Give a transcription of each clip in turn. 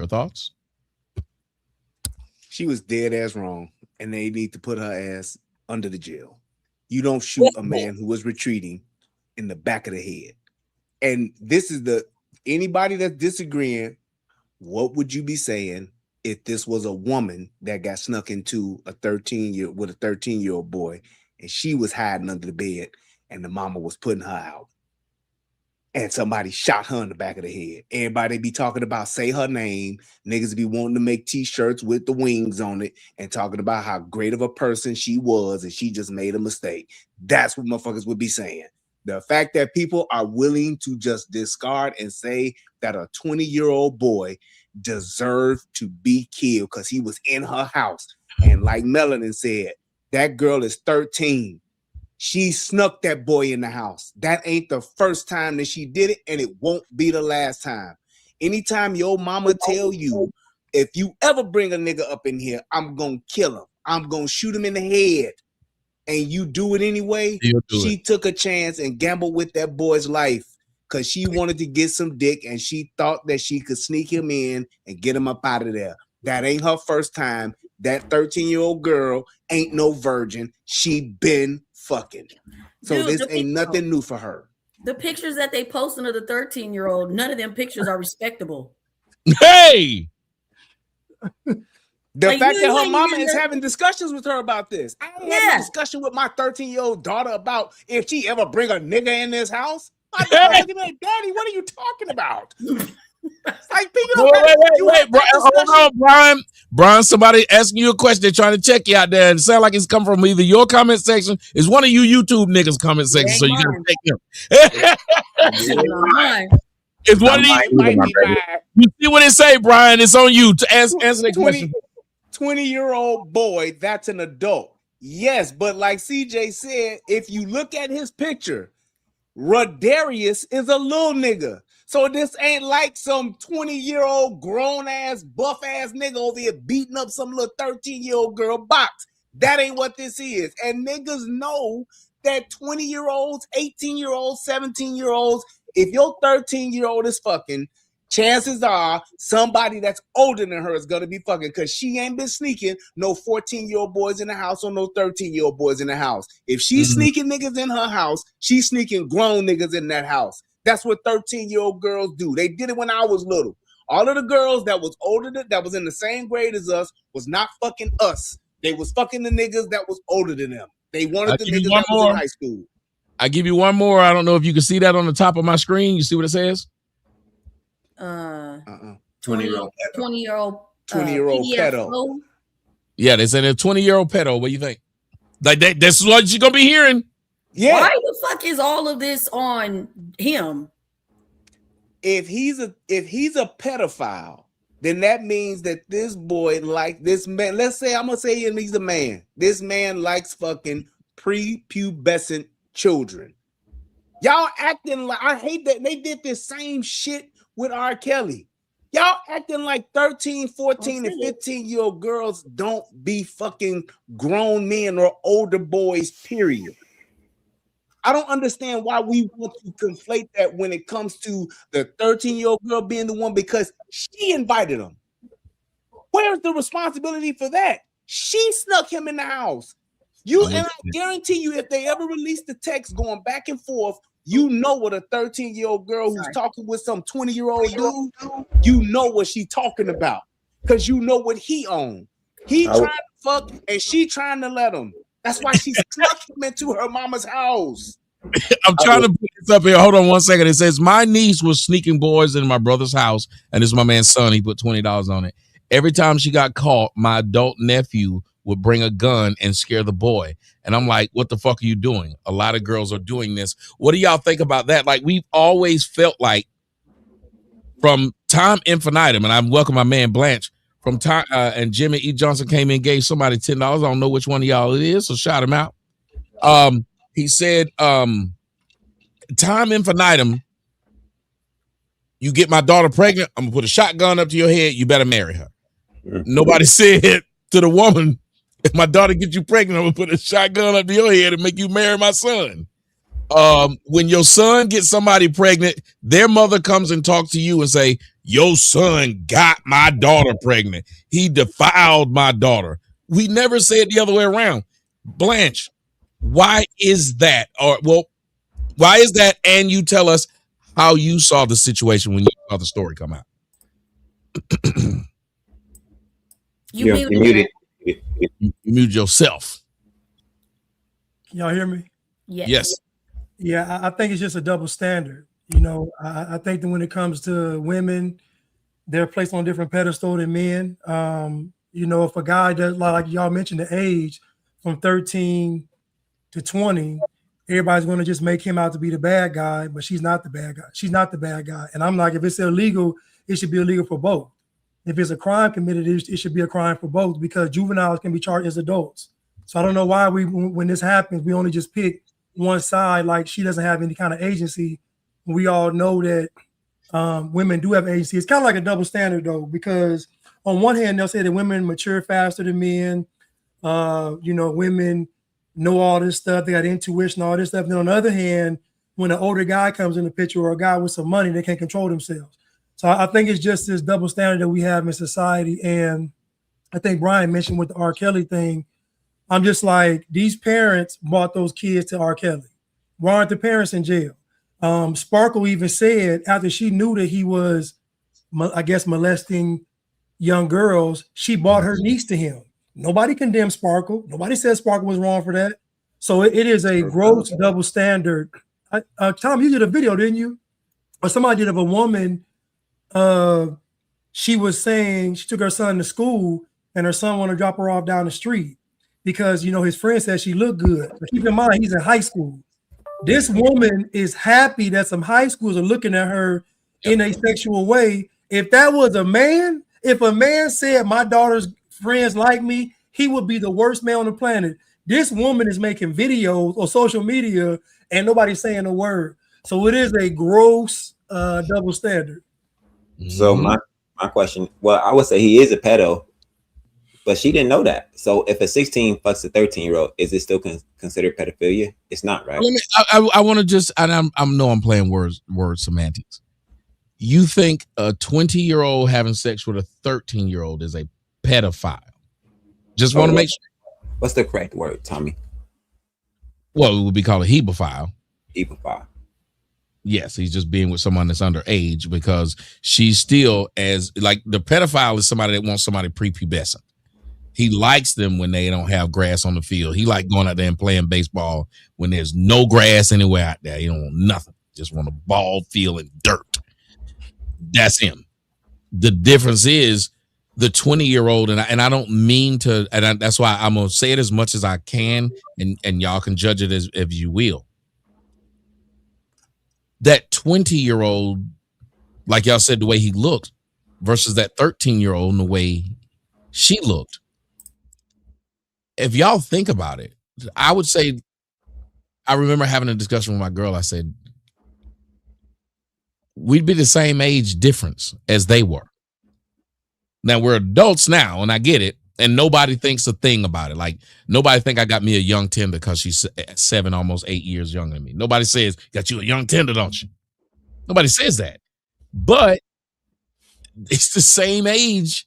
Your thoughts? She was dead ass wrong, and they need to put her ass under the jail. You don't shoot a man who was retreating in the back of the head. And this is anybody that's disagreeing, what would you be saying if this was a woman that got snuck into a 13-year-old boy, and she was hiding under the bed and the mama was putting her out, and somebody shot her in the back of the head? Everybody be talking about say her name. Niggas be wanting to make t-shirts with the wings on it and talking about how great of a person she was and she just made a mistake. That's what motherfuckers would be saying. The fact that people are willing to just discard and say that a 20-year-old boy deserved to be killed because he was in her house. And like Melanin said, that girl is 13. She snuck that boy in the house. That ain't the first time that she did it, and it won't be the last time. Anytime your mama tell you, if you ever bring a nigga up in here, I'm gonna kill him. I'm gonna shoot him in the head. And you do it anyway, she took a chance and gambled with that boy's life because she wanted to get some dick and she thought that she could sneak him in and get him up out of there. That ain't her first time. That 13-year-old girl ain't no virgin. She been fucking. So this ain't nothing new for her. The pictures that they posting of the 13-year-old, none of them pictures are respectable. Hey! The fact that her mama is having discussions with her about this. I ain't having a discussion with my 13-year-old daughter about if she ever bring a nigga in this house. My daddy, what are you talking about? Like, wait, hold on, Brian. Brian, somebody asking you a question. They're trying to check you out there, and it sounds like it's come from either your comment section. It's one of you YouTube niggas comment section, so you gotta take them. It's one of these. You see what it say, Brian? It's on you to answer that question. 20-year-old boy, that's an adult. Yes, but like CJ said, if you look at his picture, Rodarius is a little nigga. So this ain't like some 20-year-old grown-ass, buff-ass nigga over here beating up some little 13-year-old girl box. That ain't what this is. And niggas know that 20-year-olds, 18-year-olds, 17-year-olds, if your 13-year-old is fucking, chances are somebody that's older than her is going to be fucking because she ain't been sneaking no 14-year-old boys in the house or no 13-year-old boys in the house. If she's sneaking niggas in her house, she's sneaking grown niggas in that house. That's what 13-year-old girls do. They did it when I was little. All of the girls that was older that was in the same grade as us was not fucking us. They was fucking the niggas that was older than them. They wanted the niggas that was in high school. I give you one more. I don't know if you can see that on the top of my screen. You see what it says? 20-year-old pedo. Yeah, they said a 20-year-old pedo. What do you think? Like that's what you're gonna be hearing. Yeah. Why the fuck is all of this on him? If he's a pedophile, then that means that this boy this man. Let's say I'm gonna say he's a man. This man likes fucking prepubescent children. Y'all acting like, I hate that they did this same shit with R. Kelly. Y'all acting like 13, 14, and 15-year-old girls don't be fucking grown men or older boys, period. I don't understand why we want to conflate that when it comes to the 13-year-old girl being the one because she invited him. Where's the responsibility for that? She snuck him in the house. And I guarantee you, if they ever release the text going back and forth, you know what a 13-year-old girl who's talking with some 20-year-old dude, you know what she talking about because you know what he owned. He trying to fuck and she trying to let him. That's why she snuck him into her mama's house. I'm trying to put this up here. Hold on one second. It says, my niece was sneaking boys in my brother's house, and this is my man's son. He put $20 on it. Every time she got caught, my adult nephew would bring a gun and scare the boy. And I'm like, what the fuck are you doing? A lot of girls are doing this. What do y'all think about that? Like, we've always felt like from time infinitum, and I welcome my man Blanche from time, and Jimmy E. Johnson came in and gave somebody $10. I don't know which one of y'all it is, so shout him out. He said, time infinitum, you get my daughter pregnant, I'm gonna put a shotgun up to your head, you better marry her. Nobody said to the woman, if my daughter gets you pregnant, I'm gonna put a shotgun up to your head and make you marry my son. When your son gets somebody pregnant, their mother comes and talks to you and say, Your son got my daughter pregnant. He defiled my daughter. We never said the other way around. Blanche, why is that? Why is that? And you tell us how you saw the situation when you saw the story come out. You muted. You muted yourself. Can y'all hear me? Yes. Yeah, I think it's just a double standard. You know, I think that when it comes to women, they're placed on a different pedestal than men. You know, if a guy does, like y'all mentioned, the age from 13 to 20, everybody's going to just make him out to be the bad guy, but she's not the bad guy. She's not the bad guy. And I'm like, if it's illegal, it should be illegal for both. If it's a crime committed, it should be a crime for both, because juveniles can be charged as adults. So I don't know why when this happens, we only just pick one side, like she doesn't have any kind of agency. We all know that women do have agency. It's kind of like a double standard, though, because on one hand, they'll say that women mature faster than men. You know, women know all this stuff. They got intuition, all this stuff. And then on the other hand, when an older guy comes in the picture or a guy with some money, they can't control themselves. So I think it's just this double standard that we have in society. And I think Brian mentioned with the R. Kelly thing, I'm just like, these parents brought those kids to R. Kelly. Why aren't the parents in jail? Sparkle even said after she knew that he was, I guess, molesting young girls, she brought her niece to him. Nobody condemned Sparkle. Nobody said Sparkle was wrong for that. So it is a gross double standard. Tom, you did a video, didn't you? Or somebody did of a woman. She was saying she took her son to school and her son wanted to drop her off down the street because, you know, his friend said she looked good. But keep in mind, he's in high school. This woman is happy that some high schools are looking at her in a sexual way. If that was a man, if a man said my daughter's friends like me, he would be the worst man on the planet. This woman is making videos on social media and nobody's saying a word. So it is a gross double standard. So my question, well, I would say he is a pedo, but she didn't know that. So if a 16 fucks a 13-year-old, is it still considered pedophilia? It's not, right? I want to just, and I know I'm playing word semantics. You think a 20-year-old having sex with a 13-year-old is a pedophile? Just want to make sure. What's the correct word, Tommy? Well, it would be called a hebephile. Hebephile. Yes, he's just being with someone that's underage because she's still as like the pedophile is somebody that wants somebody prepubescent. He likes them when they don't have grass on the field. He like going out there and playing baseball when there's no grass anywhere out there. He don't want nothing. Just want a ball field and dirt. That's him. The difference is the 20-year-old, and I don't mean to, and that's why I'm gonna say it as much as I can, and y'all can judge it as you will. That 20-year-old, like y'all said, the way he looked versus that 13-year-old and the way she looked. If y'all think about it, I would say, I remember having a discussion with my girl. I said, we'd be the same age difference as they were. Now we're adults now, and I get it. And nobody thinks a thing about it. Like nobody think I got me a young tender because she's 7, almost 8 years younger than me. Nobody says, got you a young tender, don't you? Nobody says that. But it's the same age,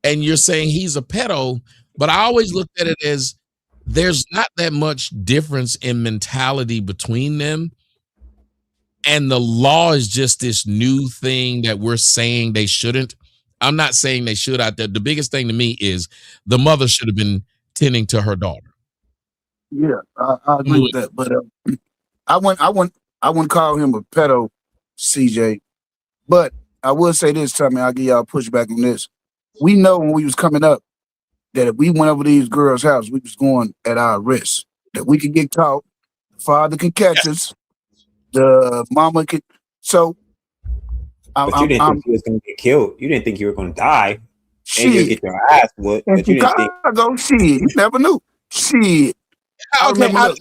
and you're saying he's a pedo. But I always looked at it as there's not that much difference in mentality between them. And the law is just this new thing that we're saying they shouldn't. I'm not saying they should out there. The biggest thing to me is the mother should have been tending to her daughter. Yeah, I agree with that. But I wouldn't call him a pedo, CJ. But I will say this, Tommy, I'll give y'all pushback on this. We know when we was coming up that if we went over these girls' house, we was going at our risk. That we could get caught, the father could catch us, the mama could. So. But you didn't think you was going to get killed. You didn't think you were going to die. And you get your ass whooped. But you didn't think. Shit, you never knew. Shit. Okay, I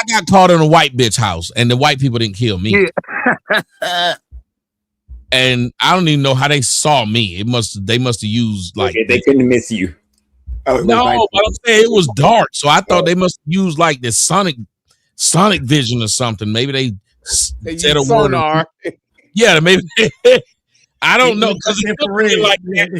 got caught in a white bitch house, and the white people didn't kill me. Yeah. And I don't even know how they saw me. They must have used like they couldn't miss you. Oh, no, but I'm saying it was dark, so I thought they must have used like this sonic vision or something. Maybe they said a sonar. word. Yeah, maybe. I don't know because it could be like that.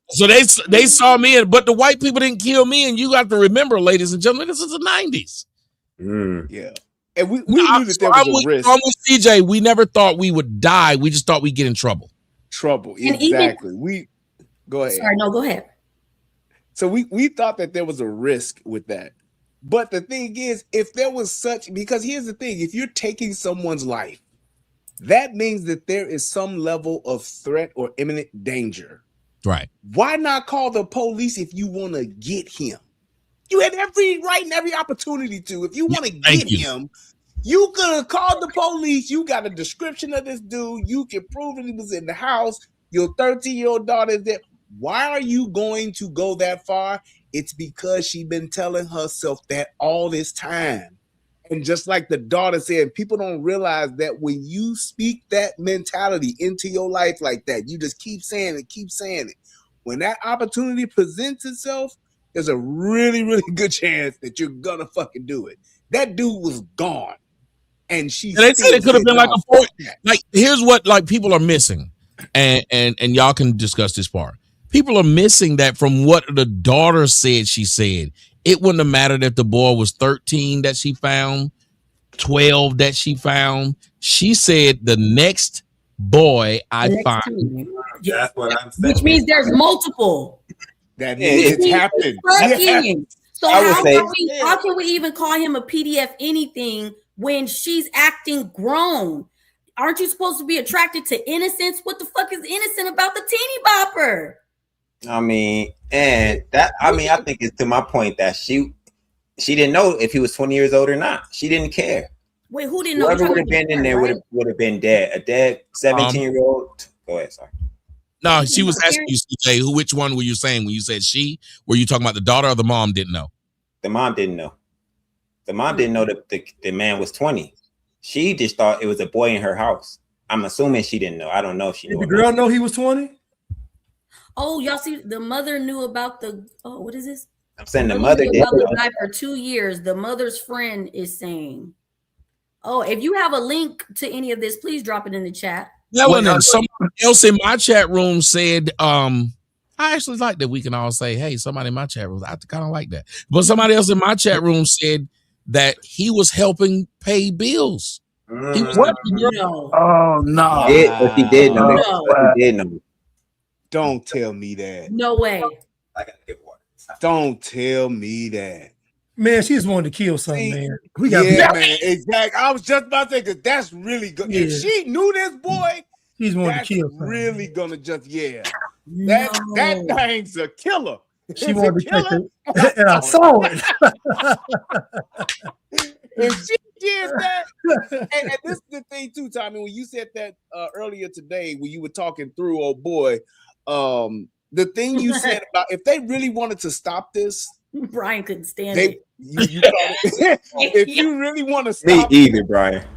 So they saw me, but the white people didn't kill me. And you got to remember, ladies and gentlemen, this is the 90s. Yeah, and we knew that there was a risk. I'm with CJ. We never thought we would die. We just thought we'd get in trouble. Exactly. We go ahead. Sorry, no, go ahead. So we thought that there was a risk with that. But the thing is, if there was because here's the thing, if you're taking someone's life, that means that there is some level of threat or imminent danger. Right. Why not call the police if you want to get him? You had every right and every opportunity to. If you want to get him, you could have called the police. You got a description of this dude. You can prove that he was in the house. Your 13-year-old daughter is there. Why are you going to go that far? It's because she's been telling herself that all this time. And just like the daughter said, people don't realize that when you speak that mentality into your life like that, you just keep saying it. When that opportunity presents itself, there's a really, really good chance that you're gonna fucking do it. That dude was gone. And they said it could have been like a point. Like, here's what like people are missing. And y'all can discuss this part. People are missing that from what the daughter said she said. It wouldn't have mattered if the boy was 13 that she found, 12 that she found. She said the next boy I find. That's what I'm saying. Which means there's multiple. That it's happened. Yeah. So how can we even call him a PDF anything when she's acting grown? Aren't you supposed to be attracted to innocence? What the fuck is innocent about the teeny bopper? I mean, and that I think it's to my point that she didn't know if he was 20 years old or not. She didn't care. Wait, who didn't know? Whoever would have been in there would have been dead. A dead 17-year-old. Go ahead, sorry. No, she was asking you, CJ, which one were you saying when you said she? Were you talking about the daughter or the mom didn't know? The mom didn't know. The mom didn't know that the man was 20. She just thought it was a boy in her house. I'm assuming she didn't know. I don't know if she knew. Did the girl know he was 20? Oh, y'all see, the mother knew about what is this? I'm saying the mother did know. Died for 2 years. The mother's friend is saying, oh, if you have a link to any of this, please drop it in the chat. Someone else in my chat room said, I actually like that we can all say, hey, somebody in my chat room, I kind of like that. But somebody else in my chat room said that he was helping pay bills. He was no. Oh, no. He did know. He did know. Don't tell me that. No way. I gotta get water. Don't tell me that. Man, she just wanted to kill something, man. Man, exactly. I was just about to say, because that's really good. Yeah. If she knew this boy, she's wanted to kill something. Really gonna just, that thing's a killer. She wanted to check it, and I saw it. If she did that, and this is the thing too, Tommy, when you said that earlier today, when you were talking through, oh boy, the thing you said about if they really wanted to stop this, Brian couldn't stand it. If you really want to stop me either, Brian,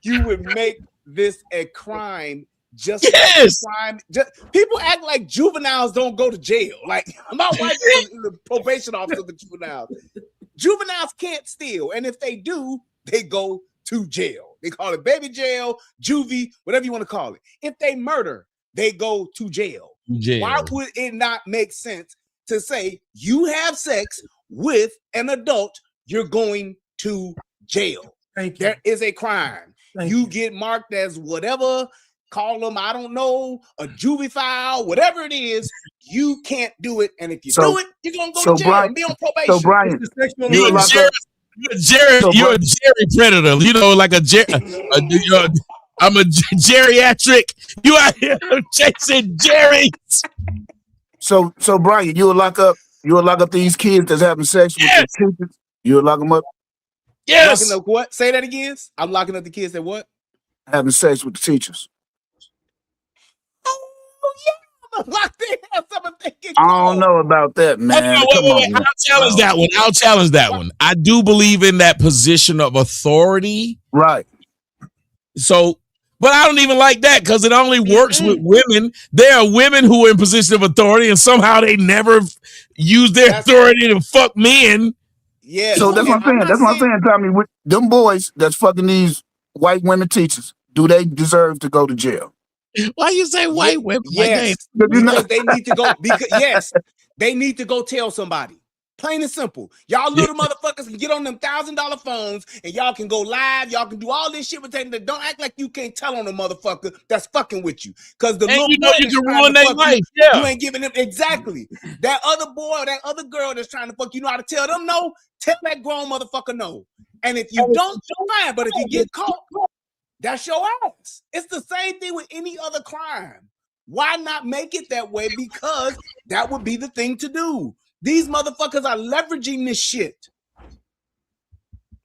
you would make this a crime. Just like crime. People act like juveniles don't go to jail. Like my wife is the probation officer of the juveniles. Juveniles can't steal, and if they do, they go to jail. They call it baby jail, juvie, whatever you want to call it. If they murder, they go to jail. Why would it not make sense to say you have sex with an adult, you're going to jail? There is a crime. You get marked as whatever, call them, I don't know, a juvie file, whatever it is, you can't do it. And if you do it, you're going to go to jail and be on probation. So, Brian, you're a Jerry predator. You know, like I'm a geriatric. You out here chasing Jerry. So Brian, you would lock up these kids that's having sex with the teachers? You would lock them up? Yes. Locking up what? Say that again. I'm locking up the kids that what? Having sex with the teachers. Oh yeah, I'm locked in. I don't know about that, man. Wait. I'll challenge that one. I do believe in that position of authority. Right. So, but I don't even like that because it only works with women. There are women who are in position of authority and somehow they never use their authority to fuck men. Yeah. So that's what I'm saying. That's what I'm saying, Tommy. With them boys that's fucking these white women teachers, do they deserve to go to jail? Why you say white women? Yes, because they need to go. Yes, they need to go tell somebody. Plain and simple. Y'all little motherfuckers can get on them $1,000 phones and y'all can go live. Y'all can do all this shit with them. Don't act like you can't tell on a motherfucker that's fucking with you. Because the little boy you can ruin their life. You ain't giving them exactly. That other boy or that other girl that's trying to fuck, you know how to tell them no. Tell that grown motherfucker no. And if you don't, fine. But if you get caught, that's your ass. It's the same thing with any other crime. Why not make it that way? Because that would be the thing to do. These motherfuckers are leveraging this shit.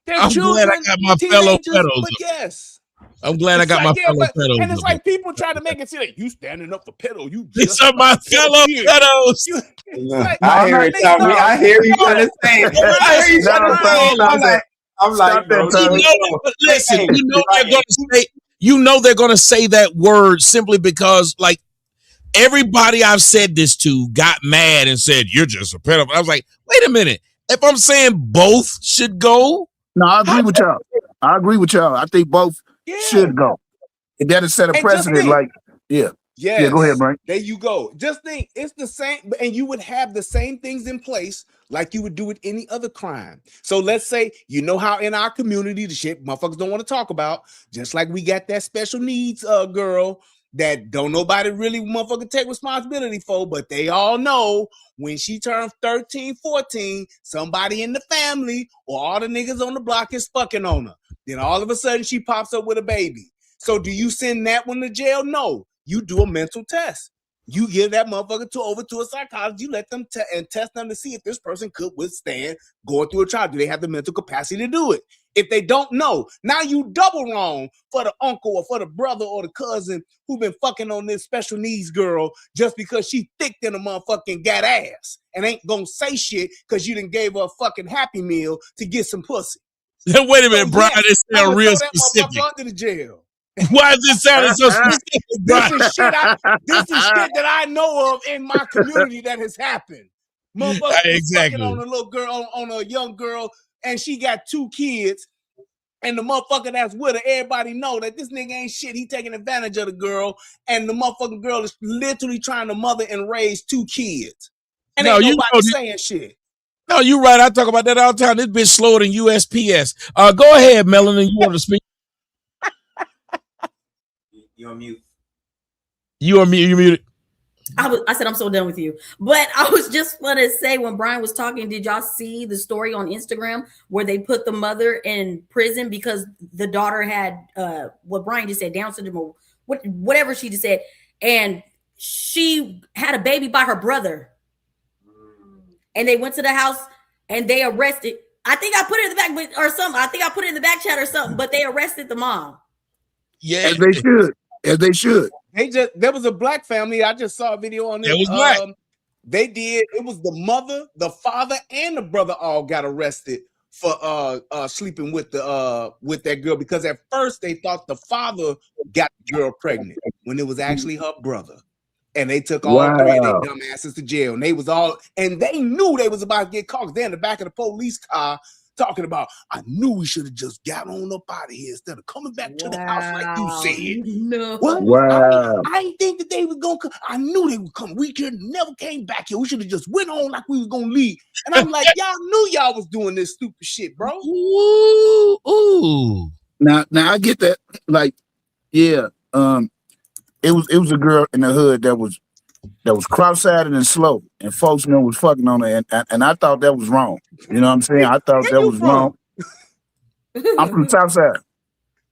I'm glad I got my fellow pedos. But yes. I'm glad I got my fellow pedos. And it's like people try to make it seem like you standing up for pedo. You just are my fellow pedos. I hear it, Tommy. I hear you trying to say it. I hear you trying to say it. I'm like, bro, listen, you know they're gonna say that word simply because, like, everybody I've said this to got mad and said, you're just a pedophile. I was like, wait a minute. If I'm saying both should go. No, I agree with y'all. I think both should go. And that'll set a precedent. Like, yeah. Yeah, go ahead, Frank. There you go. Just think, it's the same, and you would have the same things in place like you would do with any other crime. So let's say, you know how in our community, the shit motherfuckers don't want to talk about, just like we got that special needs girl that don't nobody really motherfucker take responsibility for, but they all know when she turned 13, 14, somebody in the family or all the niggas on the block is fucking on her. Then all of a sudden she pops up with a baby. So do you send that one to jail? No. You do a mental test. You give that motherfucker over to a psychologist. You let them test them to see if this person could withstand going through a trial. Do they have the mental capacity to do it? If they don't know, now you double wrong for the uncle or for the brother or the cousin who been fucking on this special needs girl just because she thick than a motherfucking got ass and ain't gonna say shit because you done gave her a fucking Happy Meal to get some pussy. Wait a minute, Brian. This sounds real specific. That motherfucker under the jail. Why is this sounding so specific? This is shit that I know of in my community that has happened. Motherfucker fucking on a little girl, on a young girl, and she got 2 kids, and the motherfucker that's with her, everybody know that this nigga ain't shit. He taking advantage of the girl, and the motherfucking girl is literally trying to mother and raise 2 kids. And ain't nobody saying shit. No, you're right. I talk about that all the time. This bitch slower than USPS. Go ahead, Melanie. You want to speak? You're on mute. You muted. I said I'm so done with you. But I was just going to say, when Brian was talking, did y'all see the story on Instagram where they put the mother in prison because the daughter had what Brian just said, Down syndrome or whatever she just said, and she had a baby by her brother, and they went to the house and they arrested. I think I put it in the back or something. I think I put it in the back chat or something. But they arrested the mom. Yeah, as they should. As they should. There was a black family. I just saw a video on it. It was black. They did. It was the mother, the father, and the brother all got arrested for sleeping with that girl, because at first they thought the father got the girl pregnant when it was actually her brother. And they took all 3 of their dumb asses to jail. And they knew they was about to get caught. They're in the back of the police car talking about, I knew we should have just got on up out of here instead of coming back to the house like you said. No. What? Wow. I didn't think that they was gonna come. I knew they would come. We never came back here. We should have just went on like we was gonna leave. And I'm like, y'all knew y'all was doing this stupid shit, bro. Ooh. Now I get that. Like, yeah, it was a girl in the hood that was cross-eyed and slow, and folks was fucking on her, and I thought that was wrong. You know what I'm saying? I thought that was wrong. I'm from the South Side.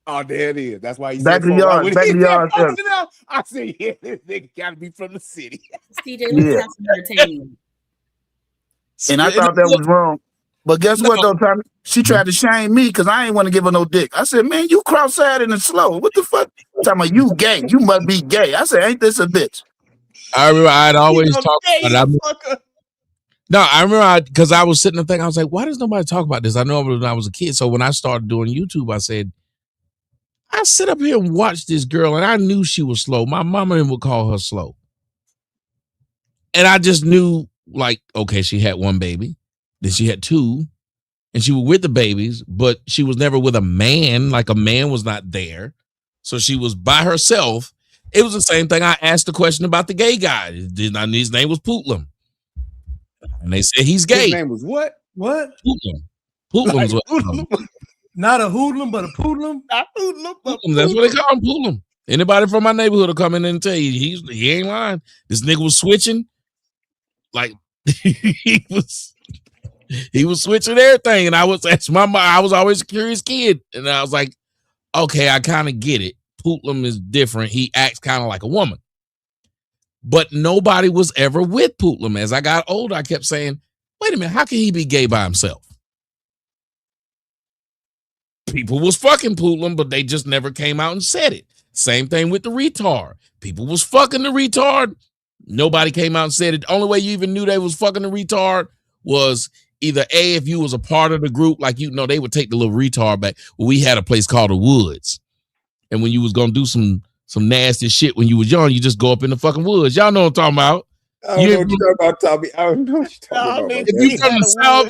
Oh, there it is. That's why he back said of the yard. Back of the yard. I said, yeah, this nigga gotta be from the city. CJ, let's have some entertainment. And I thought that was wrong. But guess what though, Tommy? She tried to shame me because I ain't want to give her no dick. I said, man, you cross-eyed and slow. What the fuck? Talking about you gay. You must be gay. I said, ain't this a bitch? I remember I'd always talk about it. No, I remember because I was sitting there thinking, I was like, why does nobody talk about this? I know when I was a kid. So when I started doing YouTube, I said, I sit up here and watch this girl, and I knew she was slow. My mama would call her slow. And I just knew, like, okay, she had 1 baby. Then she had 2. And she was with the babies, but she was never with a man. Like, a man was not there. So she was by herself. It was the same thing. I asked the question about the gay guy. His name was Pootlam. And they said he's gay. His name was what? What? Pootlam. Pootlam's what Not a hoodlum, but a poodlum. Pootlam, that's what they call him, Pootlam. Anybody from my neighborhood will come in and tell you he ain't lying. This nigga was switching. Like he was switching everything. And I was always a curious kid. And I was like, okay, I kind of get it. Pootlam is different. He acts kind of like a woman. But nobody was ever with Pootlam. As I got older, I kept saying, wait a minute, how can he be gay by himself? People was fucking Pootlam, but they just never came out and said it. Same thing with the retard. People was fucking the retard. Nobody came out and said it. The only way you even knew they was fucking the retard was either A, if you was a part of the group, like, they would take the little retard back. Well, we had a place called the Woods. And when you was going to do some nasty shit when you was young, you just go up in the fucking woods. Y'all know what I'm talking about. I don't know what you're talking about, Tommy. I don't know what you're talking about. If you from the South,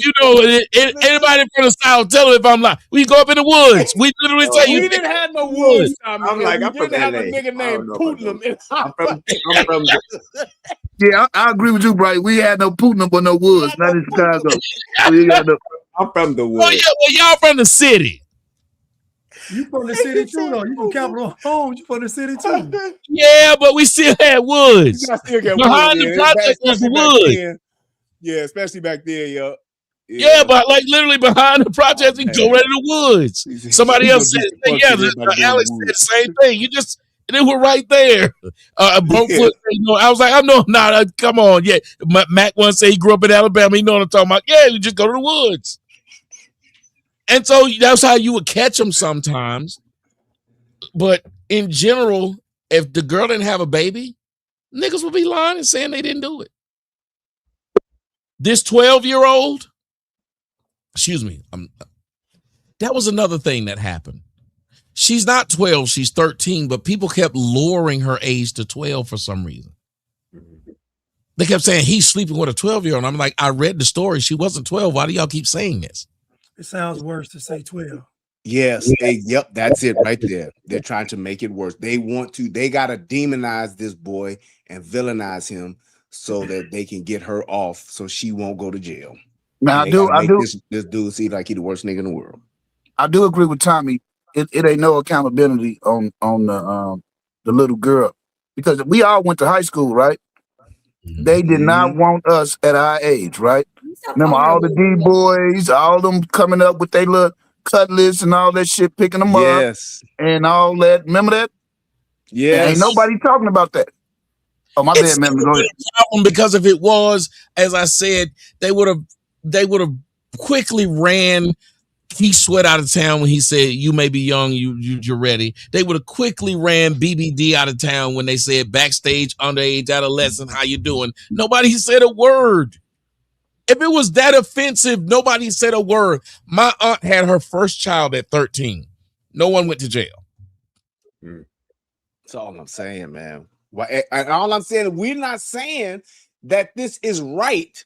anybody from the South, tell them if I'm lying. We go up in the woods. We literally tell you. We didn't have no woods, Tommy. I'm like, I'm from didn't have LA. a nigga named Pootlam. I'm from Yeah, I agree with you, Bright. We had no Putin but no woods, not in Chicago. I'm from the woods. Oh yeah, well y'all from the city. You from the city too, though. You from Capitol Homes. You from the city too. Yeah, but we still had woods. Behind the project was woods. Yeah, especially back then, yo. Yeah, but like literally behind the project, we go right in the woods. Somebody else said, Alex said the same thing. They were right there. Brokefoot, I was like, I know not. Come on, yeah. Mac once said he grew up in Alabama. You know what I'm talking about? Yeah, you just go to the woods. And so that's how you would catch them sometimes. But in general, if the girl didn't have a baby, niggas would be lying and saying they didn't do it. This 12-year-old, excuse me, that was another thing that happened. She's not 12, she's 13, but people kept lowering her age to 12 for some reason. They kept saying he's sleeping with a 12-year-old. I'm like, I read the story. She wasn't 12. Why do y'all keep saying this? It sounds worse to say 12. Yes, yep, that's it right there. They're trying to make it worse. They got to demonize this boy and villainize him so that they can get her off so she won't go to jail. Now, I do. This dude see like he the worst nigga in the world. I do agree with Tommy. It ain't no accountability on the little girl, because we all went to high school, right? They did not want us at our age, right? Remember all the D-boys, all them coming up with their little cutlass and all that shit, picking them up and all that. Remember that? Yeah. Ain't nobody talking about that. Oh, my bad, man. Go ahead. Because if it was, as I said, they would have quickly ran Keith Sweat out of town when he said, you may be young, you're ready. They would have quickly ran BBD out of town when they said backstage, underage, adolescent, how you doing? Nobody said a word. If it was that offensive, nobody said a word. My aunt had her first child at 13. No one went to jail. That's all I'm saying, man. And all I'm saying, we're not saying that this is right.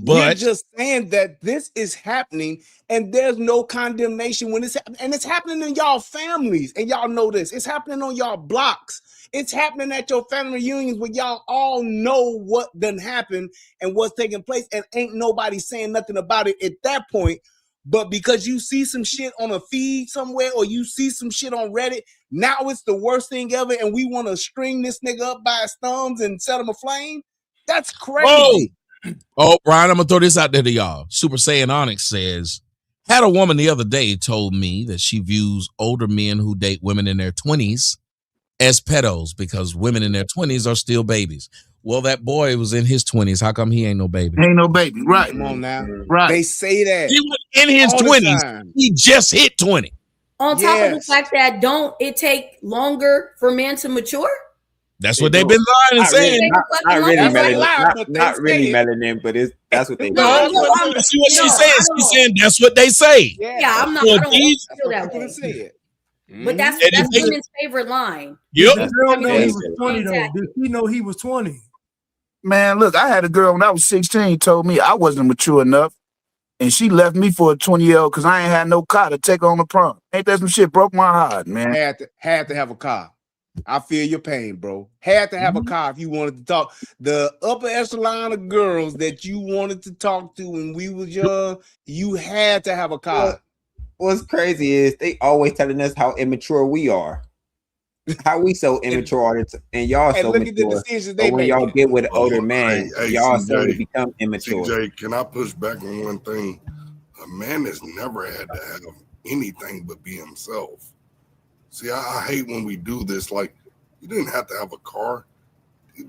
We're just saying that this is happening and there's no condemnation when it's happening. And it's happening in y'all families. And y'all know this. It's happening on y'all blocks. It's happening at your family reunions where y'all all know what done happened and what's taking place. And ain't nobody saying nothing about it at that point. But because you see some shit on a feed somewhere or you see some shit on Reddit, now it's the worst thing ever. And we want to string this nigga up by his thumbs and set him aflame. That's crazy. Oh, Brian, I'm going to throw this out there to y'all. Super Saiyan Onyx says, had a woman the other day told me that she views older men who date women in their 20s as pedos because women in their 20s are still babies. Well, that boy was in his 20s. How come he ain't no baby? Ain't no baby. Right. Come on now. Right. They say that. He was in his 20s. He just hit 20. On top of the fact that don't it take longer for men to mature? That's what they've been lying and saying. Not really melanin, but that's what they see what she's saying. She's saying that's what they say. Yeah, I'm not. I don't feel that way. But that's women's favorite line. Yep. The girl know he was 20 though. Did he know he was 20? Man, look, I had a girl when I was 16 told me I wasn't mature enough. and she left me for a 20-year-old because I ain't had no car to take her on the prom. Ain't that some shit? Broke my heart, man. Had to have a car. I feel your pain, bro. Had to have a car if you wanted to talk. The upper echelon of girls that you wanted to talk to when we was young, you had to have a car. What's crazy is they always telling us how immature we are. How we so immature and y'all so look mature. At the decisions But when y'all get with an older man, y'all CJ, suddenly become immature. CJ, can I push back on one thing? A man has never had to have anything but be himself. See, I hate when we do this. Like, you didn't have to have a car.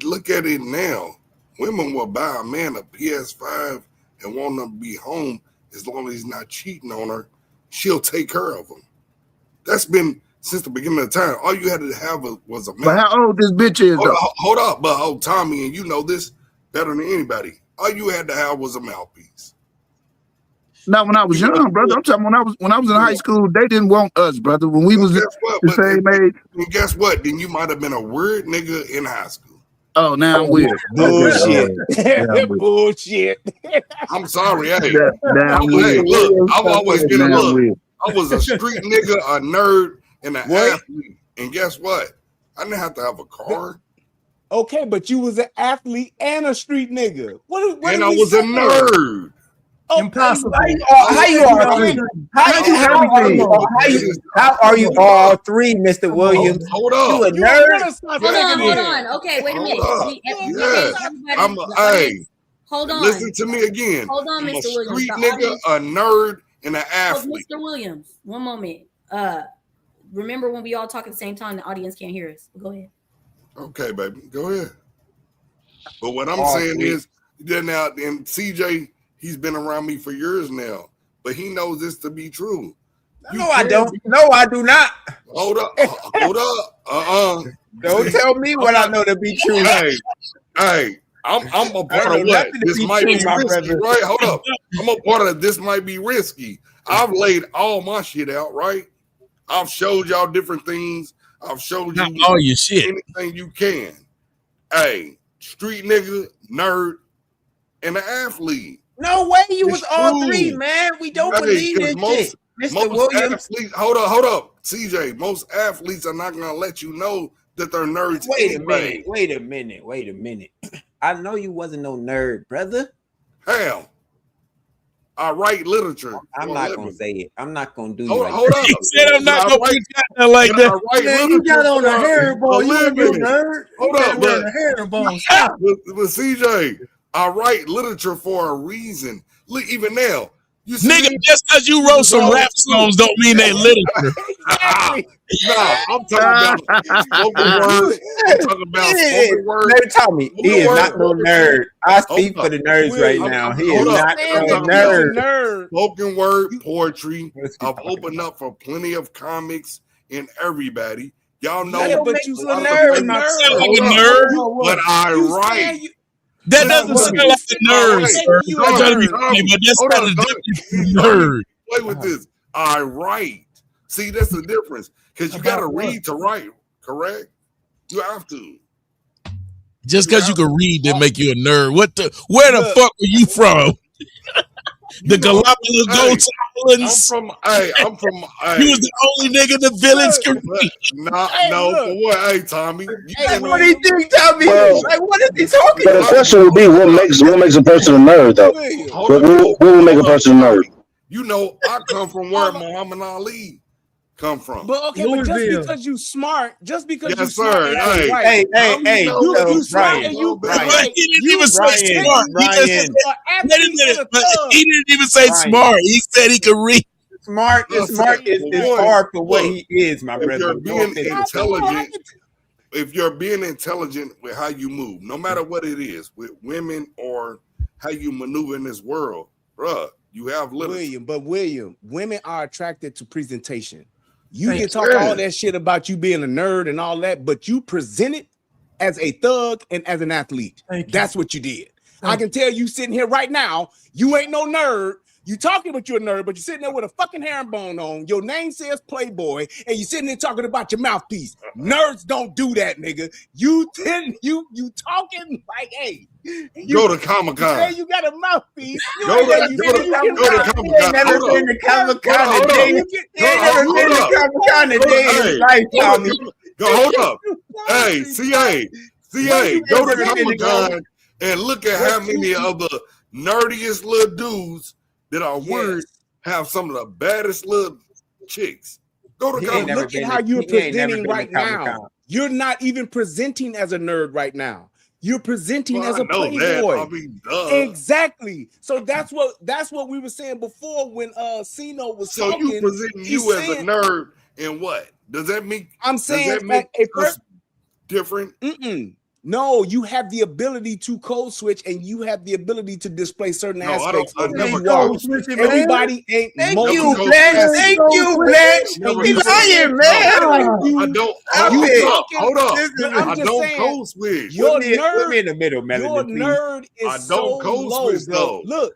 Look at it now. Women will buy a man a PS5 and want him to be home as long as he's not cheating on her. She'll take care of him. That's been since the beginning of time. All you had to have was a man. But how old this bitch is, though? Hold up, but Tommy, and you know this better than anybody. All you had to have was a mouthpiece. Not when I was young, brother. I'm talking when I was in high school, they didn't want us, brother. When we was the same age. And guess what? Then you might have been a weird nigga in high school. Oh, now I'm weird. Bullshit. Bullshit. I'm sorry. Hey, hey, look, I've always been a look. I was a street nigga, a nerd, and an athlete. And guess what? I didn't have to have a car. Okay, but you was an athlete and a street nigga. What and I was a nerd. Oh, impossible. How are you all three, Mr. Williams? Hold up. You a nerd? Hold on. Okay, wait a minute. Hold on. Listen to me again. Hold on, Mr. Williams. Street nigga, a nerd, and an athlete. Mr. Williams, one moment. Remember when we all talk at the same time, the audience can't hear us. Go ahead. Okay, baby. Go ahead. But what I'm saying is, now, and CJ, he's been around me for years now, but he knows this to be true. No, I don't. No, I do not. Hold up. Don't tell me what I know to be true. Hey, I'm a part of what? This might be risky, right? Hold up. I'm a part of this might be risky. I've laid all my shit out, right? I've showed y'all different things. I've showed you all your shit. Anything you can. Hey, street nigga, nerd, and an athlete. No way you was all three, man. We don't believe in shit. Mr. Williams. Athletes, hold up. CJ, most athletes are not going to let you know that they're nerds. Wait a minute. I know you wasn't no nerd, brother. Hell. I write literature. I'm not going to say it. I'm not going to do hold it. Up. He said I'm not going to do like that. Man, you got on a hairball. You a nerd. Hold up. But CJ, I write literature for a reason. Look, even now. You see nigga, just because you wrote some rap songs don't mean they literature. Nah, I'm talking about spoken word. I'm talking about spoken word. Let me tell me, he is not no nerd. I speak for the nerds right now. He is not no nerd. Spoken word, poetry. I've opened up for plenty of comics and everybody. Y'all know. But you're a nerd. But I write. That doesn't sound like a nerd, sir. I'm trying to be funny, but that's not a different nerd. Play with this. I write. See, that's the difference. Because you got to read to write, correct? You have to. Just because you can read didn't make you a nerd. Where the fuck were you from? The Galapagos Ghost Islands. I'm from. You was the only nigga in the village. For what? Hey, Tommy. What do you think, Tommy? Like, what is he talking about? The question would be, what makes a person a nerd, though? What would make a person a nerd? You know, I come from where Muhammad Ali come from. But okay, but just because you smart, just because you smart. Hey, you smart and you right. He didn't even say smart. He didn't even say smart. He said he could read. Smart is hard for what he is, my brother. If you're being intelligent with how you move, no matter what it is, with women or how you maneuver in this world, bruh, you have literature. William, women are attracted to presentation. You can talk all that shit about you being a nerd and all that, but you present it as a thug and as an athlete. That's what you did. I can tell you sitting here right now, you ain't no nerd You talking about you're a nerd, but you're sitting there with a fucking herringbone on. Your name says Playboy, and you're sitting there talking about your mouthpiece. Nerds don't do that, nigga. You talking like, hey, go to Comic-Con. Say you got a mouthpiece. Go to Comic-Con. He ain't never been to Comic-Con a day. He ain't never been to Comic-Con a day in his life, Tommy. Hold up. Hey, CA, go to Comic-Con and look at how many of the nerdiest little dudes that are weird have some of the baddest little chicks. Go to Comic-Con. Look at how you're presenting right now. You're not even presenting as a nerd right now. You're presenting as a playboy. Exactly. So that's what we were saying before when Cino was talking. So you presenting you as a nerd and what? Does that mean I'm saying that a person different? No, you have the ability to code switch and you have the ability to display certain aspects of who you are. Everybody ain't. Thank you, Blanche. Thank you, Blanche. He's lying, man. I don't. Hold up. I don't code switch. Your put me in the middle, Melody. Your nerd is so low, bro. Look,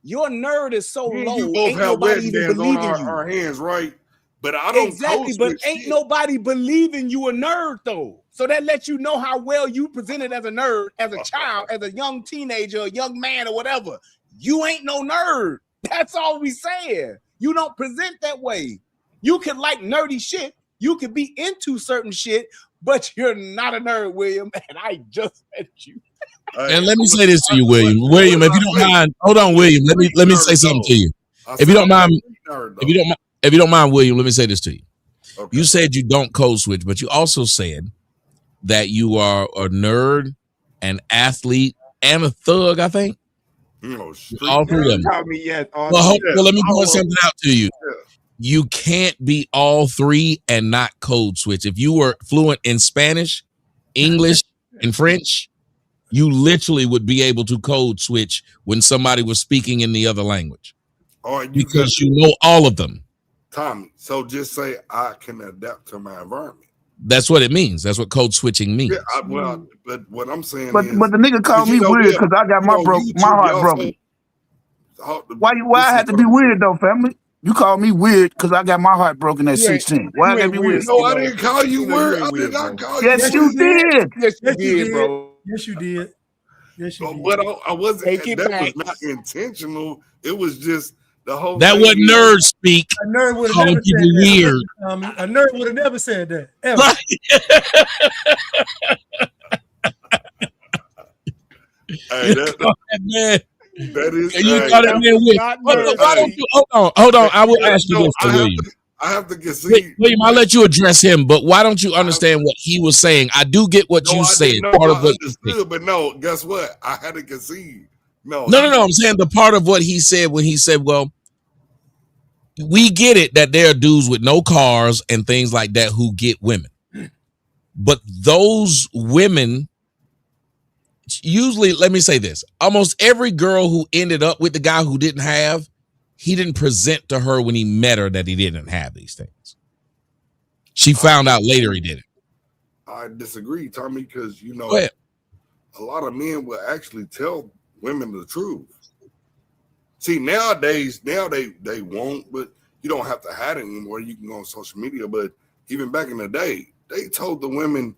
your nerd is so low. You both have wedding bands on our hands, right? But I don't exactly. But ain't nobody believing you a nerd though. So that lets you know how well you presented as a nerd, as a child, as a young teenager, a young man, or whatever. You ain't no nerd. That's all we saying. You don't present that way. You can like nerdy shit. You can be into certain shit, but you're not a nerd, William. And I just met you. And let me say this to you, William. William, if you don't mind, hold on, William. Let me say something to you. If you don't mind, if you don't mind, William, let me say this to you. Okay. You said you don't code switch, but you also said that you are a nerd, an athlete, and a thug, I think. All three of them. Well, let me point something out to you. You can't be all three and not code switch. If you were fluent in Spanish, English, and French, you literally would be able to code switch when somebody was speaking in the other language. Because you know all of them. Tommy, so just say I can adapt to my environment. That's what it means. That's what code switching means. Yeah, but what I'm saying but the nigga called me weird because I got my heart broken. Why I had to be weird though, family? You called me weird because I got my heart broken at 16. Why I gotta be weird? No, I didn't call you weird. I did not call you. Yes, you did. Yes, you did, bro. Yes, you did. Yes, you did. But I wasn't. That was not intentional. It was just the whole. That what nerds speak. A nerd would have never said that. Weird. A nerd would have never said that. Ever. Hey, man. That is. You thought it meant weird. Hold on. I will ask you this, William. I have to concede. William, I'll let you address him, but why don't you understand what he was saying? I do get what you said. Part of what understood, but no, guess what? I had to concede. No. I'm saying the part of what he said when he said, well, we get it that there are dudes with no cars and things like that who get women. But those women, usually, let me say this, almost every girl who ended up with the guy who didn't have, he didn't present to her when he met her that he didn't have these things. She found out later he did it. I disagree, Tommy, because, you know, a lot of men will actually tell women the truth. See, nowadays, they won't, but you don't have to hide it anymore. You can go on social media, but even back in the day, they told the women,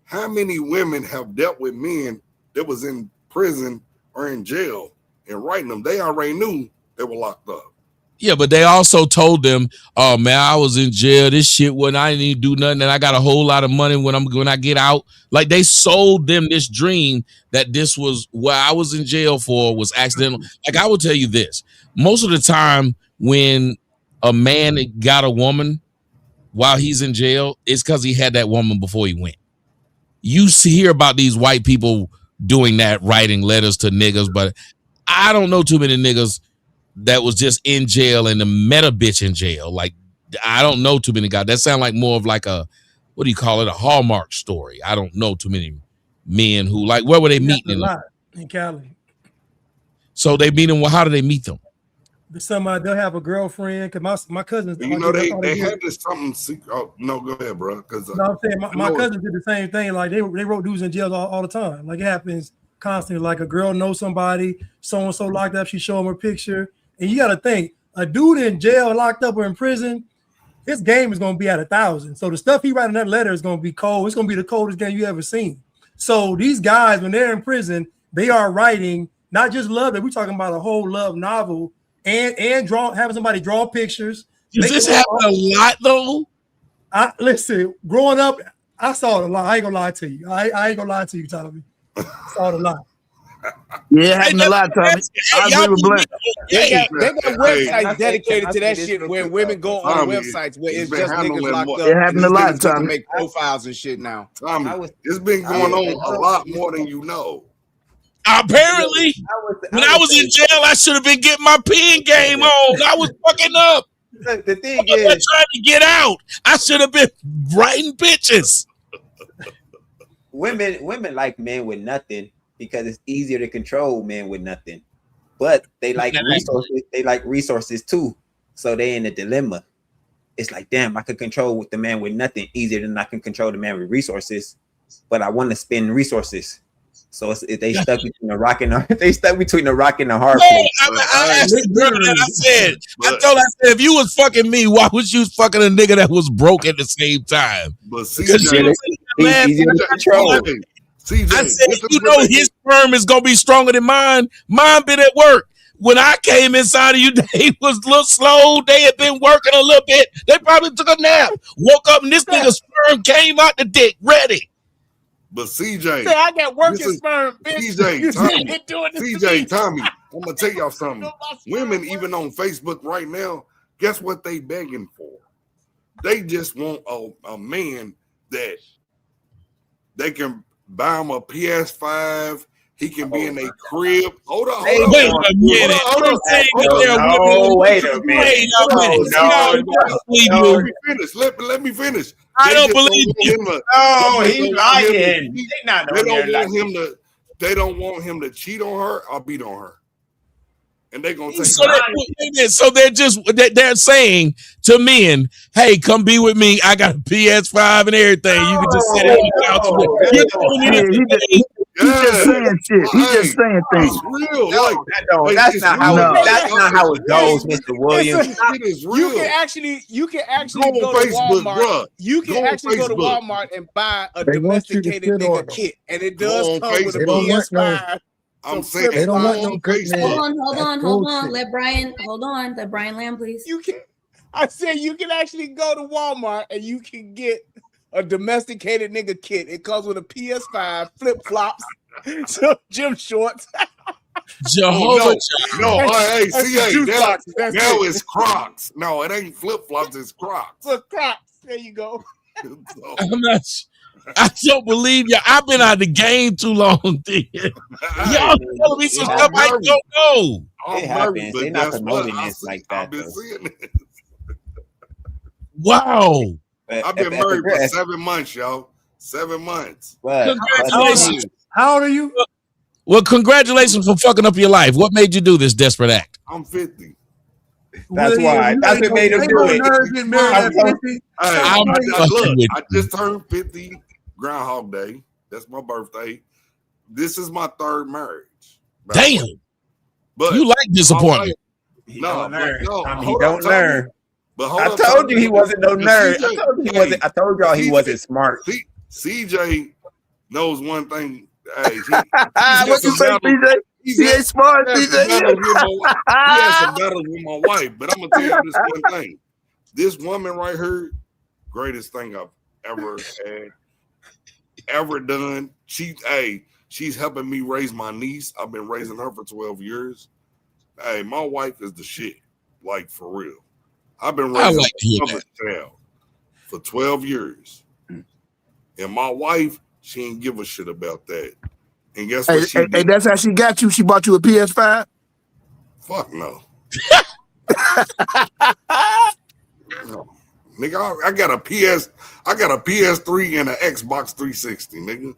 how many women have dealt with men that was in prison or in jail and writing them? They already knew they were locked up. Yeah, but they also told them, oh man, I was in jail. This shit when I didn't even do nothing, and I got a whole lot of money when I get out. Like they sold them this dream that this was what I was in jail for was accidental. Like I will tell you this: most of the time when a man got a woman while he's in jail, it's because he had that woman before he went. You hear about these white people doing that, writing letters to niggas, but I don't know too many niggas that was just in jail and met a bitch in jail. Like, I don't know too many guys. That sound like more of like a, what do you call it? A Hallmark story. I don't know too many men who like, where were they meeting? In Cali. So they meet them. Well, how do they meet them? Somebody, they'll have a girlfriend. Cause my cousins, you know, they had this something secret. Oh, no, go ahead, bro. Cause no, I'm saying my cousins did the same thing. Like they wrote dudes in jail all the time. Like it happens constantly. Like a girl knows somebody, so and so locked up. She show them her picture. And you got to think, a dude in jail, locked up, or in prison, his game is going to be at 1,000. So the stuff he writing in that letter is going to be cold. It's going to be the coldest game you ever seen. So these guys, when they're in prison, they are writing not just love, that we're talking about a whole love novel and having somebody draw pictures. Does this happen a lot though? Listen, growing up, I saw it a lot. I ain't gonna lie to you. I ain't gonna lie to you, Tommy. I saw it a lot. Yeah, it happened a lot, Tommy. I agree with Black. They got websites dedicated to that shit where women go on websites where it's just niggas locked up. It happened a lot, Tommy. Make profiles and shit now. Tommy, it's been going on a lot more than you know. Apparently, when I was in jail, I should have been getting my pen game on. I was fucking up. The thing is, trying to get out. I should have been writing bitches. Women like men with nothing because it's easier to control men with nothing. But they like resources. They like resources too. So they in a dilemma. It's like, damn, I could control with the man with nothing easier than I can control the man with resources. But I want to spend resources. So they stuck between the rock and the hard place. I said, if you was fucking me, why was you fucking a nigga that was broke at the same time? But CJ, I said, you know, his sperm is gonna be stronger than mine. Mine been at work. When I came inside of you, they was a little slow. They had been working a little bit. They probably took a nap. Woke up and this nigga's sperm came out the dick ready. But CJ, I got working sperm, bitch. CJ, Tommy, I'm gonna tell y'all something. Women, even on Facebook right now, guess what they begging for? They just want a man that they can buy him a PS5. He can be in a crib. Hold on. Wait a minute. Wait a minute. Let me finish. I don't believe you. Oh, he's lying. They don't want him to cheat on her or beat on her. And they're gonna take so they're saying to men, hey, come be with me. I got a PS5 and everything. You can just sit on the couch. He's just saying shit. He's just saying things. Real. That's not how it goes, Mr. Williams. It is real. You can actually go to Facebook, Walmart. You can actually go to Walmart and buy a domesticated nigga kit, and it does come with a PS5. I'm saying they don't want no hold on. Let Brian Lamb, please. I said you can actually go to Walmart and you can get a domesticated nigga kit. It comes with a PS5, flip flops, some gym shorts. Jehovah. Hey, now it's Crocs. No, it ain't flip flops. It's Crocs. So Crocs. There you go. I don't believe you. I've been out of the game too long. Y'all telling me some stuff I don't know. It happens. They're not promoting this like that. Wow. I've been married for 7 months, y'all. 7 months. Congratulations. How old are you? Well, congratulations for fucking up your life. What made you do this desperate act? I'm 50. That's why. That's what made him do it. I just turned 50 Groundhog Day. That's my birthday. This is my third marriage. Damn. But you like disappointment. He don't learn. But I told you he wasn't no nerd. I told y'all he wasn't smart. CJ knows one thing. Hey, what you say, CJ? He ain't smart, CJ. He has some battles with my wife, but I'm gonna tell you this one thing. This woman right here, greatest thing I've ever had, ever done. She's helping me raise my niece. I've been raising her for 12 years. Hey, my wife is the shit, like for real. I've been raising another child for 12 years. And my wife, she ain't give a shit about that. And guess what she did? Hey, that's how she got you? She bought you a PS5? Fuck no. No. Nigga, I got a PS3 and an Xbox 360, nigga.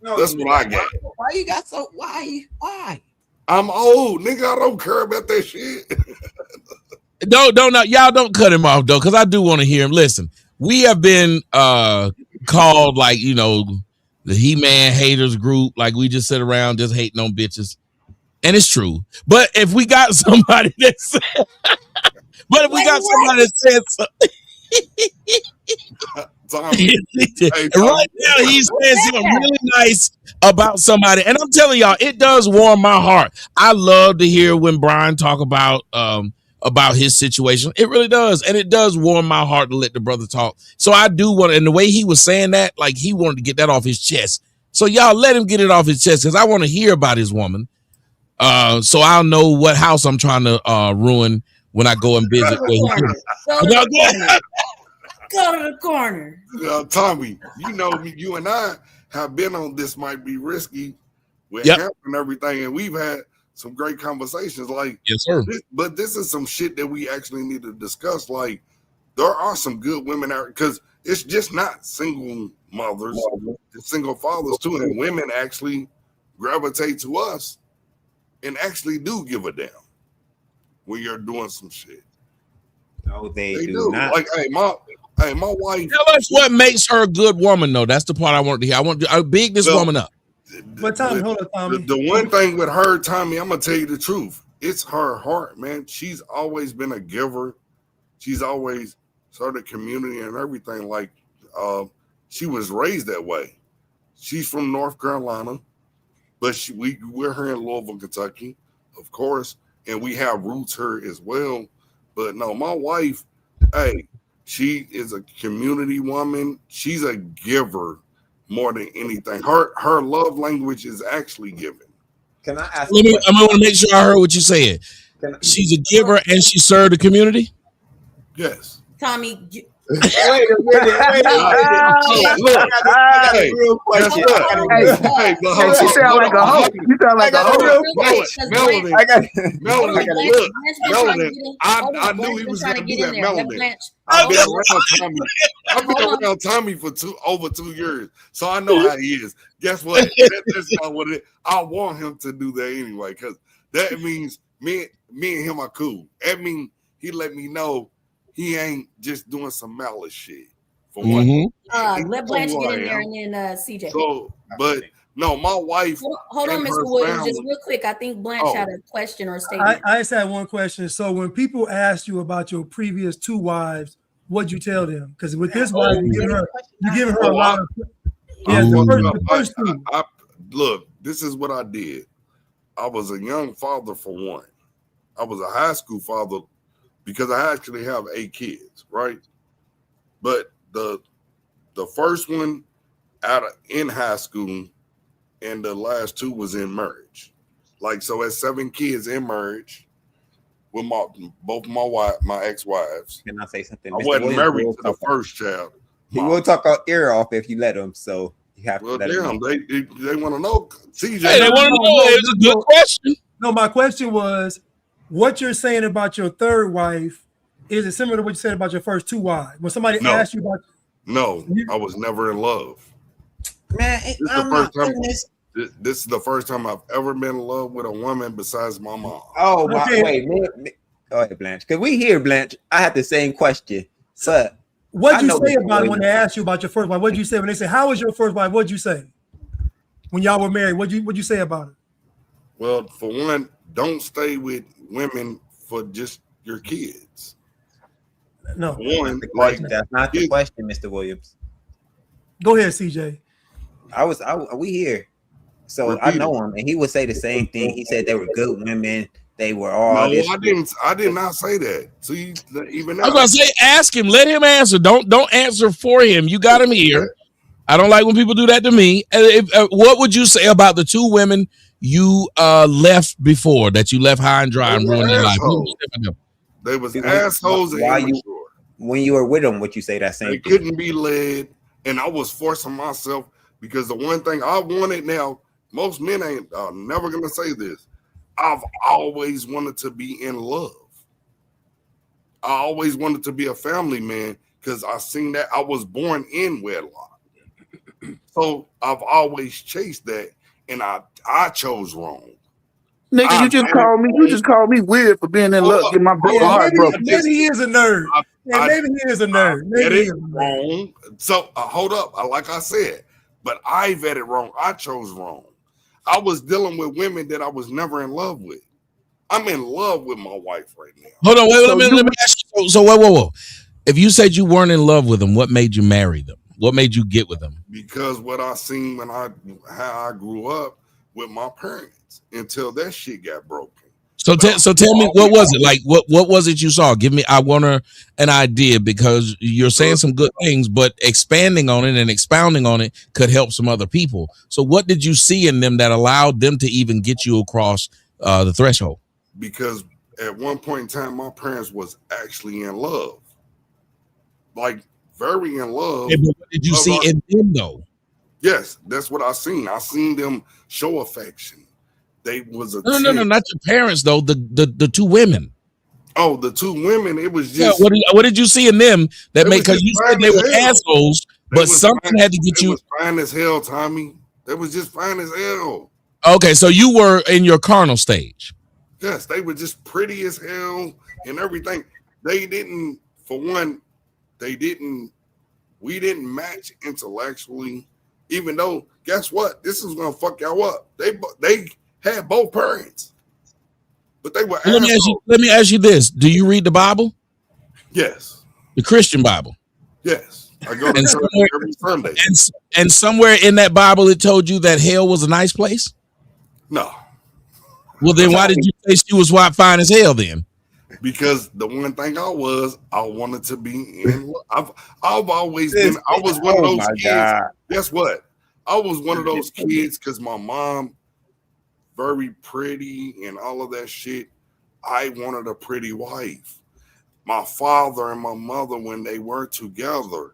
No, that's what I got. Why you got so why? I'm old, nigga. I don't care about that shit. No, y'all don't cut him off though, because I do want to hear him. Listen, we have been called like, you know, the He-Man haters group, like we just sit around just hating on bitches. and it's true. But if we got somebody that's, but if we got somebody that says something. Tommy, right now he's saying something really nice about somebody, and I'm telling y'all, it does warm my heart. I love to hear when Brian talk about his situation. It really does, and it does warm my heart to let the brother talk. So I do want, and the way he was saying that, like he wanted to get that off his chest. So y'all let him get it off his chest because I want to hear about his woman. So I'll know what house I'm trying to ruin when I go and visit. Go to the corner. Tommy, you know, you and I have been on This Might Be Risky with hemp and everything, and we've had some great conversations. Like, yes, sir. But this is some shit that we actually need to discuss. Like, there are some good women out because it's just not single mothers, it's single fathers too, and women actually gravitate to us and actually do give a damn when you're doing some shit. No, they do not. Like, hey, my wife. Tell us what makes her a good woman, though. That's the part I want to hear. I want to big this woman up. But Tommy, hold on, Tommy. The one thing with her, Tommy, I'm gonna tell you the truth. It's her heart, man. She's always been a giver. She's always started community and everything. Like, she was raised that way. She's from North Carolina, but we're here in Louisville, Kentucky, of course, and we have roots here as well. But no, my wife, hey. She is a community woman. She's a giver more than anything. Her love language is actually giving. Can I ask? I want to make sure I heard what you said. She's a giver and she served the community. Yes. Tommy. Wait a minute. Look, hey, real question. Hey, she sound like a hoe. You sound like a hoe. Melanie, I knew he was going to do that. Melanie, I've been around Tommy for over 2 years, so I know how he is. Guess what? That's not what it. I want him to do that anyway, because that means me and him are cool. That means he let me know he ain't just doing some malice shit. For one, let Blanche get in there and then CJ. So, but no, my wife. Hold on, Mr. Williams, just real quick. I think Blanche had a question or a statement. I just had one question. So when people ask you about your previous 2 wives, what'd you tell them? Because with this wife, you give her a lot of. Yeah, the first 2. Look, this is what I did. I was a young father for one. I was a high school father because I actually have 8 kids, right? But the first one in high school, and the last 2 was in marriage. Like, so at 7 kids in marriage with both my ex-wives. Can I say something? I wasn't married to the first child. He will talk our ear off if you let him. So you have to let him. They want to know. CJ, they want to know. It was a good question. No, my question was, what you're saying about your 3rd wife, is it similar to what you said about your first 2 wives? When somebody asked you about, I was never in love. Man, this is the first time I've ever been in love with a woman besides my mom. Oh, wait, go ahead, Blanche. Because we hear Blanche. I had the same question. So, what'd you say about it when they asked you about your first wife? What'd you say when they said, "How was your first wife?" What'd you say when y'all were married? What'd you say about it? Well, for one, don't stay with women for just your kids. No, that's not the question, Mr. Williams. Go ahead, CJ. We here, so I know him, and he would say the same thing. He said they were good women. They were all. No, I did not say that. So even now, I was gonna say, ask him. Let him answer. Don't answer for him. You got him here. I don't like when people do that to me. What would you say about the 2 women you left before, that you left high and dry and ruined their life? They was assholes. When you were with them, would you say that same thing? They couldn't be led, and I was forcing myself because the one thing I wanted now, most men ain't never gonna say this. I've always wanted to be in love. I always wanted to be a family man because I seen that I was born in wedlock. So I've always chased that, and I chose wrong. Nigga, you just called me weird for being in love. Get my heart broken. Maybe he is a nerd. Maybe he is a nerd. Maybe he is wrong. So hold up, like I said, but I vetted wrong. I chose wrong. I was dealing with women that I was never in love with. I'm in love with my wife right now. Hold on, wait, let me ask you. So whoa. If you said you weren't in love with them, what made you marry them? What made you get with them? Because what I seen how I grew up with my parents until that shit got broken. So tell me, what was it like? What was it you saw? Give me, I want an idea, because you're saying some good things, but expanding on it and expounding on it could help some other people. So what did you see in them that allowed them to even get you across the threshold? Because at one point in time, my parents was actually in love, like very in love. Yeah, but what did you see in them though? Yes, that's what I seen. I seen them show affection. They was a no, not your parents though. The two women. Oh, the two women. It was just what did you see in them that made? Because you said they were assholes, but something had to get you. They was fine as hell, Tommy. They was just fine as hell. Okay, so you were in your carnal stage. Yes, they were just pretty as hell and everything. They didn't, for one, we didn't match intellectually. Even though, guess what? This is gonna fuck y'all up. They had both parents, but they were. Let me ask you this: do you read the Bible? Yes. The Christian Bible. Yes, I go to church every Sunday. And somewhere in that Bible, it told you that hell was a nice place. No. Well, then why did you say she was fine as hell then? Because the one thing I wanted to be in. I've always been. I was one of those kids. God. Guess what? I was one of those kids because my mom, very pretty and all of that shit. I wanted a pretty wife. My father and my mother, when they were together,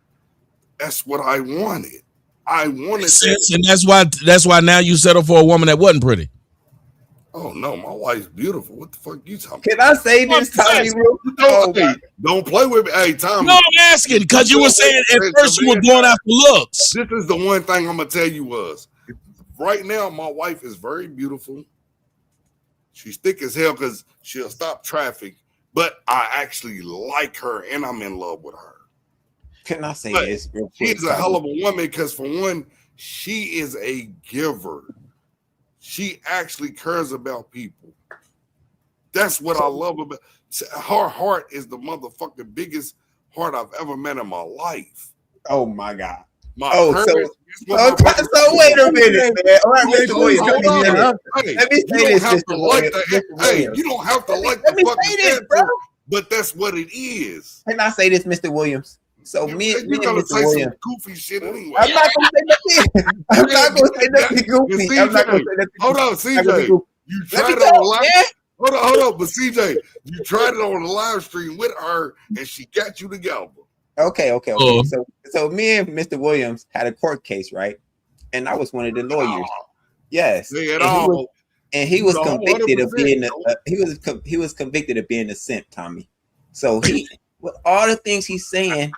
that's what I wanted. I wanted that. And that's why now you settle for a woman that wasn't pretty. Oh no, my wife's beautiful. What the fuck you talking Can I say this, Tommy? Don't play with me. Hey, Tommy. No, I'm asking because you were saying at first you were going after looks. This is the one thing I'm gonna tell you was right now my wife is very beautiful. She's thick as hell because she'll stop traffic, but I actually like her and I'm in love with her. Can I say this real quick? She's a hell of a woman because for one, she is a giver. She actually cares about people. That's what I love about her. Heart is the motherfucking biggest heart I've ever met in my life. Oh my God. So wait a minute, man. All right, Mr. Williams. Let me say this, Mr. Williams. You don't have to like the fucking answer, but that's what it is. Can I say this, Mr. Williams? So me and Mr. Williams, goofy shit anyway. I'm not gonna say nothing. I'm not gonna say nothing goofy. CJ, I'm not gonna say nothing. Hold on, CJ. You tried it on live. Hold on, but CJ, you tried it on the live stream with her, and she got you together. Okay. So me and Mr. Williams had a court case, right? And I was one of the lawyers. Yes. And he was convicted of being he was convicted of being a simp, Tommy. So he with all the things he's saying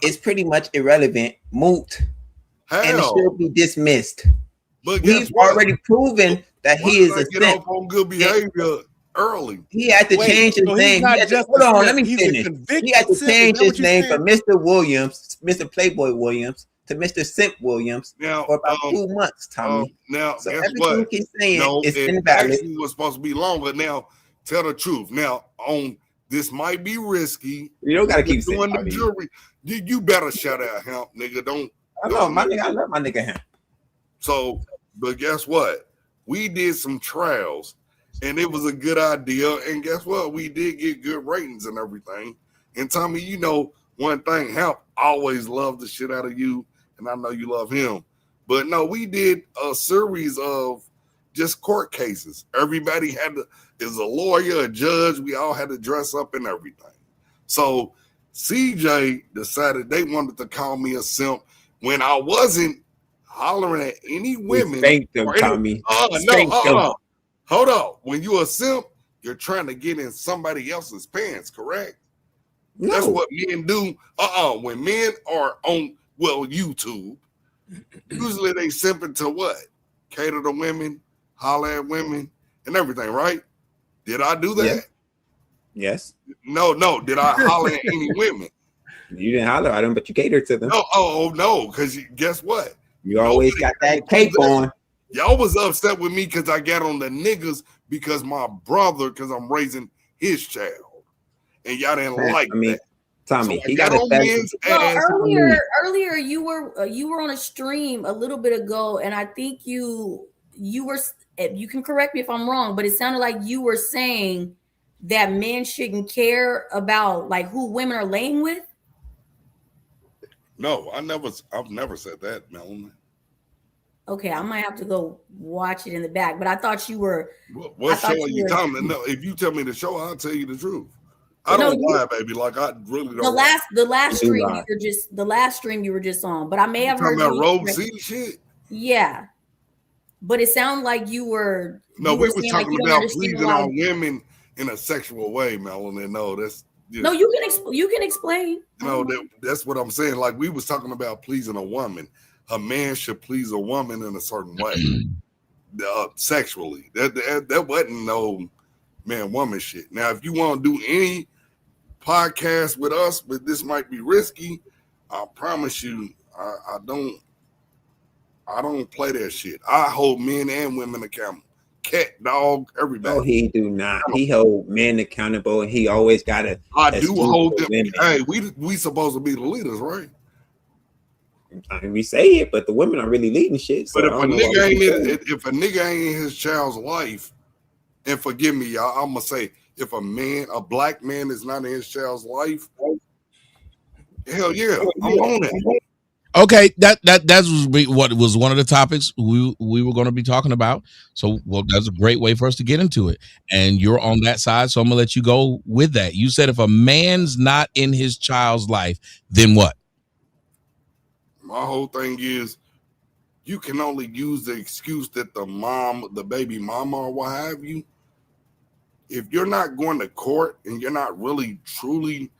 is pretty much irrelevant, moot, and it should be dismissed. But he's already proven that he is a simp. On good behavior early. He had to change his name. Hold on, let me finish. He had to change his name from Mr. Williams, Mr. Playboy Williams, to Mr. Simp Williams for about 2 months, Tommy. Now, so guess everything what? he's saying is invalid. Actually was supposed to be longer. Now, tell the truth. Now, on this might be risky. You don't gotta keep doing the jury. You better shout out Hemp, nigga. I love my nigga Hemp. So, but guess what? We did some trials, and it was a good idea. And guess what? We did get good ratings and everything. And Tommy, you know one thing, Hemp always loved the shit out of you, and I know you love him. But no, we did a series of just court cases. Everybody is a lawyer, a judge. We all had to dress up and everything. So CJ decided they wanted to call me a simp when I wasn't hollering at any women. Thank them, Tommy. Hold on. When you're a simp, you're trying to get in somebody else's pants, correct? No. That's what men do. When men are on YouTube, usually they simping to what? Cater to women, holler at women, and everything, right? Did I do that? Yes. No. Did I holler at any women? You didn't holler at them, but you catered to them. No, because guess what? You always got that cape on. Y'all was upset with me because I got on the niggas because my brother, because I'm raising his child. And y'all didn't like that. Tommy, so he got a men's ass. Earlier you were on a stream a little bit ago, and I think you were, you can correct me if I'm wrong, but it sounded like you were saying that men shouldn't care about like who women are laying with. No, I've never said that, Melanie. Okay, I might have to go watch it in the back, but I thought you were. What show are you talking about? No, if you tell me the show, I'll tell you the truth. I don't lie, baby. Like I really don't. The last stream you were just on, but I may have heard about Rogue C shit. Yeah, but it sounded like you were. No, we were talking about pleasing our women in a sexual way, Melanie. No, that's no. You can explain. No, that's what I'm saying. Like we was talking about pleasing a woman. A man should please a woman in a certain way, sexually. That wasn't no man-woman shit. Now, if you want to do any podcast with us, but this might be risky, I promise you, I don't play that shit. I hold men and women accountable. Cat, dog, everybody. No, he do not. He hold men accountable, and he always got to. I do hold them. Women. Hey, we supposed to be the leaders, right? I mean, we say it, but the women are really leading shit. So but if a nigga ain't in his child's life, and forgive me, y'all, I'm gonna say, if a black man is not in his child's life, hell yeah, I'm on it. Okay, that was what was one of the topics we were going to be talking about. So, well, that's a great way for us to get into it. And you're on that side, so I'm gonna let you go with that. You said if a man's not in his child's life, then what? My whole thing is you can only use the excuse that the baby mama or what have you. If you're not going to court and you're not really truly,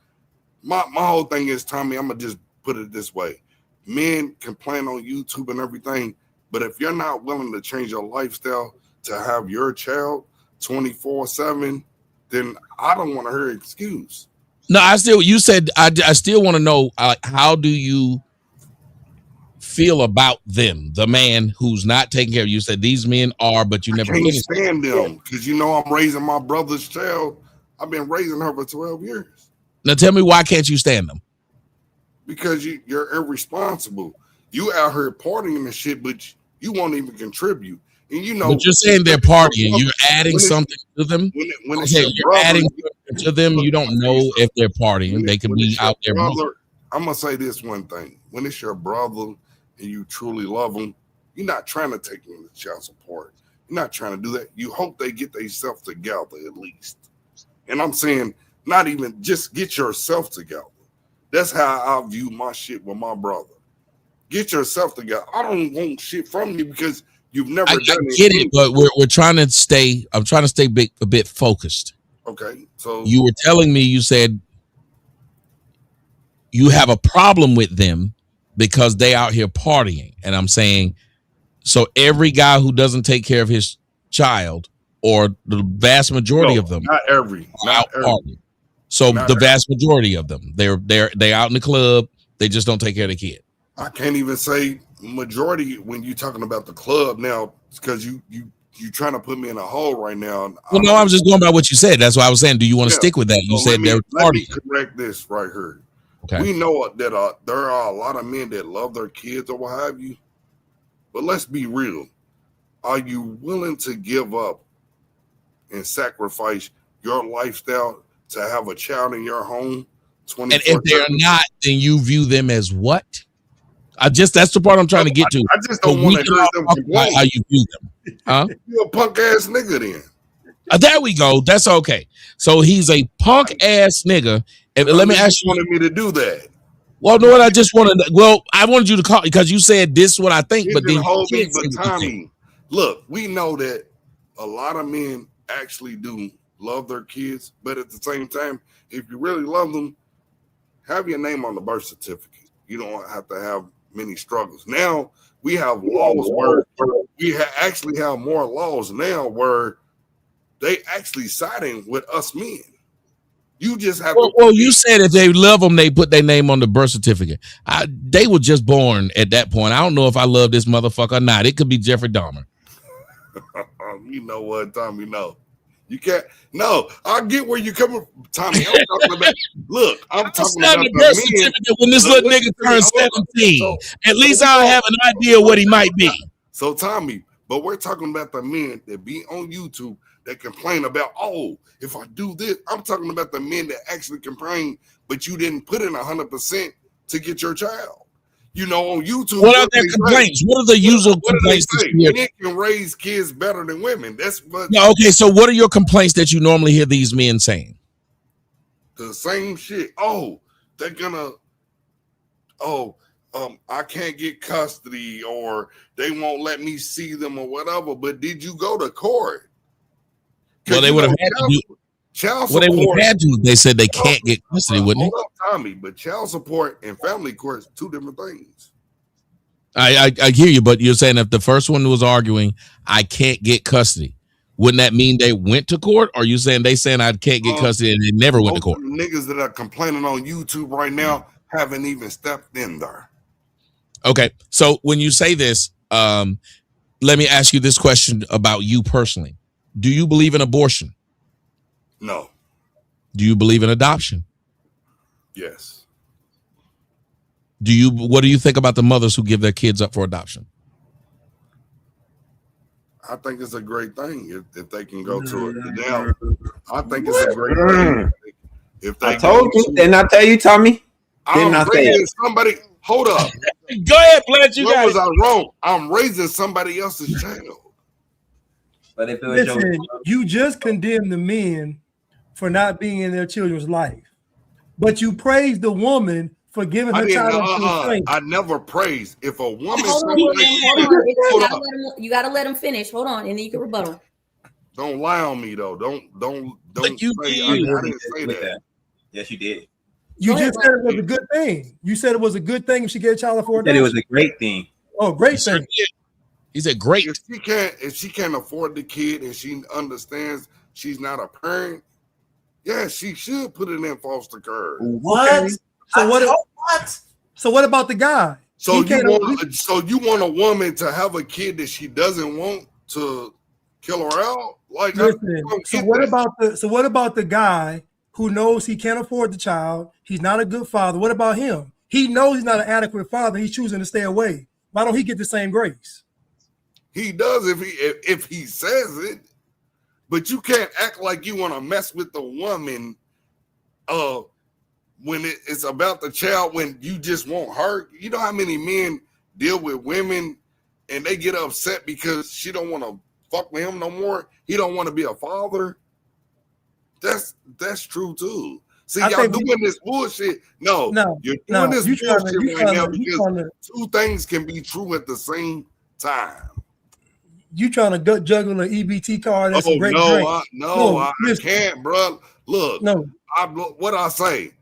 my whole thing is, Tommy, I'm going to just put it this way. Men complain on YouTube and everything, but if you're not willing to change your lifestyle to have your child 24/7, then I don't want to hear an excuse. No, I still want to know, how do you feel about them, the man who's not taking care of you? You said these men are, but you never can't stand them because I'm raising my brother's child. I've been raising her for 12 years. Now tell me, why can't you stand them? Because you're irresponsible. You out here partying and shit, but you won't even contribute. And but you're saying they're partying. You're adding something to them. When you're adding something to them, you don't know if they're partying. They could be out there. I'm gonna say this one thing: when it's your brother and you truly love them, you're not trying to take them to child support. You're not trying to do that. You hope they get themselves together at least. And I'm saying, not even just get yourself together. That's how I view my shit with my brother. Get yourself together. I don't want shit from you because you've never done it. I get it, but we're trying to stay. I'm trying to stay a bit focused. Okay, so you were telling me, you said you have a problem with them because they out here partying, and I'm saying, so every guy who doesn't take care of his child, or the vast majority of them, not every. Partying. So the vast majority of them, they're out in the club. They just don't take care of the kid. I can't even say majority when you're talking about the club now, because you trying to put me in a hole right now. Well, no, I was just going by what you said. That's why I was saying, do you want to stick with that? You said they're partying. Let me correct this right here. Okay. We know that there are a lot of men that love their kids or what have you, but let's be real. Are you willing to give up and sacrifice your lifestyle to have a child in your home? And if they're not, then you view them as what? That's the part I'm trying to get to. I just don't want to hear them complain. How you view them? Huh? You're a punk ass nigga then. There we go. That's okay. So he's a punk ass nigga. And let me ask you. Wanted me to do that. Well, no, what I just wanted. Well, I wanted you to call because you said this is what I think, but then Tommy, look, we know that a lot of men actually do love their kids, but at the same time, if you really love them, have your name on the birth certificate. You don't have to have many struggles. Now we have laws where we actually have more laws now where they actually siding with us men. You just have well, you said if they love them, they put their name on the birth certificate. They were just born at that point. I don't know if I love this motherfucker or not. It could be Jeffrey Dahmer. You know what, Tommy? No, you can't. No, I get where you coming from, Tommy. I'm talking about. Look, I'm talking about the the birth men. certificate when this little nigga turns 17. At least I'll have an idea what he might be. So, Tommy, but we're talking about the men that be on YouTube that complain about, oh, if I do this, I'm talking about the men that actually complain, but you didn't put in 100% to get your child. You know, on YouTube. What are their complaints? What are the usual complaints? Men can raise kids better than women. That's what. Yeah, okay, so what are your complaints that you normally hear these men saying? The same shit. Oh, they're gonna. I can't get custody, or they won't let me see them, or whatever. But did you go to court? Well, they would have had to do. Child support. Well, they would have had to. They said they can't get custody, wouldn't they? Hold up, Tommy. But child support and family court is two different things. I hear you, but you're saying if the first one was arguing, I can't get custody, wouldn't that mean they went to court? Or are you saying I can't get custody and they never went to court? Niggas that are complaining on YouTube right now haven't even stepped in there. Okay, so when you say this, let me ask you this question about you personally. Do you believe in abortion? No. Do you believe in adoption? Yes. What do you think about the mothers who give their kids up for adoption? I think it's a great thing if they can go to it. Now, I think it's a great thing. If they I told you, didn't I tell you, Tommy? Didn't I say somebody? Hold up. Go ahead, Blanche. What was I wrong? I'm raising somebody else's child. But if it was listen, you just condemned the men for not being in their children's life, but you praise the woman for giving her child. I never praise. If a woman, hold on. You gotta let him finish. Hold on, and then you can rebuttal. Don't lie on me though. Don't you say I didn't say that. Yes, you did. You just said it was a good thing. You said it was a good thing if she get a child for adoption. It was a great thing. Oh, great thing. He said great. If she can't afford the kid and she understands she's not a parent, yeah, she should put it in foster care. What? Okay. So what? So what about the guy? So you want a woman to have a kid that she doesn't want to kill her out? Like, listen, so what about the guy who knows he can't afford the child? He's not a good father. What about him? He knows he's not an adequate father. He's choosing to stay away. Why don't he get the same grace? He does if he says it, but you can't act like you want to mess with the woman when it's about the child, when you just want her. You know how many men deal with women and they get upset because she don't want to fuck with him no more. He don't want to be a father. That's true too. See, y'all doing this bullshit. No, you're doing this bullshit right now because two things can be true at the same time. You trying to juggle an EBT card? That's a great drink. I can't, bro. Look, what I say.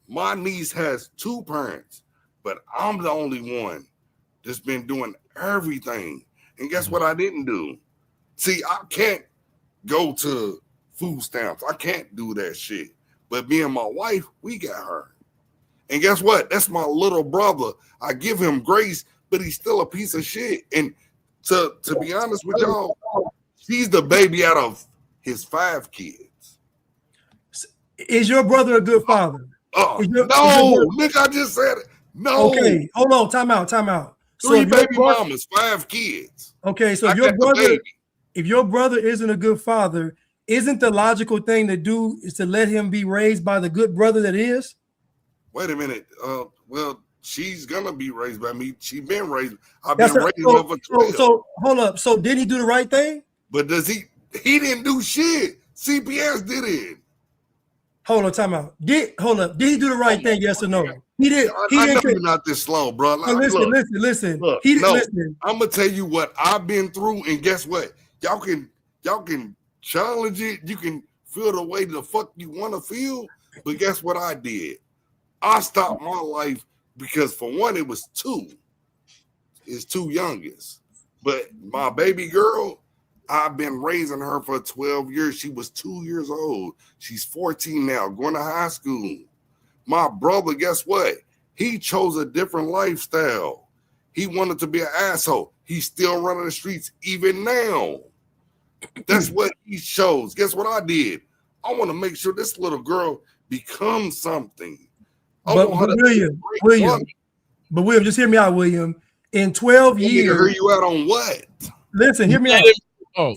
My niece has two parents, but I'm the only one that's been doing everything. And guess what I didn't do? See, I can't go to food stamps. I can't do that shit. But me and my wife, we got her. And guess what? That's my little brother. I give him grace, but he's still a piece of shit. And to be honest with y'all, she's the baby out of his 5 kids. Is your brother a good father? Nigga, I just said it. No. Okay, hold on. Time out. 3 baby mamas, 5 kids. Okay, so if your brother isn't a good father, isn't the logical thing to do is to let him be raised by the good brother that is? Wait a minute. Well, she's gonna be raised by me. She's been raised. I've been raising her for 12. So hold up. So did he do the right thing? But does he didn't do shit. CPS did it. Hold on, time out. Did he do the right thing? Yes or no? He did. I know you're not this slow, bro. Listen. Look, listen. I'm gonna tell you what I've been through, and guess what? Y'all can challenge it. You can feel the way the fuck you want to feel, but guess what I did? I stopped my life because for one, it was 2. It's 2 youngest, but my baby girl, I've been raising her for 12 years. She was 2 years old. She's 14 now, going to high school. My brother, guess what? He chose a different lifestyle. He wanted to be an asshole. He's still running the streets even now. That's what he shows. Guess what I did? I want to make sure this little girl becomes something. But William, just hear me out, William. In 12 years, hear you out on what? Listen, hear me out.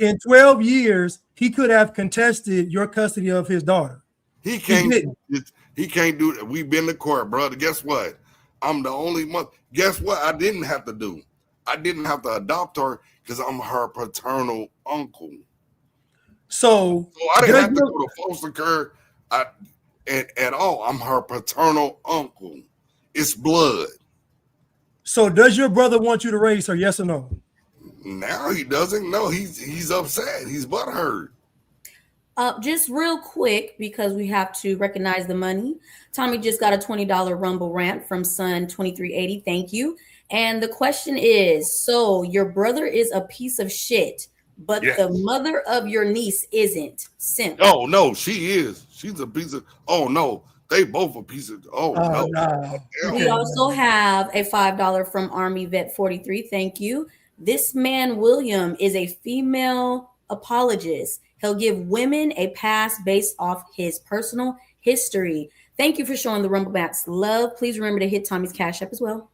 In 12 years, he could have contested your custody of his daughter. He can't do that. We've been to court, brother. Guess what? I'm the only one. Guess what? I didn't have to do. I didn't have to adopt her because I'm her paternal uncle. So I didn't have to go to foster care at all. I'm her paternal uncle. It's blood. So does your brother want you to raise her? Yes or no? Now he doesn't. No, he's upset. He's butthurt. Just real quick, because we have to recognize the money. Tommy just got a $20 Rumble rant from Son 2380. Thank you. And the question is, so your brother is a piece of shit, but the mother of your niece isn't. Simp. Oh no, she is. She's a piece of. Oh no, they both a piece of. Oh no. We also have a $5 from Army Vet 43. Thank you. This man William is a female apologist. He'll give women a pass based off his personal history. Thank you for showing the Rumble Bats love. Please remember to hit Tommy's Cash App as well.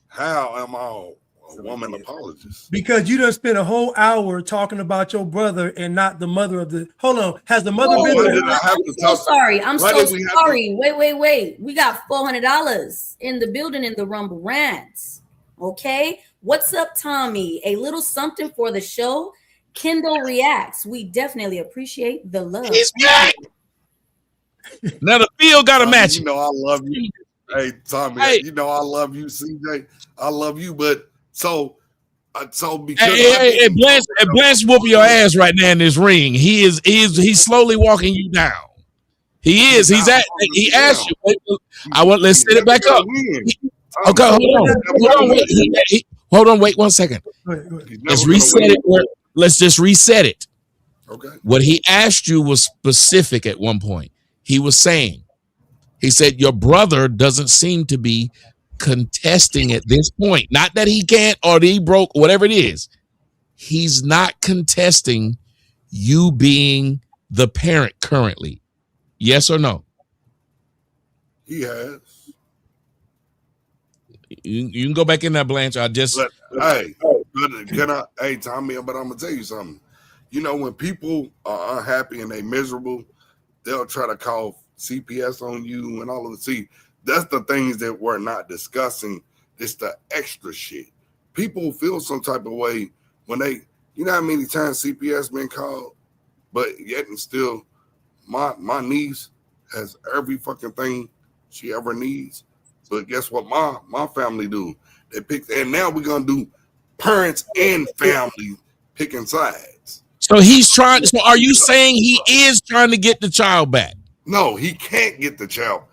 How am I a woman apologist? Because you done spent a whole hour talking about your brother and not the mother of the. Hold on, has the mother been? I'm so sorry. I'm so sorry. Wait. We got $400 in the building in the Rumble Rants. Okay, what's up, Tommy? A little something for the show. Kendall reacts. We definitely appreciate the love. He's back. Now the field got a match. You know I love you. Hey, Tommy, hey. You know I love you, CJ. I love you, but so because hey, Blanche whooping your ass right now in this ring. He's slowly walking you down. He is. He asked you. Let's set it back up. Okay, hold on. Wait 1 second. Let's reset it. Let's just reset it. Okay. What he asked you was specific at one point. He said, your brother doesn't seem to be contesting at this point. Not that he can't or that he broke, whatever it is. He's not contesting you being the parent currently. Yes or no? He has. You can go back in there, Blanche. Hey, Tommy, but I'm gonna tell you something. You know, when people are unhappy and they miserable, they'll try to call CPS on you and all of the. See, that's the things that we're not discussing. It's the extra shit. People feel some type of way when they, you know how many times CPS been called, but yet and still, my niece has every fucking thing she ever needs. But guess what my family do? They pick, and now we're gonna do parents and family picking sides. So he's trying. So are you saying he is trying to get the child back? No, he can't get the child.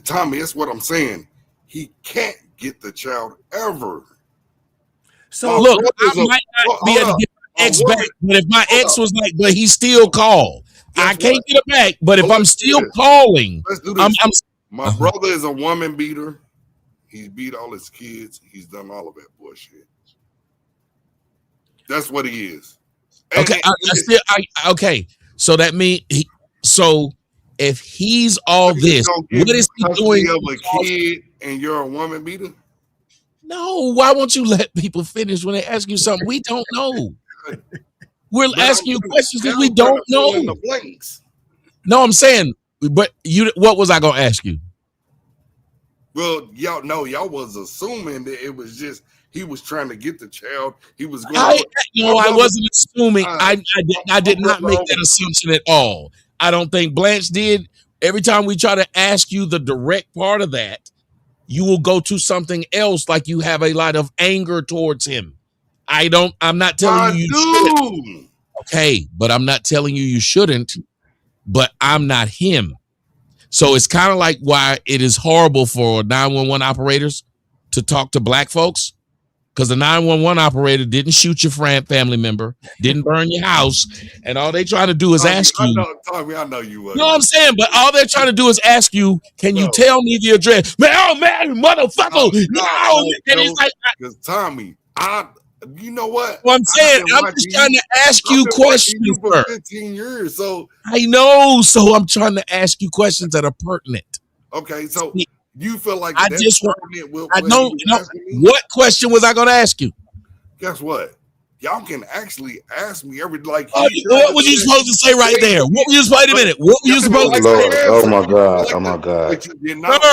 Tommy, that's what I'm saying. He can't get the child ever. So look, I might not be able to get my ex back, but if my ex was like, but he still called, I can't get it back. But if I'm still calling, let's do this. My brother is a woman beater. He's beat all his kids. He's done all of that bullshit. That's what he is. Okay, okay. So that means so if he's all this, what is he doing? Of a kid and you're a woman beater? No, why won't you let people finish when they ask you something we don't know? We're asking you questions because we don't know. No, I'm saying, but what was I gonna ask you? Well, y'all was assuming that it was just he was trying to get the child. He was going. I wasn't assuming. I did not make that assumption at all. I don't think Blanche did. Every time we try to ask you the direct part of that, you will go to something else, like you have a lot of anger towards him. I'm not telling you shouldn't. Okay, but I'm not telling you shouldn't. But I'm not him. So it's kind of like why it is horrible for 911 operators to talk to black folks, because the 911 operator didn't shoot your family member, didn't burn your house, and all they trying to do is ask you. Tommy, I know you would. No, I'm saying, but all they're trying to do is ask you, can you tell me the address? Man, motherfucker. No. And it's like, because Tommy, You know what? Well, I'm saying I'm just trying to ask you questions, you for sir. 15 years, so I know. So I'm trying to ask you questions that are pertinent. okay. So you feel like I that's just want. pertinent with I what don't he was know. asking me? What question was I going to ask you? Guess what? Y'all can actually ask me every like. What were you supposed to say right there? What were you? Wait a minute. What were you supposed to Lord, say? oh my God, oh my God. But you did not.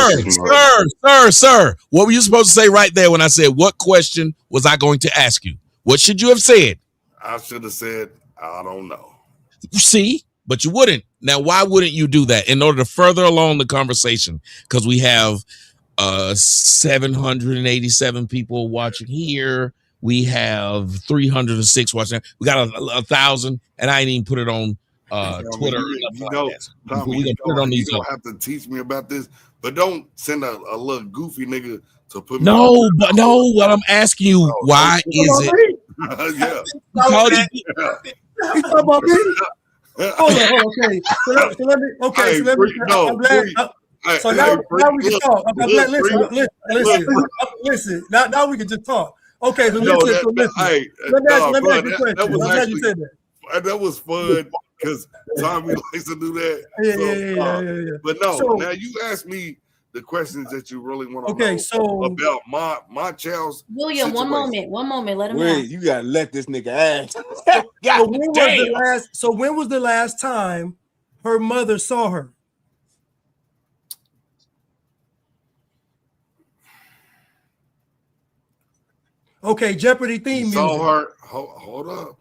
Sir. What were you supposed to say right there when I said, what question was I going to ask you? What should you have said? I should have said, I don't know. See, but you wouldn't. Now, why wouldn't you do that? In order to further along the conversation, because we have 787 people watching here. We have 306 watching. We got a 1,000, and I ain't even put it on Twitter. You know, Tommy, we can put it on these. You don't have to teach me about this, but don't send a little goofy nigga to put me. No, but no. What I'm asking you, why is it? Yeah. He's talking about me. Hold on. Okay. So let me. Okay. So let me. I'm glad. So now we can talk. I'm glad. Listen. Now we can just talk. Okay. So listen. Let me ask you a question. I'm glad you said that. That was fun because Tommy likes to do that. Yeah. But no, now you ask me the questions that you really want to know about my child's William, situation. one moment. Let him Wait, you gotta let this nigga ask. So when was the last time her mother saw her? Okay, Jeopardy theme music. Saw her. Hold up.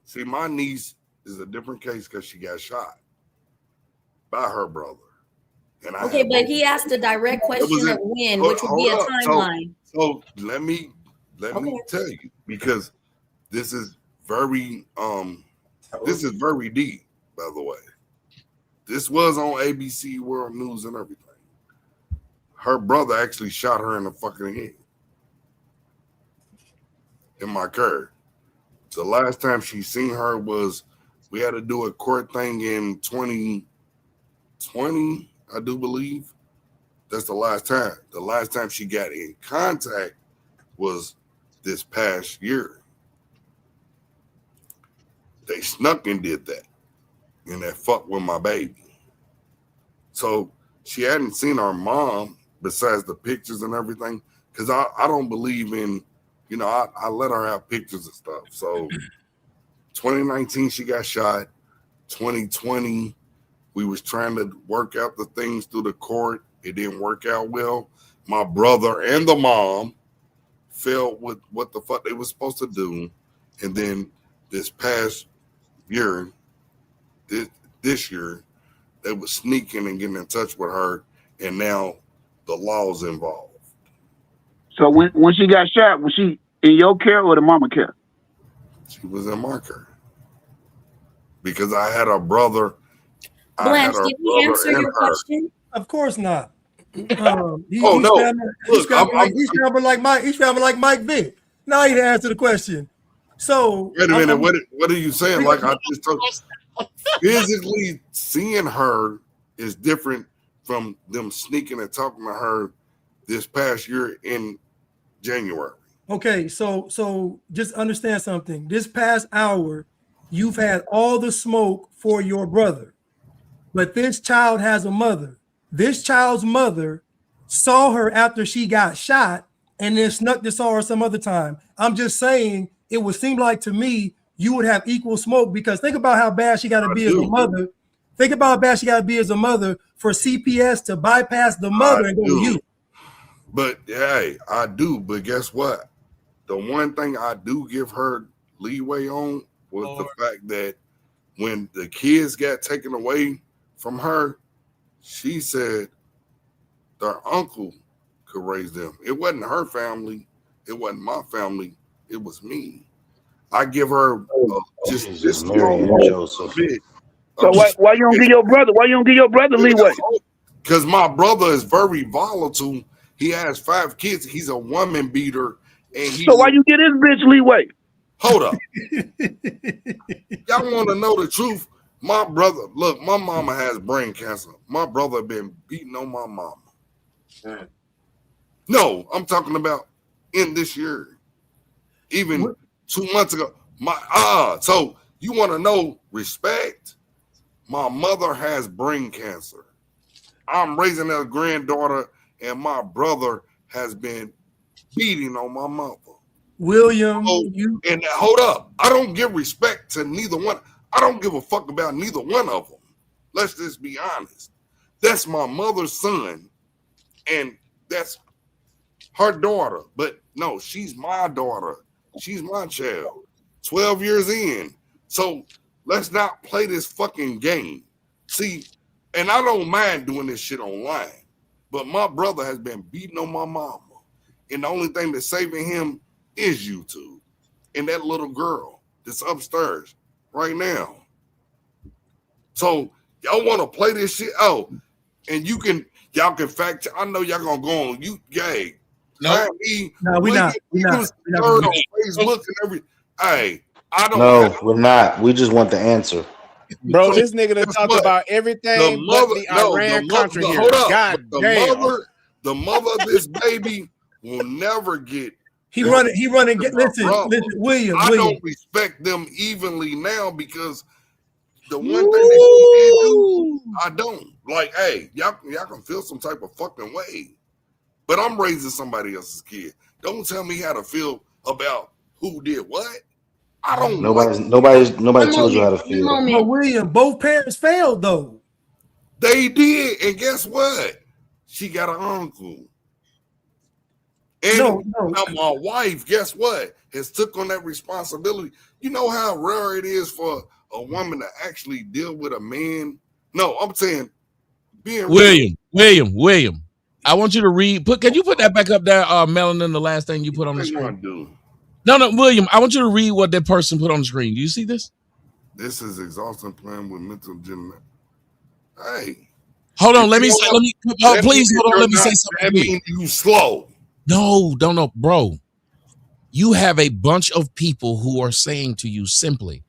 See, my niece is a different case because she got shot by her brother. And but he asked a direct question of when, which would be a timeline. So let me tell you, because this is very deep, by the way. This was on ABC World News and everything. Her brother actually shot her in the fucking head. In my curve. The last time she seen her was we had to do a court thing in 2020, I do believe. That's the last time. The last time she got in contact was this past year. They snuck and did that. And that fucked with my baby. So she hadn't seen her mom besides the pictures and everything. Because I don't believe in, I let her have pictures and stuff. So 2019, she got shot. 2020, we was trying to work out the things through the court. It didn't work out well. My brother and the mom failed with what the fuck they were supposed to do. And then this past year, this year, they were sneaking and getting in touch with her. And now the law's involved. So when she got shot, was she in your care or the mama care? She was in my care. Because I had a brother. Blanche, did he answer your question? Of course not. He's no. traveling like Mike. He's traveling like Mike Vick. Now he didn't answer the question. So wait a minute. What are you saying? Like I just told physically seeing her is different from them sneaking and talking to her this past year in January. Okay, so just understand something. This past hour, you've had all the smoke for your brother, but this child has a mother. This child's mother saw her after she got shot and then snuck to saw her some other time. I'm just saying it would seem like to me you would have equal smoke because think about how bad she got to be as a mother. Think about how bad she got to be as a mother for CPS to bypass the mother and go to you. But hey, I do. But guess what? The one thing I do give her leeway on was the fact that when the kids got taken away from her, she said their uncle could raise them. It wasn't her family. It wasn't my family. It was me. I give her just this bit. So why you don't give your brother? Why you don't give your brother leeway? Because my brother is very volatile. He has 5 kids. He's a woman beater. And so why you get this bitch leeway? Hold up. Y'all want to know the truth? My brother, look, my mama has brain cancer. My brother been beating on my mama. No, I'm talking about in this year. Even 2 months ago. So you want to know respect? My mother has brain cancer. I'm raising a granddaughter, and my brother has been beating on my mother. William, and hold up. I don't give respect to neither one. I don't give a fuck about neither one of them. Let's just be honest. That's my mother's son, and that's her daughter. But no, she's my daughter. She's my child. 12 years in. So let's not play this fucking game. See, and I don't mind doing this shit online, but my brother has been beating on my mama. And the only thing that's saving him is YouTube and that little girl that's upstairs right now. So y'all want to play this shit out, and y'all can fact check. I know y'all gonna go on you gay. No, we're not. We're not. On Facebook and every. Hey, I don't. No, we're not. We just want the answer. Bro, this nigga done talked about everything but the Iran Contra here. Hold up. God damn. The mother of this baby will never get. He running. Listen, William. I don't respect them evenly now because the one thing that you do, I don't. Like, hey, y'all can feel some type of fucking way. But I'm raising somebody else's kid. Don't tell me how to feel about who did what. I don't. Nobody tells you how to feel. But William, both parents failed though. They did, and guess what? She got an uncle. And now my wife, guess what? Has took on that responsibility. You know how rare it is for a woman to actually deal with a man. No, I'm saying being William. I want you to read. Can you put that back up there, Melanin? The last thing you put on the screen. No, William. I want you to read what that person put on the screen. Do you see this? This is exhausting playing with mental gymnastics. Hey, hold on. Please hold on. Let me say something. That means you slow. No, bro. You have a bunch of people who are saying to you simply,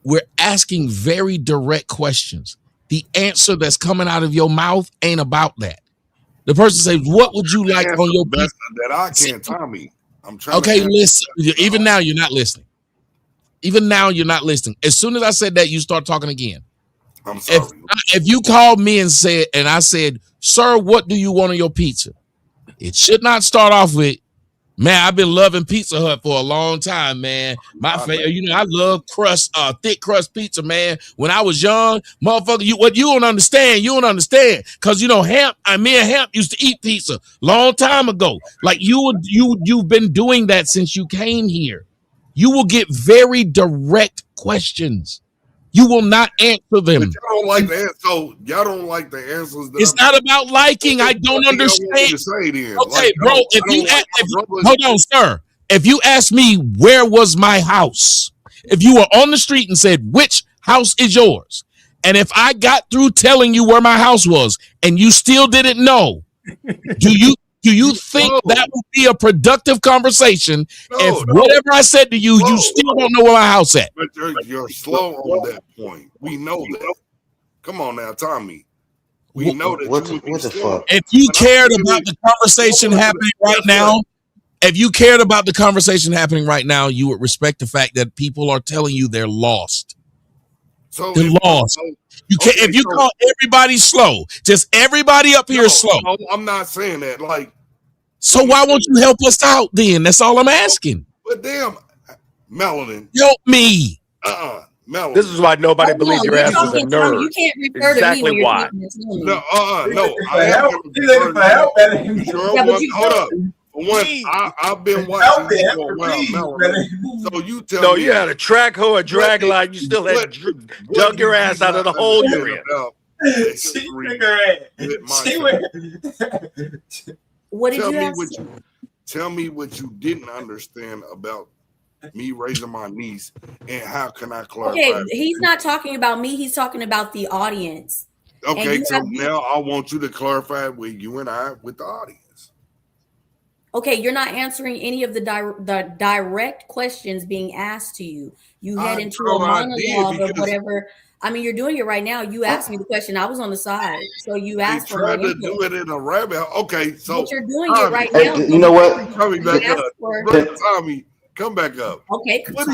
we're asking very direct questions. The answer that's coming out of your mouth ain't about that. The person says, what would you like on your pizza? That I can't, Tommy. I'm trying. Okay, listen. Even now, you're not listening. As soon as I said that, you start talking again. I'm sorry. If you called me and I said, sir, what do you want on your pizza? It should not start off with, man, I've been loving Pizza Hut for a long time, man. I love thick crust pizza, man. When I was young, motherfucker, you don't understand. Because me and Hamp used to eat pizza long time ago. Like you've been doing that since you came here. You will get very direct questions. You will not answer them. But y'all don't like the answer. So y'all don't like the answers. It's not about liking. I don't understand. Okay, bro. Hold on, sir. If you ask me where was my house, if you were on the street and said which house is yours, and if I got through telling you where my house was and you still didn't know, do you think that would be a productive conversation if whatever I said to you, you still don't know where my house at? But you're slow on that point. We know that. Come on now, Tommy. We know that. What the fuck? If you cared about the conversation happening right now, you would respect the fact that people are telling you they're lost. They're lost. If you call everybody slow, just everybody up here is slow. No, I'm not saying that. So why won't you help us out then? That's all I'm asking. But damn, Melanin. Help me. Melanin. This is why nobody believes your ass is a nerd. You can't refer to me when why. No. Hold up. For one, I've been watching this for a while, Melanin. So you tell me. No, you had a track hoe, a drag line. You still had dug your ass out of the hole you're in. What did you ask? Tell me what you didn't understand about me raising my niece, and how can I clarify? Okay, he's not talking about me. He's talking about the audience. Okay, so now I want you to clarify with you and I with the audience. Okay, you're not answering any of the direct questions being asked to you. You head into a monologue of whatever. I mean, you're doing it right now. You asked me the question. I was on the side, so you asked for trying to do it in a rabbit hole. Okay, so but you're doing it right now. You know what? Tommy, Come back up. Okay, Wait.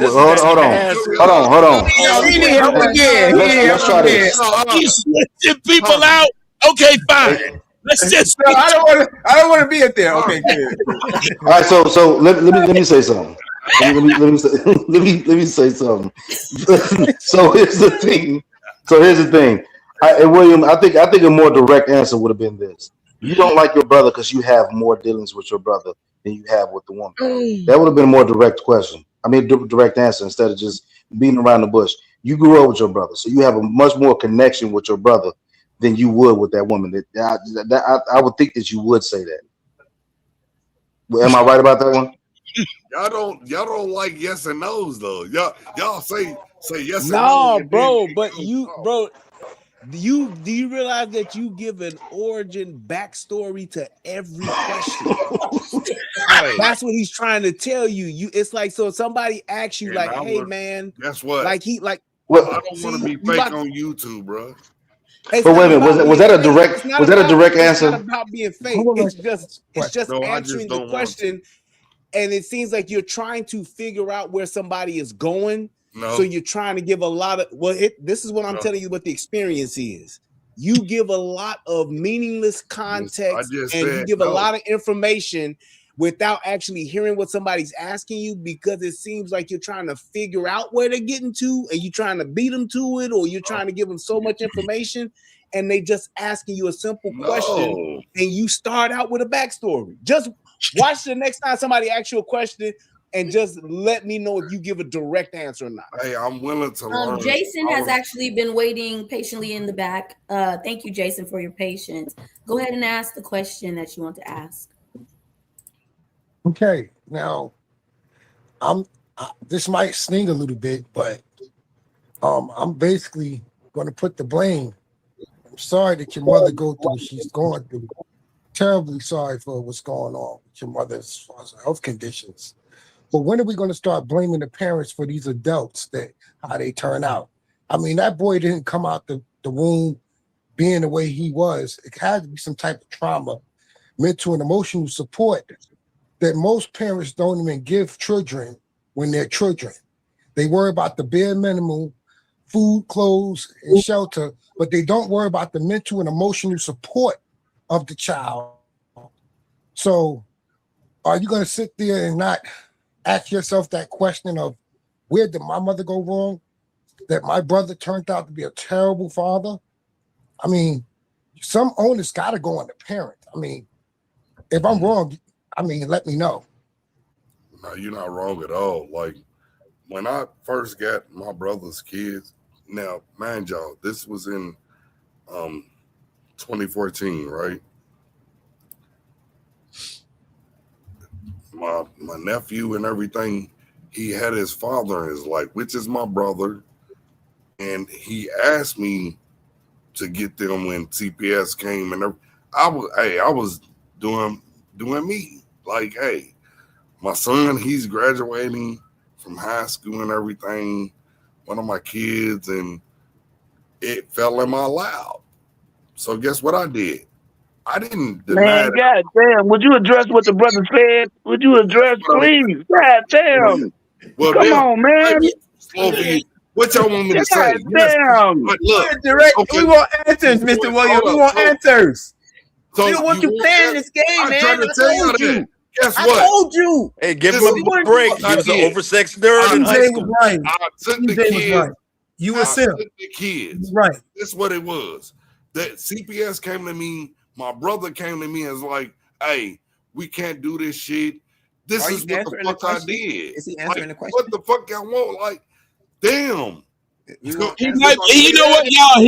Hold on. He need help again. Let's try this. He's switching people out. Okay, fine. Let's just. No, I don't want to be up there. Okay, good. All right, so let me say something. Let me say something. So here's the thing. William, I think a more direct answer would have been this: you don't like your brother because you have more dealings with your brother than you have with the woman. That would have been a more direct question. I mean, direct answer instead of just beating around the bush. You grew up with your brother, so you have a much more connection with your brother than you would with that woman. I would think that you would say that. Am I right about that one? Y'all don't like yes and no's though. Y'all say yes and no. No, bro. But do you realize that you give an origin backstory to every question? That's what he's trying to tell you. It's like, so somebody asks you, like, hey man, guess what? Like I don't want to be fake on YouTube, bro. But wait a minute, was that a direct answer? It's not about being fake. It's just answering the question. And it seems like you're trying to figure out where somebody is going. So you're trying to give a lot of this is what I'm telling you what the experience is. You give a lot of meaningless context and you give a lot of information without actually hearing what somebody's asking you, because it seems like you're trying to figure out where they're getting to and you're trying to beat them to it, or you're trying to give them so much information and they just asking you a simple question and you start out with a backstory. Just watch the next time somebody asks you a question and just let me know if you give a direct answer or not. Hey, I'm willing to learn. Jason has actually been waiting patiently in the back. Thank you, Jason, for your patience. Go ahead and ask the question that you want to ask. Okay, now this might sting a little bit, but I'm basically going to put the blame. I'm sorry that your mother go through what she's going through. Terribly sorry for what's going on with your mother as far as health conditions. But when are we going to start blaming the parents for these adults, that how they turn out? I mean, that boy didn't come out the womb being the way he was. It had to be some type of trauma, mental and emotional support that most parents don't even give children when they're children. They worry about the bare minimum, food, clothes, and shelter, but they don't worry about the mental and emotional support of the child. So are you going to sit there and not ask yourself that question of, where did my mother go wrong? That my brother turned out to be a terrible father? I mean, some onus got to go on the parent. I mean, if I'm wrong, let me know. No, you're not wrong at all. Like, when I first got my brother's kids, now, mind y'all, this was in 2014, right? My nephew and everything, he had his father in his life, which is my brother, and he asked me to get them when CPS came, and I was doing me. Like, hey, my son, he's graduating from high school and everything, one of my kids, and it fell in my lap. So guess what I did? I didn't deny Man, God damn, would you address what the brother said? Would you address, please? God damn. Well, come on, man. What y'all want me to say? Damn. Look, we want answers, Mr. Williams. We want answers. So we don't want you playing this game, man. I told you. Guess what? I told you. Hey, give him a break. He was an oversexed nerd in high school. Right. I took the kids. You were simp. The kids. Right. That's what it was. That CPS came to me. My brother came to me and was like, "Hey, we can't do this shit. This is what the fuck I did." Is he answering the question? What the fuck y'all want? Like, damn. You know what, y'all?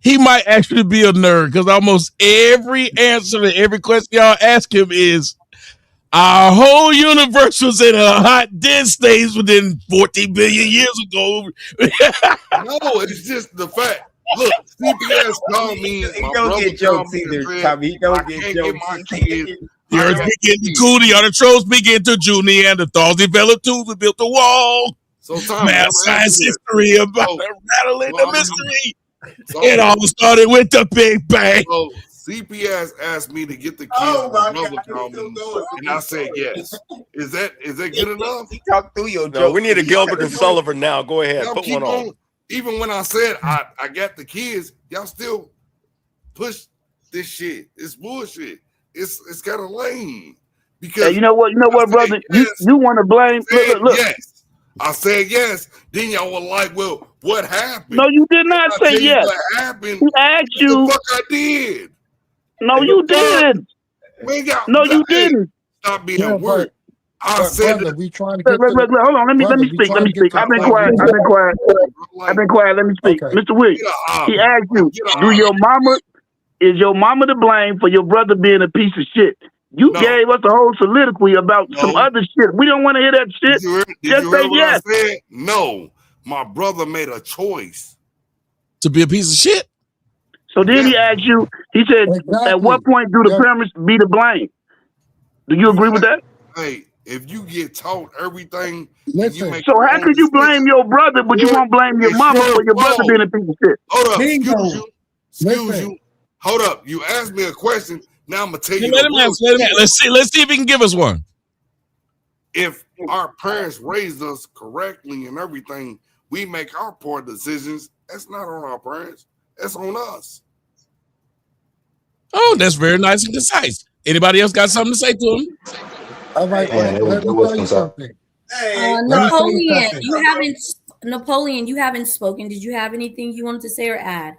He might actually be a nerd, because almost every answer to every question y'all ask him is, our whole universe was in a hot dead state within 14 billion years ago. No, it's just the fact. Look, CPS called me. He don't get jokes either, Tommy. He don't get jokes. The earth began to cool, the autotrophs began to Jew, Neanderthals developed tools and built a wall. So, Tommy, math, science, history about rattling the mystery. It all started with the Big Bang. CPS asked me to get the kids. Oh my God, and I said yes. Is that good enough? He talked through your No, joke. we need a Gilbert and Sullivan now. Go ahead, Y'all put keep one on. Even when I said I got the kids, y'all still push this shit. It's bullshit. It's kind of lame. Because Hey, you know what, brother? Yes, you want to blame? Look. Yes. I said yes. Then y'all were like, well, what happened? No, you did not I say tell you yes. what happened. He asked What you. the fuck I did? No, you didn't. Man, y'all, No, you didn't. Stop being Yeah, weird. I but said brother, that. we trying to get Look, hold on. Let me speak. Let me speak. I've been quiet. Let me speak. Okay. Mr. Williams, he asked you, is your mama to blame for your brother being a piece of shit? You gave us a whole soliloquy about some other shit. We don't want to hear that shit. Did you hear what I said? No. My brother made a choice to be a piece of shit. So then he asked you, he said, at what point do the parents be to blame? Do you agree with that? Hey, if you get taught everything, listen. So how could you blame your brother, but you won't blame your mama for your brother being a piece of shit? Hold up, excuse you. Hold up. You asked me a question. Now I'm gonna tell you. Let him answer. Let's see if he can give us one. If our parents raised us correctly and everything, we make our poor decisions. That's not on our parents. That's on us. Oh, that's very nice and concise. Anybody else got something to say to him? All right, let me tell you something. Napoleon, you haven't spoken. Did you have anything you wanted to say or add?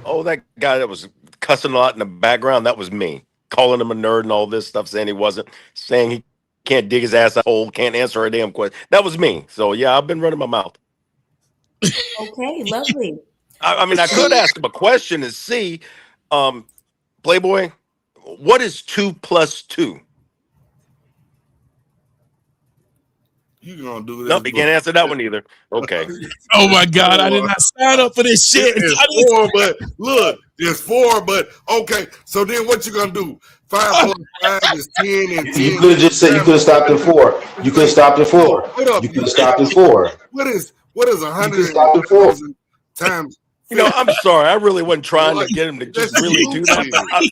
Oh, that guy that was cussing a lot in the background, that was me. Calling him a nerd and all this stuff, saying he wasn't, saying he can't dig his ass a hole, can't answer a damn question. That was me. So yeah, I've been running my mouth. Okay, lovely. I mean, I could ask him a question and see, Playboy, what is 2 + 2? You gonna do this? Nope, you can't answer that one either. Okay. Oh my God, I did not sign up for this shit. It's 4, but look, it's 4, but okay. So then what you gonna do? 5 + 5 is 10, and 10. You could have just said you could have stopped at 4. You could have stopped at 4. You could have stopped at 4. What is 100 times? You know, I'm sorry. I really wasn't trying to get him to just really do that.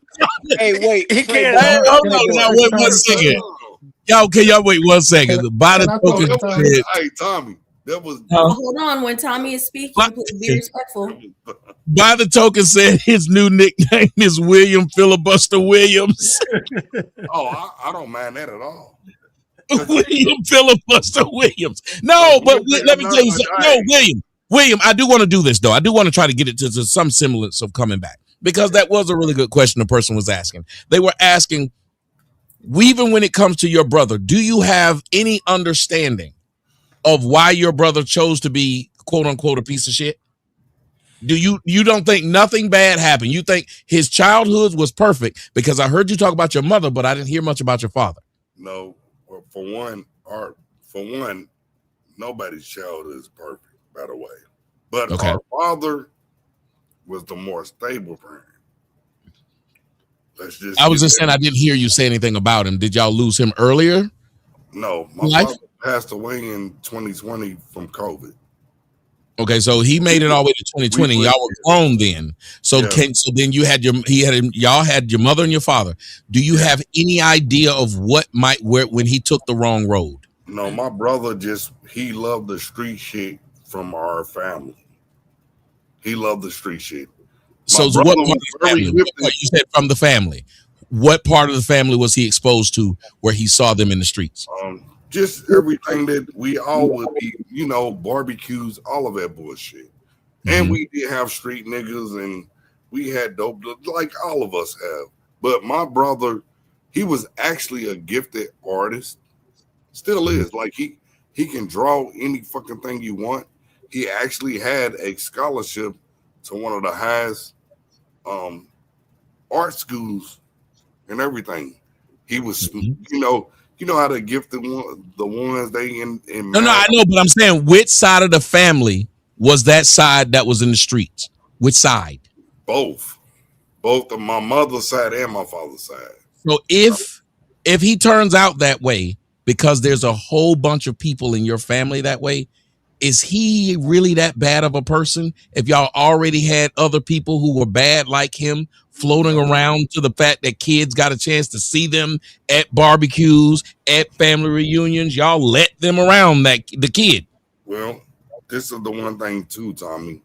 Hey, wait. He can't. Hold on, now wait 1 second. Y'all wait 1 second. By the token, hey Tommy, that was. Hold on. When Tommy is speaking, be respectful. By the token said his new nickname is William Filibuster Williams. Oh, I don't mind that at all. William Filibuster Williams. No, but let me tell you something. No, William, I do want to do this though. I do want to try to get it to some semblance of coming back, because that was a really good question the person was asking. They were asking, even when it comes to your brother, do you have any understanding of why your brother chose to be quote unquote a piece of shit? Do you don't think nothing bad happened? You think his childhood was perfect? Because I heard you talk about your mother, but I didn't hear much about your father. No, well, for one, nobody's childhood is perfect, by the way. But our father was the more stable parent. I was just saying I didn't hear you say anything about him. Did y'all lose him earlier? No, my father passed away in 2020 from COVID. Okay, so he made it all the way to 2020. Y'all were grown then. So then y'all had your mother and your father. Do you have any idea of when he took the wrong road? No, my brother he loved the street shit from our family. He loved the street shit. So what you said from the family? What part of the family was he exposed to where he saw them in the streets? Just everything that we all would be, barbecues, all of that bullshit. Mm-hmm. And we did have street niggas, and we had dope, like all of us have. But my brother, he was actually a gifted artist. Still is. Like he can draw any fucking thing you want. He actually had a scholarship to one of the highest art schools and everything. He was, you know how to gift the ones they in No, I know, but I'm saying, which side of the family was that side that was in the streets? Which side? Both of my mother's side and my father's side. So if he turns out that way, because there's a whole bunch of people in your family that way, is he really that bad of a person? If y'all already had other people who were bad like him floating around, to the fact that kids got a chance to see them at barbecues, at family reunions, y'all let them around the kid. Well, this is the one thing too, Tommy.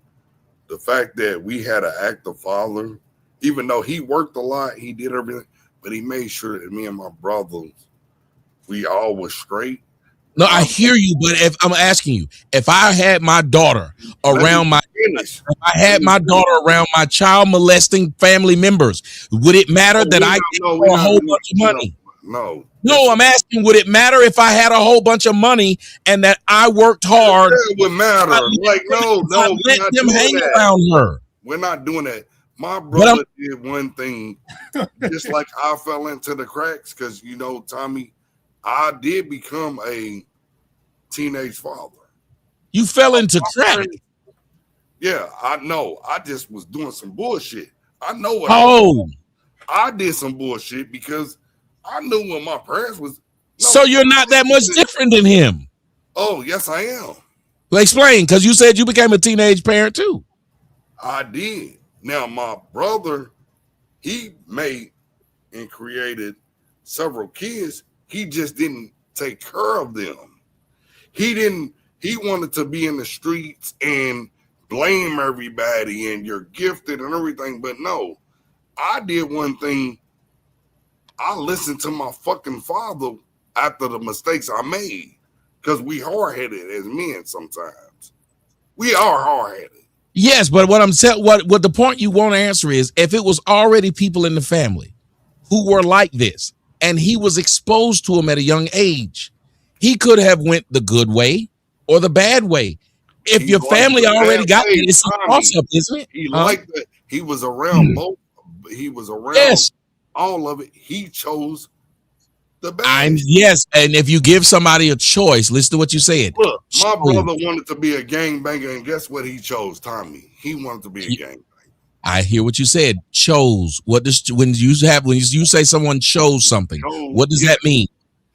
The fact that we had an active father, even though he worked a lot, he did everything, but he made sure that me and my brothers, we all was straight. No, I hear you, but if I'm asking you, if I had my daughter around my child molesting family members, would it matter that I get a whole bunch of money? No, I'm asking, would it matter if I had a whole bunch of money and that I worked hard? It would matter. Like, no, let them hang around her. We're not doing that. My brother did one thing, just like I fell into the cracks, because Tommy, I did become a teenage father. You fell into crack. Yeah, I know. I just was doing some bullshit. I know what I did some bullshit because I knew when my parents was. So you're not that much different than him. Oh, yes, I am. Well, explain, because you said you became a teenage parent too. I did. Now, my brother, he made and created several kids. He just didn't take care of them. He wanted to be in the streets and blame everybody and you're gifted and everything. But no, I did one thing. I listened to my fucking father after the mistakes I made, because we hard-headed as men sometimes. We are hard-headed. Yes, but what I'm saying, what the point you won't answer is, if it was already people in the family who were like this and he was exposed to them at a young age, he could have went the good way or the bad way. If your family already got it, it's a toss-up, isn't it? He liked that. He was around both. He was around all of it. He chose the bad. Yes, and if you give somebody a choice, listen to what you said. Look, my brother wanted to be a gangbanger, and guess what he chose, Tommy? He wanted to be a gangbanger. I hear what you said. Chose. What does when you say someone chose something? What does that mean?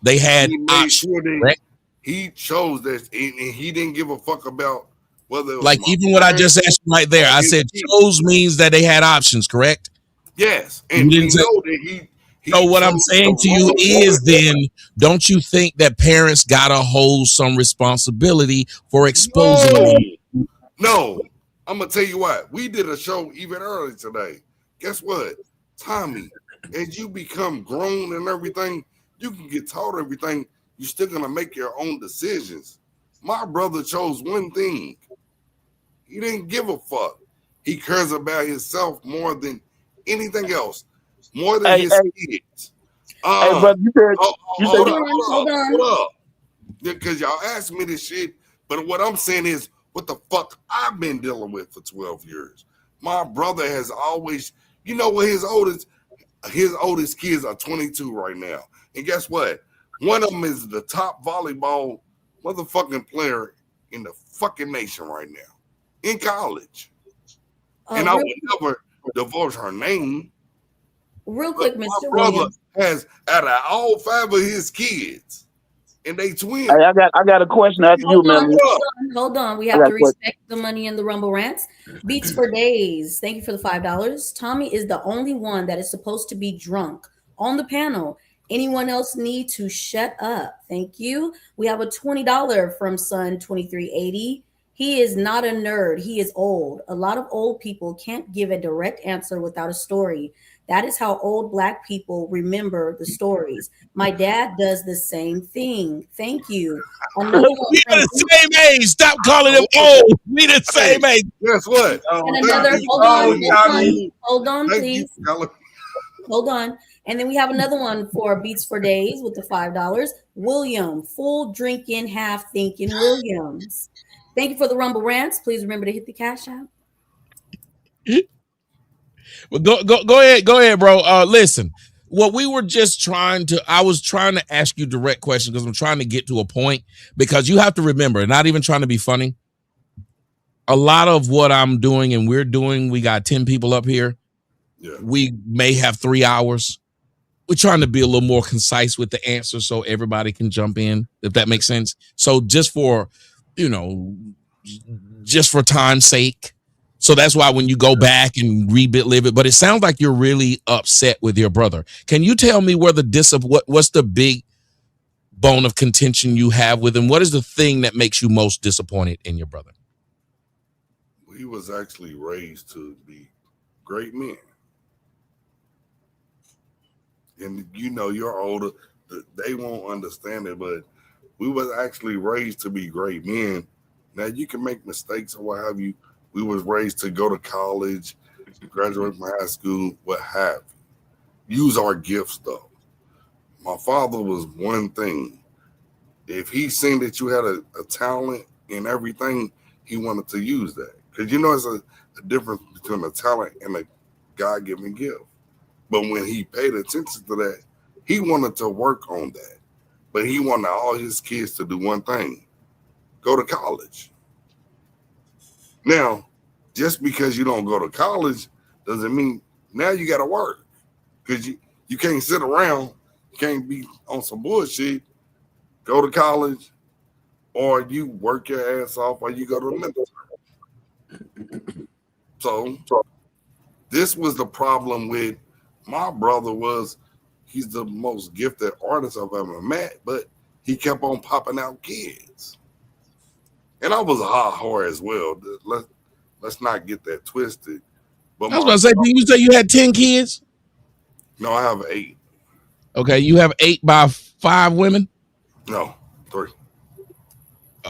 They had options. He chose this, and he didn't give a fuck about whether it was like even what I just asked you right there. I said chose means that they had options, correct? Yes, and we know that he. So what I'm saying to you is, then, don't you think that parents gotta hold some responsibility for exposing them? No, I'm gonna tell you what. We did a show even earlier today. Guess what, Tommy? As you become grown and everything, you can get taught everything. You're still gonna make your own decisions. My brother chose one thing. He didn't give a fuck. He cares about himself more than anything else. More than his kids. Hey, brother, you said hold up. Because y'all asked me this shit, but what I'm saying is what the fuck I've been dealing with for 12 years. My brother has always, what his oldest kids are 22 right now. And guess what? One of them is the top volleyball motherfucking player in the fucking nation right now. In college. And I would never divulge her name. Real quick, Mr. My brother has out of all 5 of his kids, and they twins. Hey, I got a question after you, man. Hold on. We have to respect the money in the Rumble Rants. Beats for Days. Thank you for the $5. Tommy is the only one that is supposed to be drunk on the panel. Anyone else need to shut up? Thank you. We have a $20 from Sun 2380. He is not a nerd. He is old. A lot of old people can't give a direct answer without a story. That is how old Black people remember the stories. My dad does the same thing. Thank you. We the same age. Stop calling him old. We the same age. Guess what? And another, hold on, please. Hold on. And then we have another one for Beats for Days with the $5. William, full drinking, half thinking Williams. Thank you for the Rumble Rants. Please remember to hit the cash out. Well, go ahead, bro. Listen, what we were just I was trying to ask you direct questions because I'm trying to get to a point, because you have to remember, not even trying to be funny. A lot of what I'm doing and we're doing, we got 10 people up here. Yeah. We may have 3 hours. We're trying to be a little more concise with the answer so everybody can jump in, if that makes sense. So just for just for time's sake. So that's why when you go back and relive it, but it sounds like you're really upset with your brother. Can you tell me where what's the big bone of contention you have with him? What is the thing that makes you most disappointed in your brother? He was actually raised to be great men. And you're older, they won't understand it, but we was actually raised to be great men. Now you can make mistakes or what have you. We was raised to go to college, graduate from high school, what have you. Use our gifts though. My father was one thing. If he seen that you had a talent in everything, he wanted to use that. Because it's a difference between a talent and a God-given gift. But when he paid attention to that, he wanted to work on that. But he wanted all his kids to do one thing: go to college. Now, just because you don't go to college doesn't mean now you got to work. Because you can't sit around, you can't be on some bullshit. Go to college, or you work your ass off, or you go to the military. So this was the problem with my brother. He's the most gifted artist I've ever met, but he kept on popping out kids. And I was a hot whore as well. Let's not get that twisted. But I was about to say, did you say you had 10 kids? No, I have 8. Okay, you have 8 by 5 women? No, 3.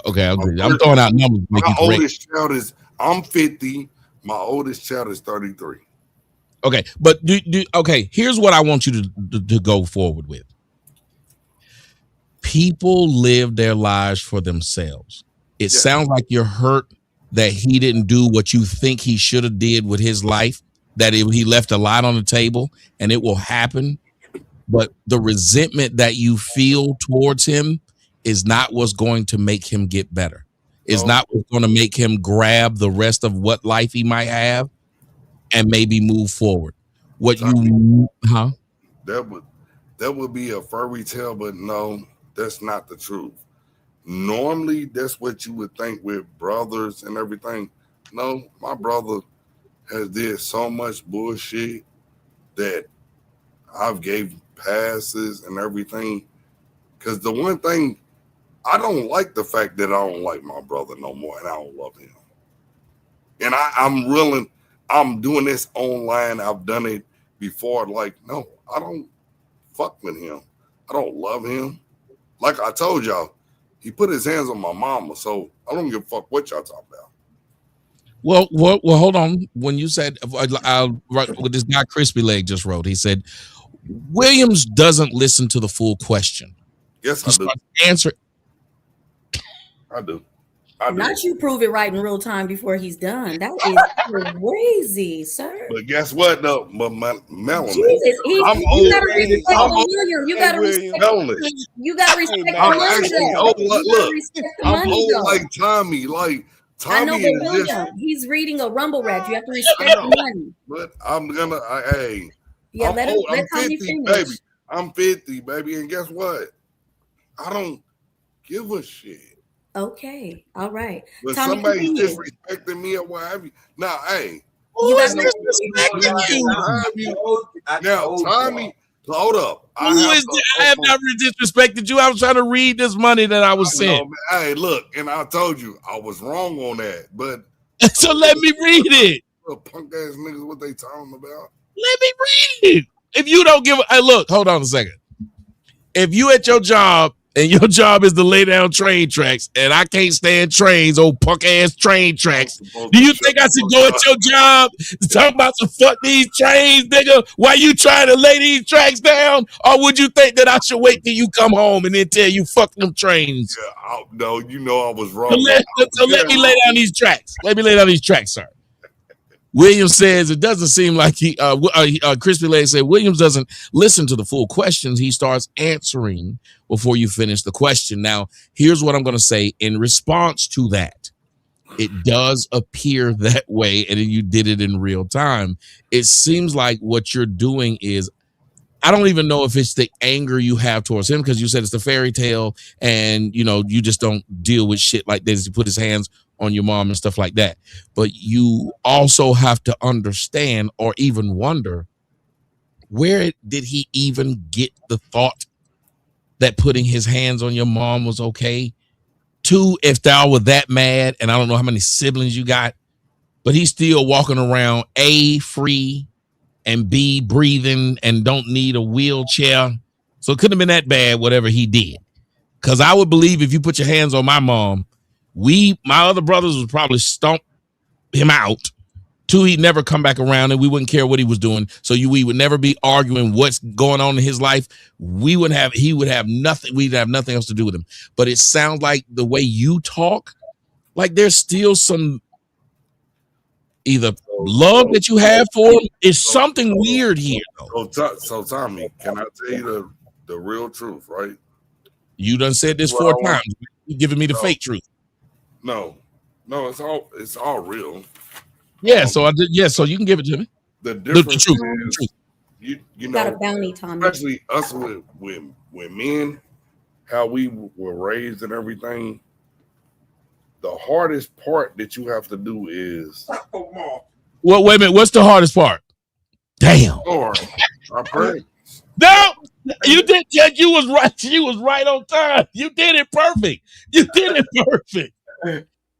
Okay, I'm throwing out numbers. My oldest child I'm 50. My oldest child is 33. Okay, but here's what I want you to go forward with. People live their lives for themselves. It sounds like you're hurt that he didn't do what you think he should have did with his life, that he left a lot on the table, and it will happen. But the resentment that you feel towards him is not what's going to make him get better. It's not what's going to make him grab the rest of what life he might have and maybe move forward. That would be a fairy tale, but no, that's not the truth. Normally, that's what you would think with brothers and everything. No, my brother has did so much bullshit that I've gave passes and everything. Because the one thing, I don't like the fact that I don't like my brother no more and I don't love him. And I'm doing this online. I've done it before. Like, no, I don't fuck with him. I don't love him. Like I told y'all, he put his hands on my mama, so I don't give a fuck what y'all talking about. Well, hold on. When you said, what this guy Crispy Leg just wrote, he said, Williams doesn't listen to the full question. Yes, I do. Answer. I do. Not you prove it right in real time before he's done. That is crazy, sir. But guess what, though? But Melanie, Jesus, I'm you gotta respect William. You gotta respect Melanie. You gotta respect the money. I'm old like Tommy. Like Tommy, I know, but William, he's reading a rumble rap. You have to respect the money. But I'm gonna, yeah, let I'm 50, finish. baby. I'm 50, baby, and guess what? I don't give a shit. Okay, all right. When somebody's disrespecting me or what have you, now, hey, you is disrespecting you? Now, Tommy, hold up. I have not disrespected you. I was trying to read this money that I was sent. Hey, look, and I told you I was wrong on that, but so let me read it. Punk ass niggas, what they talking about? Let me read it. If you don't give look, hold on a second. If you at your job and your job is to lay down train tracks, and I can't stand trains, old punk ass train tracks, do you think I should go at your job to talk about some fuck these trains, nigga, while you trying to lay these tracks down? Or would you think that I should wait till you come home and then tell you fuck them trains? Yeah, no, I was wrong. So let me lay down these tracks. Let me lay down these tracks, sir. Williams says it doesn't seem like Crispy Leg said Williams doesn't listen to the full questions. He starts answering before you finish the question. Now, here's what I'm going to say in response to that. It does appear that way, and you did it in real time. It seems like what you're doing is I don't even know if it's the anger you have towards him, because you said it's the fairy tale and you just don't deal with shit like this. He put his hands on your mom and stuff like that. But you also have to understand or even wonder, where did he even get the thought that putting his hands on your mom was okay? Two, if thou were that mad, and I don't know how many siblings you got, but he's still walking around A, free, and B, breathing and don't need a wheelchair. So it couldn't have been that bad, whatever he did. Because I would believe if you put your hands on my mom, my other brothers would probably stomp him out. Two, he'd never come back around and we wouldn't care what he was doing. So we would never be arguing what's going on in his life. He would have nothing. We'd have nothing else to do with him. But it sounds like the way you talk, like there's still some either love that you have for him. Is something weird here, though. So Tommy, can I tell you the real truth, right? You done said this 4 times. You giving me the fake truth. No, it's all real. Yeah, so I did. Yeah, so you can give it to me. The difference truth. is, you got know, a bounty, Tommy. Especially us with men, how we were raised and everything. The hardest part that you have to do is. Well, wait a minute. What's the hardest part? Damn. Lord, I pray. No, you did. You was right. You was right on time. You did it perfect.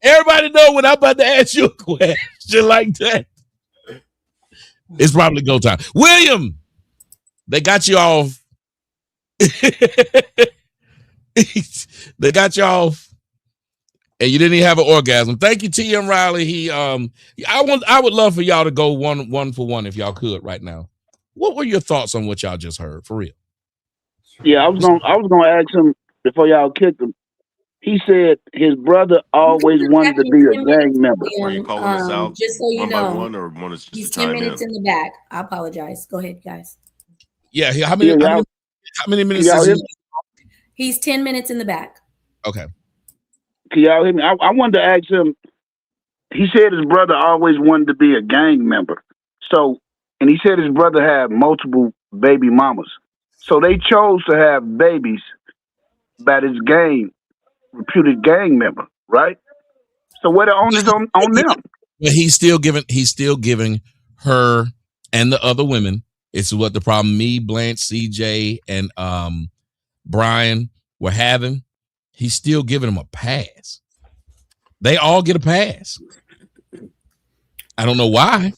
Everybody know when I'm about to ask you a question like that, it's probably go time. William, they got you off. They got you off, and you didn't even have an orgasm. Thank you, T.M. Riley. I would love for y'all to go one for one if y'all could right now. What were your thoughts on what y'all just heard, for real? Yeah, I was gonna ask him before y'all kicked him. He said his brother always wanted to be a gang member. Are you calling us out just so you one know, by one, or one is just he's to chime 10 minutes in the back. I apologize. Go ahead, guys. Yeah, how many minutes is he? He's 10 minutes in the back. Okay. Can y'all hear me? I wanted to ask him. He said his brother always wanted to be a gang member. So, and he said his brother had multiple baby mamas. So they chose to have babies by this reputed gang member, right? So what the onus on them? But he's still giving her and the other women. It's what the problem me, Blanche, CJ, and Brian were having. He's still giving them a pass. They all get a pass. I don't know why.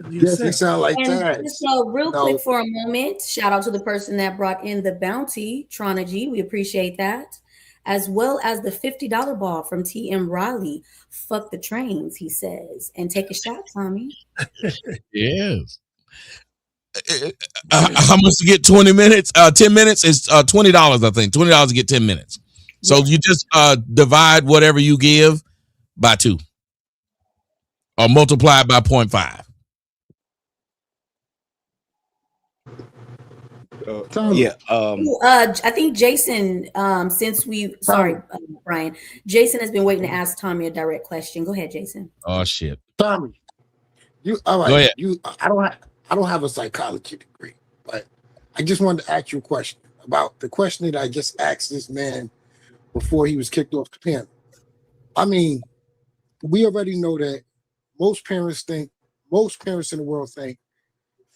Yes, he sound like that. So real quick for a moment, shout out to the person that brought in the bounty, Tronagy. We appreciate that. As well as the $50 ball from T.M. Riley. Fuck the trains, he says. And take a shot, Tommy. Yes. How much to get 20 minutes? 10 minutes is $20, I think. $20 to get 10 minutes. So you just divide whatever you give by 2. Or multiply it by 0.5. I think Jason, Brian, Jason has been waiting to ask Tommy a direct question. Go ahead, Jason. Oh shit. Tommy, all right. Go ahead. I don't have a psychology degree, but I just wanted to ask you a question about the question that I just asked this man before he was kicked off the panel. I mean, we already know that most parents in the world think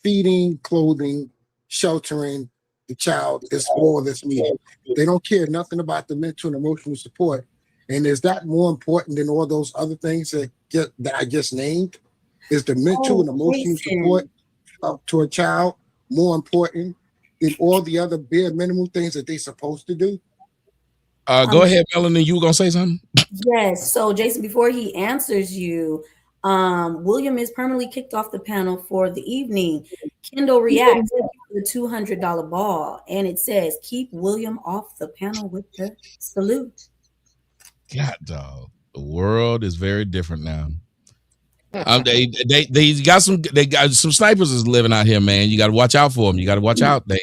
feeding, clothing, sheltering the child is all that's needed. They don't care nothing about the mental and emotional support. And is that more important than all those other things that I just named? Is the mental and emotional support to a child more important than all the other bare minimum things that they're supposed to do? Go ahead, Melanie. You were gonna say something? Yes. So, Jason, before he answers you, William is permanently kicked off the panel for the evening. Kendall reacts to the $200 ball, and it says, "Keep William off the panel with the salute." God, dog. The world is very different now. They got some snipers is living out here, man. You got to watch out for them. You got to watch out. But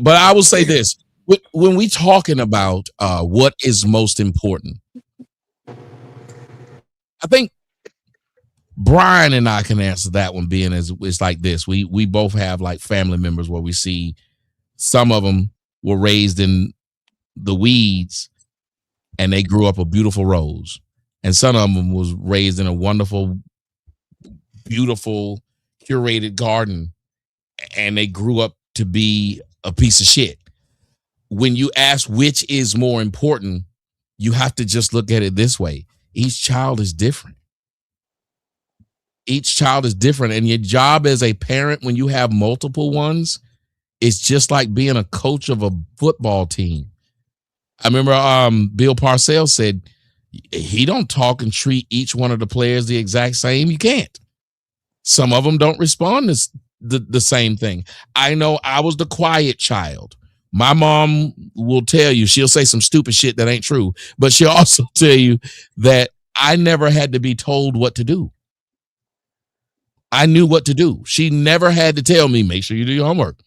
I will say this: when we talking about what is most important, I think Brian and I can answer that one, being as it's like this. We both have like family members where we see some of them were raised in the weeds and they grew up a beautiful rose. And some of them was raised in a wonderful, beautiful, curated garden and they grew up to be a piece of shit. When you ask which is more important, you have to just look at it this way. Each child is different. Each child is different. And your job as a parent, when you have multiple ones, is just like being a coach of a football team. I remember Bill Parcells said he don't talk and treat each one of the players the exact same. You can't. Some of them don't respond to the same thing. I know I was the quiet child. My mom will tell you, she'll say some stupid shit that ain't true, but she'll also tell you that I never had to be told what to do. I knew what to do. She never had to tell me, make sure you do your homework.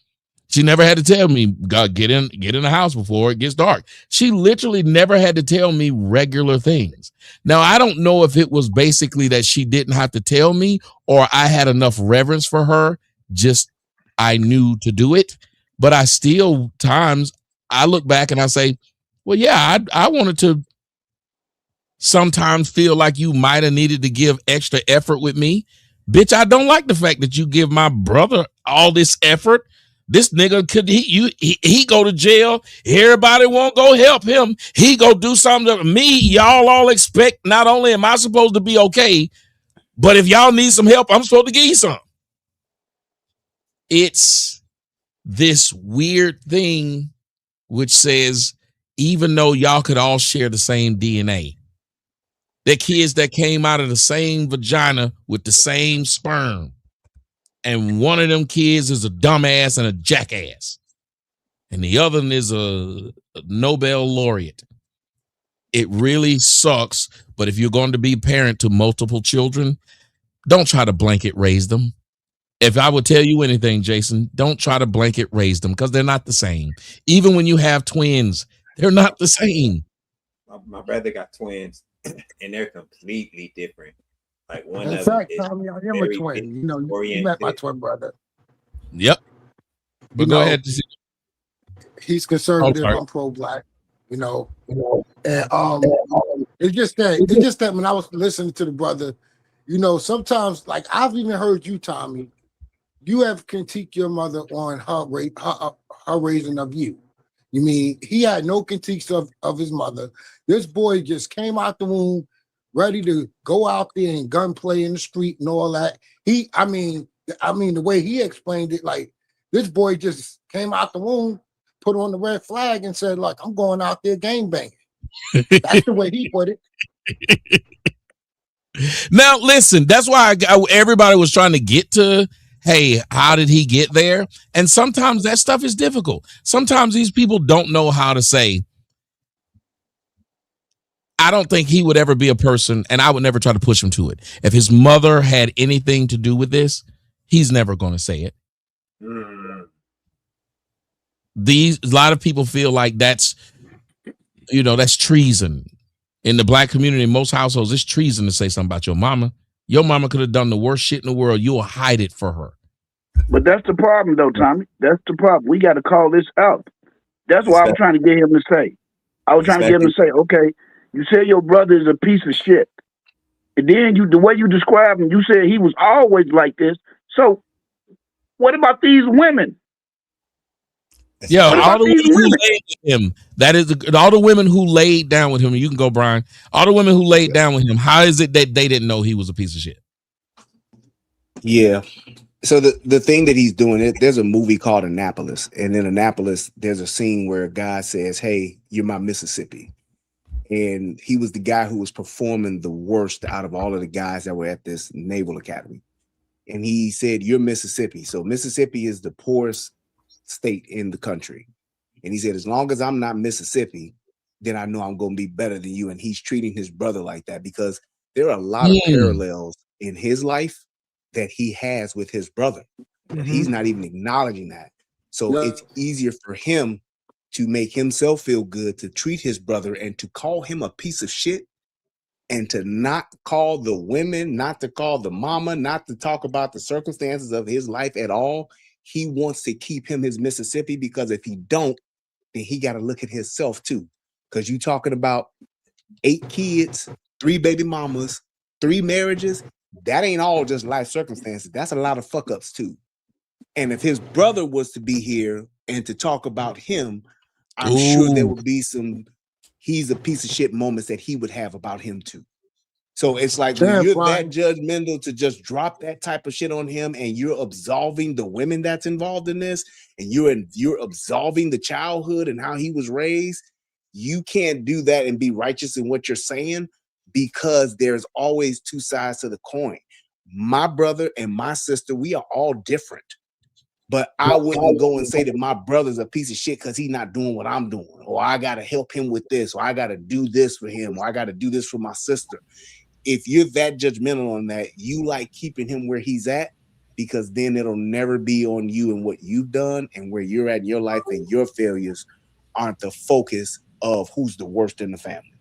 She never had to tell me, God, get in the house before it gets dark. She literally never had to tell me regular things. Now, I don't know if it was basically that she didn't have to tell me or I had enough reverence for her, just I knew to do it. But I still, times, I look back and I say, well, yeah, I wanted to sometimes feel like you might have needed to give extra effort with me. Bitch, I don't like the fact that you give my brother all this effort. This nigga he go to jail. Everybody won't go help him. He go do something to me. Y'all all expect not only am I supposed to be okay, but if y'all need some help, I'm supposed to give you some. It's this weird thing which says, even though y'all could all share the same DNA, they're kids that came out of the same vagina with the same sperm. And one of them kids is a dumbass and a jackass. And the other one is a Nobel laureate. It really sucks. But if you're going to be parent to multiple children, don't try to blanket raise them. If I would tell you anything, Jason, don't try to blanket raise them because they're not the same. Even when you have twins, they're not the same. My brother got twins and they're completely different. Like one in of fact, them Tommy, I am a twin. You know, you met my twin brother. Yep. But go ahead. He's conservative. I'm pro-black. You know, and it's just that when I was listening to the brother, you know, sometimes like I've even heard you, Tommy, you have critiqued your mother on her raising of you. You mean he had no critiques of his mother. This boy just came out the womb ready to go out there and gunplay in the street and all that. I mean, the way he explained it, like this boy just came out the womb, put on the red flag and said, like, I'm going out there gang banging. That's the way he put it. Now, listen, that's why everybody was trying to get to, hey, how did he get there? And sometimes that stuff is difficult. Sometimes these people don't know how to say, I don't think he would ever be a person, and I would never try to push him to it. If his mother had anything to do with this, he's never going to say it. A lot of people feel like that's treason. In the black community, in most households, it's treason to say something about your mama. Your mama could have done the worst shit in the world. You'll hide it for her. But that's the problem, though, Tommy. That's the problem. We got to call this out. That's why I'm trying to get him to say. I was trying to get him to say, okay, you said your brother is a piece of shit. And then the way you described him, you said he was always like this. So what about these women? Yeah, all the women who laid with him. That is all the women who laid down with him. You can go, Brian. All the women who laid down with him. How is it that they didn't know he was a piece of shit? Yeah. So the thing that he's doing, there's a movie called Annapolis, and in Annapolis, there's a scene where a guy says, "Hey, you're my Mississippi," and he was the guy who was performing the worst out of all of the guys that were at this Naval Academy, and he said, "You're Mississippi." So Mississippi is the poorest state in the country, and he said, "As long as I'm not Mississippi, then I know I'm going to be better than you." And he's treating his brother like that because there are a lot of parallels in his life that he has with his brother. He's not even acknowledging that. So it's easier for him to make himself feel good, to treat his brother and to call him a piece of shit. and to not call the women, not to call the mama, not to talk about the circumstances of his life at all. He wants to keep him his Mississippi, because if he don't, then he got to look at himself too. Because you talking about 8 kids, 3 baby mamas, 3 marriages. That ain't all just life circumstances. That's a lot of fuck ups too. And if his brother was to be here and to talk about him, I'm sure there would be some he's a piece of shit moments that he would have about him too. So it's like when you're that judgmental to just drop that type of shit on him, and you're absolving the women that's involved in this, and you're absolving the childhood and how he was raised. You can't do that and be righteous in what you're saying, because there's always 2 sides to the coin. My brother and my sister, we are all different. But I wouldn't go and say that my brother's a piece of shit because he's not doing what I'm doing, or I got to help him with this, or I got to do this for him, or I got to do this for my sister. If you're that judgmental on that, you like keeping him where he's at, because then it'll never be on you and what you've done and where you're at in your life, and your failures aren't the focus of who's the worst in the family.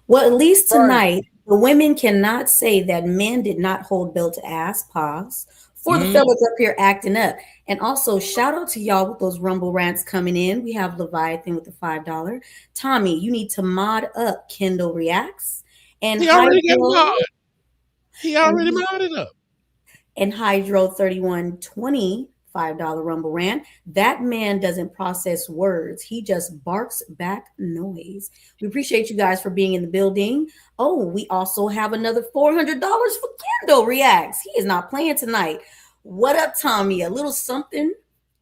Well, at least tonight, the women cannot say that men did not hold Bill to ass. Pause. For the fellas up here acting up. And also, shout out to y'all with those Rumble rants coming in. We have Leviathan with the $5. Tommy, you need to mod up Kendall Reacts. And he already got mod. He already modded up. And Hydro 3120, $5 Rumble rant. That man doesn't process words. He just barks back noise. We appreciate you guys for being in the building. Oh, we also have another $400 for Kendall Reacts. He is not playing tonight. What up, Tommy? A little something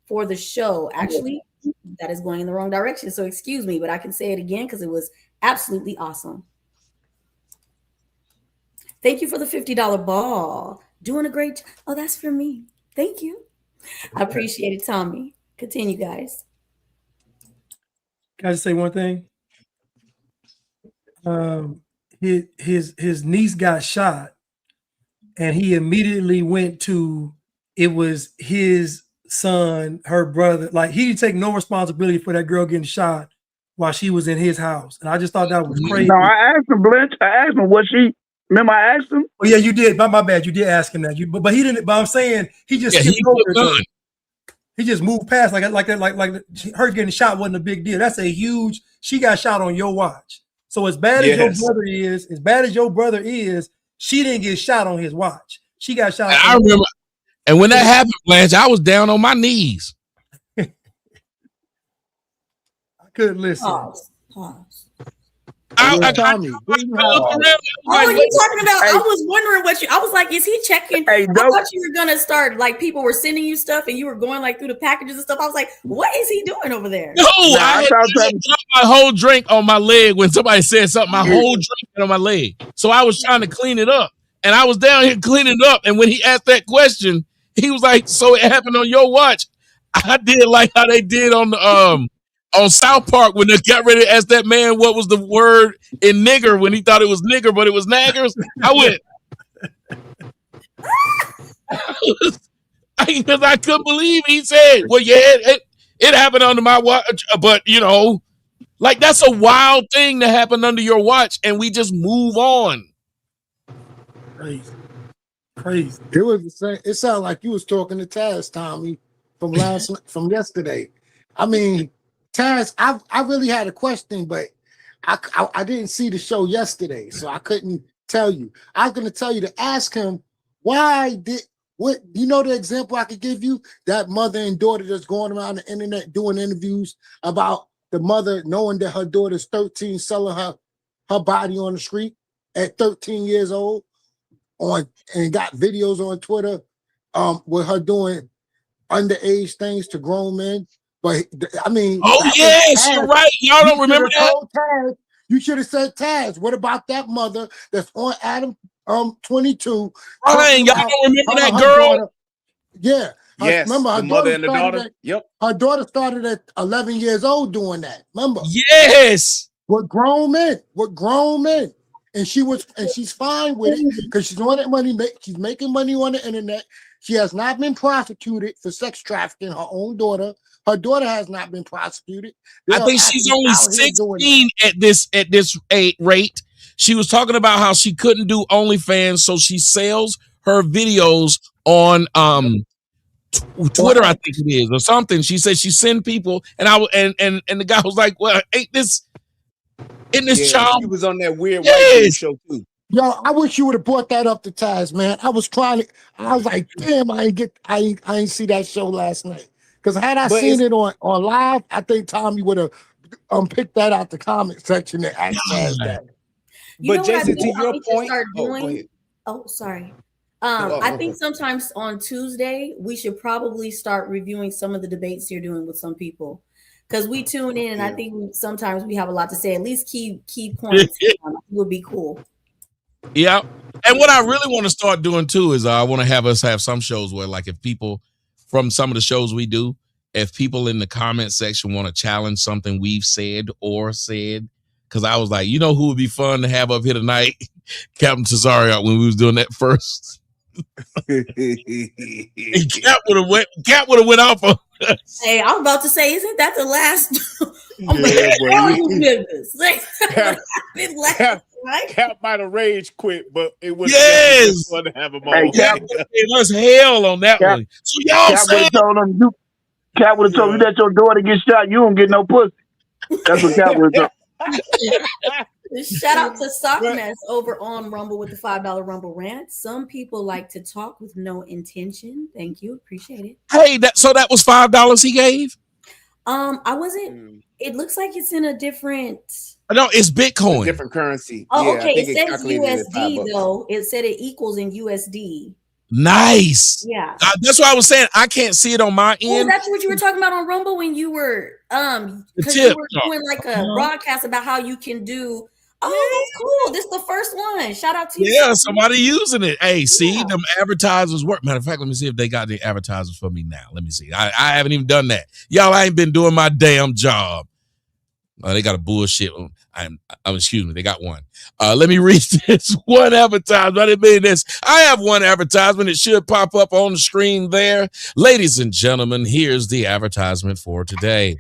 for the show. Actually, that is going in the wrong direction, so excuse me, but I can say it again because it was absolutely awesome. Thank you for the $50 ball. Doing a great job. Oh, that's for me. Thank you. I appreciate it, Tommy. Continue, guys. Can I just say one thing? His niece got shot, and he immediately went to, it was his son, her brother. Like, he didn't take no responsibility for that girl getting shot while she was in his house. And I just thought that was crazy. No, I asked him, Blanche. I asked him, was she? Remember, I asked him. Oh yeah, you did. My bad. You did ask him that. But he didn't. But I'm saying he just skipped over it. He just moved past like her getting shot wasn't a big deal. That's a huge. She got shot on your watch. So as bad as your brother is, she didn't get shot on his watch. She got shot. I remember. And when that happened, Blanche, I was down on my knees. I couldn't listen. Pause. Oh, you talking about? I was wondering I was like, is he checking? I thought you were gonna start, like, people were sending you stuff and you were going like through the packages and stuff. I was like, what is he doing over there? No, I had dropped my whole drink on my leg when somebody said something. My whole drink on my leg. So I was trying to clean it up. And I was down here cleaning it up. And when he asked that question, he was like, so it happened on your watch. I did like how they did on the on South Park when they got ready to ask that man what was the word in nigger when he thought it was nigger, but it was naggers. I went, because I couldn't believe he said, well, yeah, it happened under my watch, but you know, like, that's a wild thing to happen under your watch, and we just move on. Crazy. It was the same. It sounded like you was talking to Taz, Tommy, from yesterday. I mean, Taz, I really had a question, but I didn't see the show yesterday, so I couldn't tell you. I was going to tell you to ask him what you know the example I could give you? That mother and daughter that's going around the internet doing interviews about the mother knowing that her daughter's 13, selling her body on the street at 13 years old, and got videos on Twitter with her doing underage things to grown men. But I mean, oh yes, you're right. Y'all don't remember that? Taz, you should have said, Taz, what about that mother that's on Adam 22? Ryan, y'all don't remember that girl? Daughter. Yeah. Yes, remember her mother and the daughter. Yep. Her daughter started at 11 years old doing that. Remember? Yes. With grown men. And she's fine with it because she's on that money. She's making money on the internet. She has not been prosecuted for sex trafficking her own daughter. Her daughter has not been prosecuted. I think she's only 16 at this rate. She was talking about how she couldn't do OnlyFans, so she sells her videos on Twitter, I think it is, or something. She said she send people, and the guy was like, "Well, ain't this child?" She was on that weird white dude show too. Yo, I wish you would have brought that up to Taz, man. I was like, damn, I ain't see that show last night. Because had I seen it on live, I think Tommy would have picked that out the comment section and asked Taz that. But Jason, to your point, sorry. I think sometimes on Tuesday we should probably start reviewing some of the debates you're doing with some people, because we tune in and I think sometimes we have a lot to say. At least key points would be cool. Yeah, and what I really want to start doing too is I want to have us have some shows where, like, if people from some of the shows we do, if people in the comment section want to challenge something we've said, because I was like, you know who would be fun to have up here tonight? Captain Cesario, when we was doing that first. Cap would have went off on us. Hey, I was about to say, isn't that the last? Cap might have rage quit, but it would have been fun to have him on. Hey, Cap gave us hell on that one. So y'all Cap would have told you that your daughter get shot, you don't get no pussy. That's what Cap would have told. Shout out to Sockmess over on Rumble with the $5 Rumble rant. Some people like to talk with no intention. Thank you, appreciate it. Hey, that was $5 he gave. I wasn't. It looks like it's in a different. No, it's Bitcoin, different currency. Oh, okay. It says USD though. It said it equals in USD. Nice. Yeah. That's why I was saying I can't see it on my end. Oh, that's what you were talking about on Rumble when you were because you were doing like a broadcast about how you can do. Oh, that's cool. This is the first one. Shout out to you. Yeah, somebody using it. Hey, see, them advertisers work. Matter of fact, let me see if they got the advertisers for me now. Let me see. I haven't even done that. Y'all, I ain't been doing my damn job. They got a bullshit. Excuse me, they got one. Let me read this one advertisement. I didn't mean this. I have one advertisement. It should pop up on the screen there. Ladies and gentlemen, here's the advertisement for today.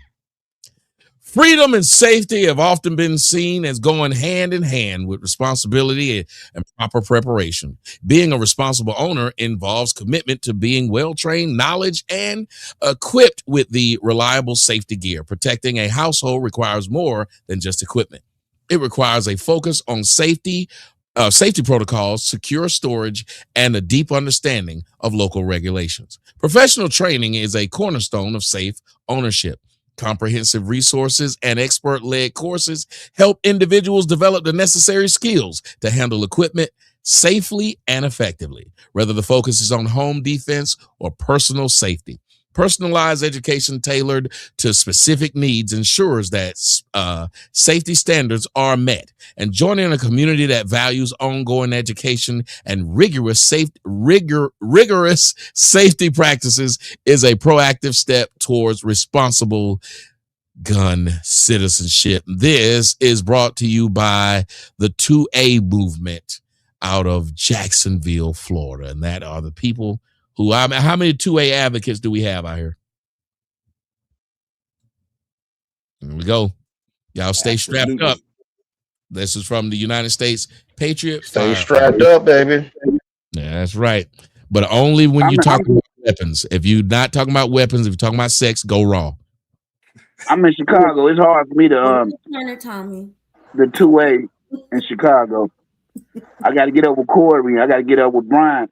Freedom and safety have often been seen as going hand in hand with responsibility and proper preparation. Being a responsible owner involves commitment to being well-trained, knowledge, and equipped with the reliable safety gear. Protecting a household requires more than just equipment. It requires a focus on safety protocols, secure storage, and a deep understanding of local regulations. Professional training is a cornerstone of safe ownership. Comprehensive resources and expert-led courses help individuals develop the necessary skills to handle equipment safely and effectively, whether the focus is on home defense or personal safety. Personalized education tailored to specific needs ensures that safety standards are met. And joining a community that values ongoing education and rigorous safety practices is a proactive step towards responsible gun citizenship. This is brought to you by the 2A movement out of Jacksonville, Florida. And that are the people who, how many 2A advocates do we have out here? There we go. Y'all stay strapped up. This is from the United States Patriot. Stay strapped up, baby. Yeah, that's right. But only when you talk about weapons. If you're not talking about weapons, if you're talking about sex, go raw. I'm in Chicago. It's hard for me to Tommy. The 2A in Chicago. I got to get up with Corey. I got to get up with Brian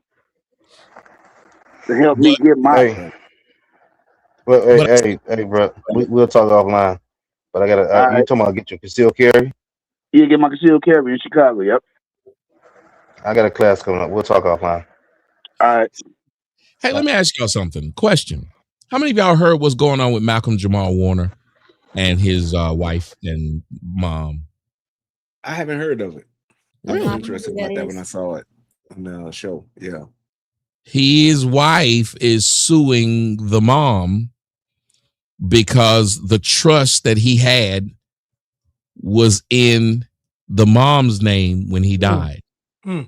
to help me get my. Hey, bro. We'll talk offline. But I gotta. You talking about get your concealed carry? Yeah, get my concealed carry in Chicago. Yep. I got a class coming up. We'll talk offline. All right. Hey, let me ask y'all something. Question: how many of y'all heard what's going on with Malcolm Jamal Warner and his wife and mom? I haven't heard of it. I was Really? interested about that when I saw it on the show. Yeah. His wife is suing the mom because the trust that he had was in the mom's name when he died. Oh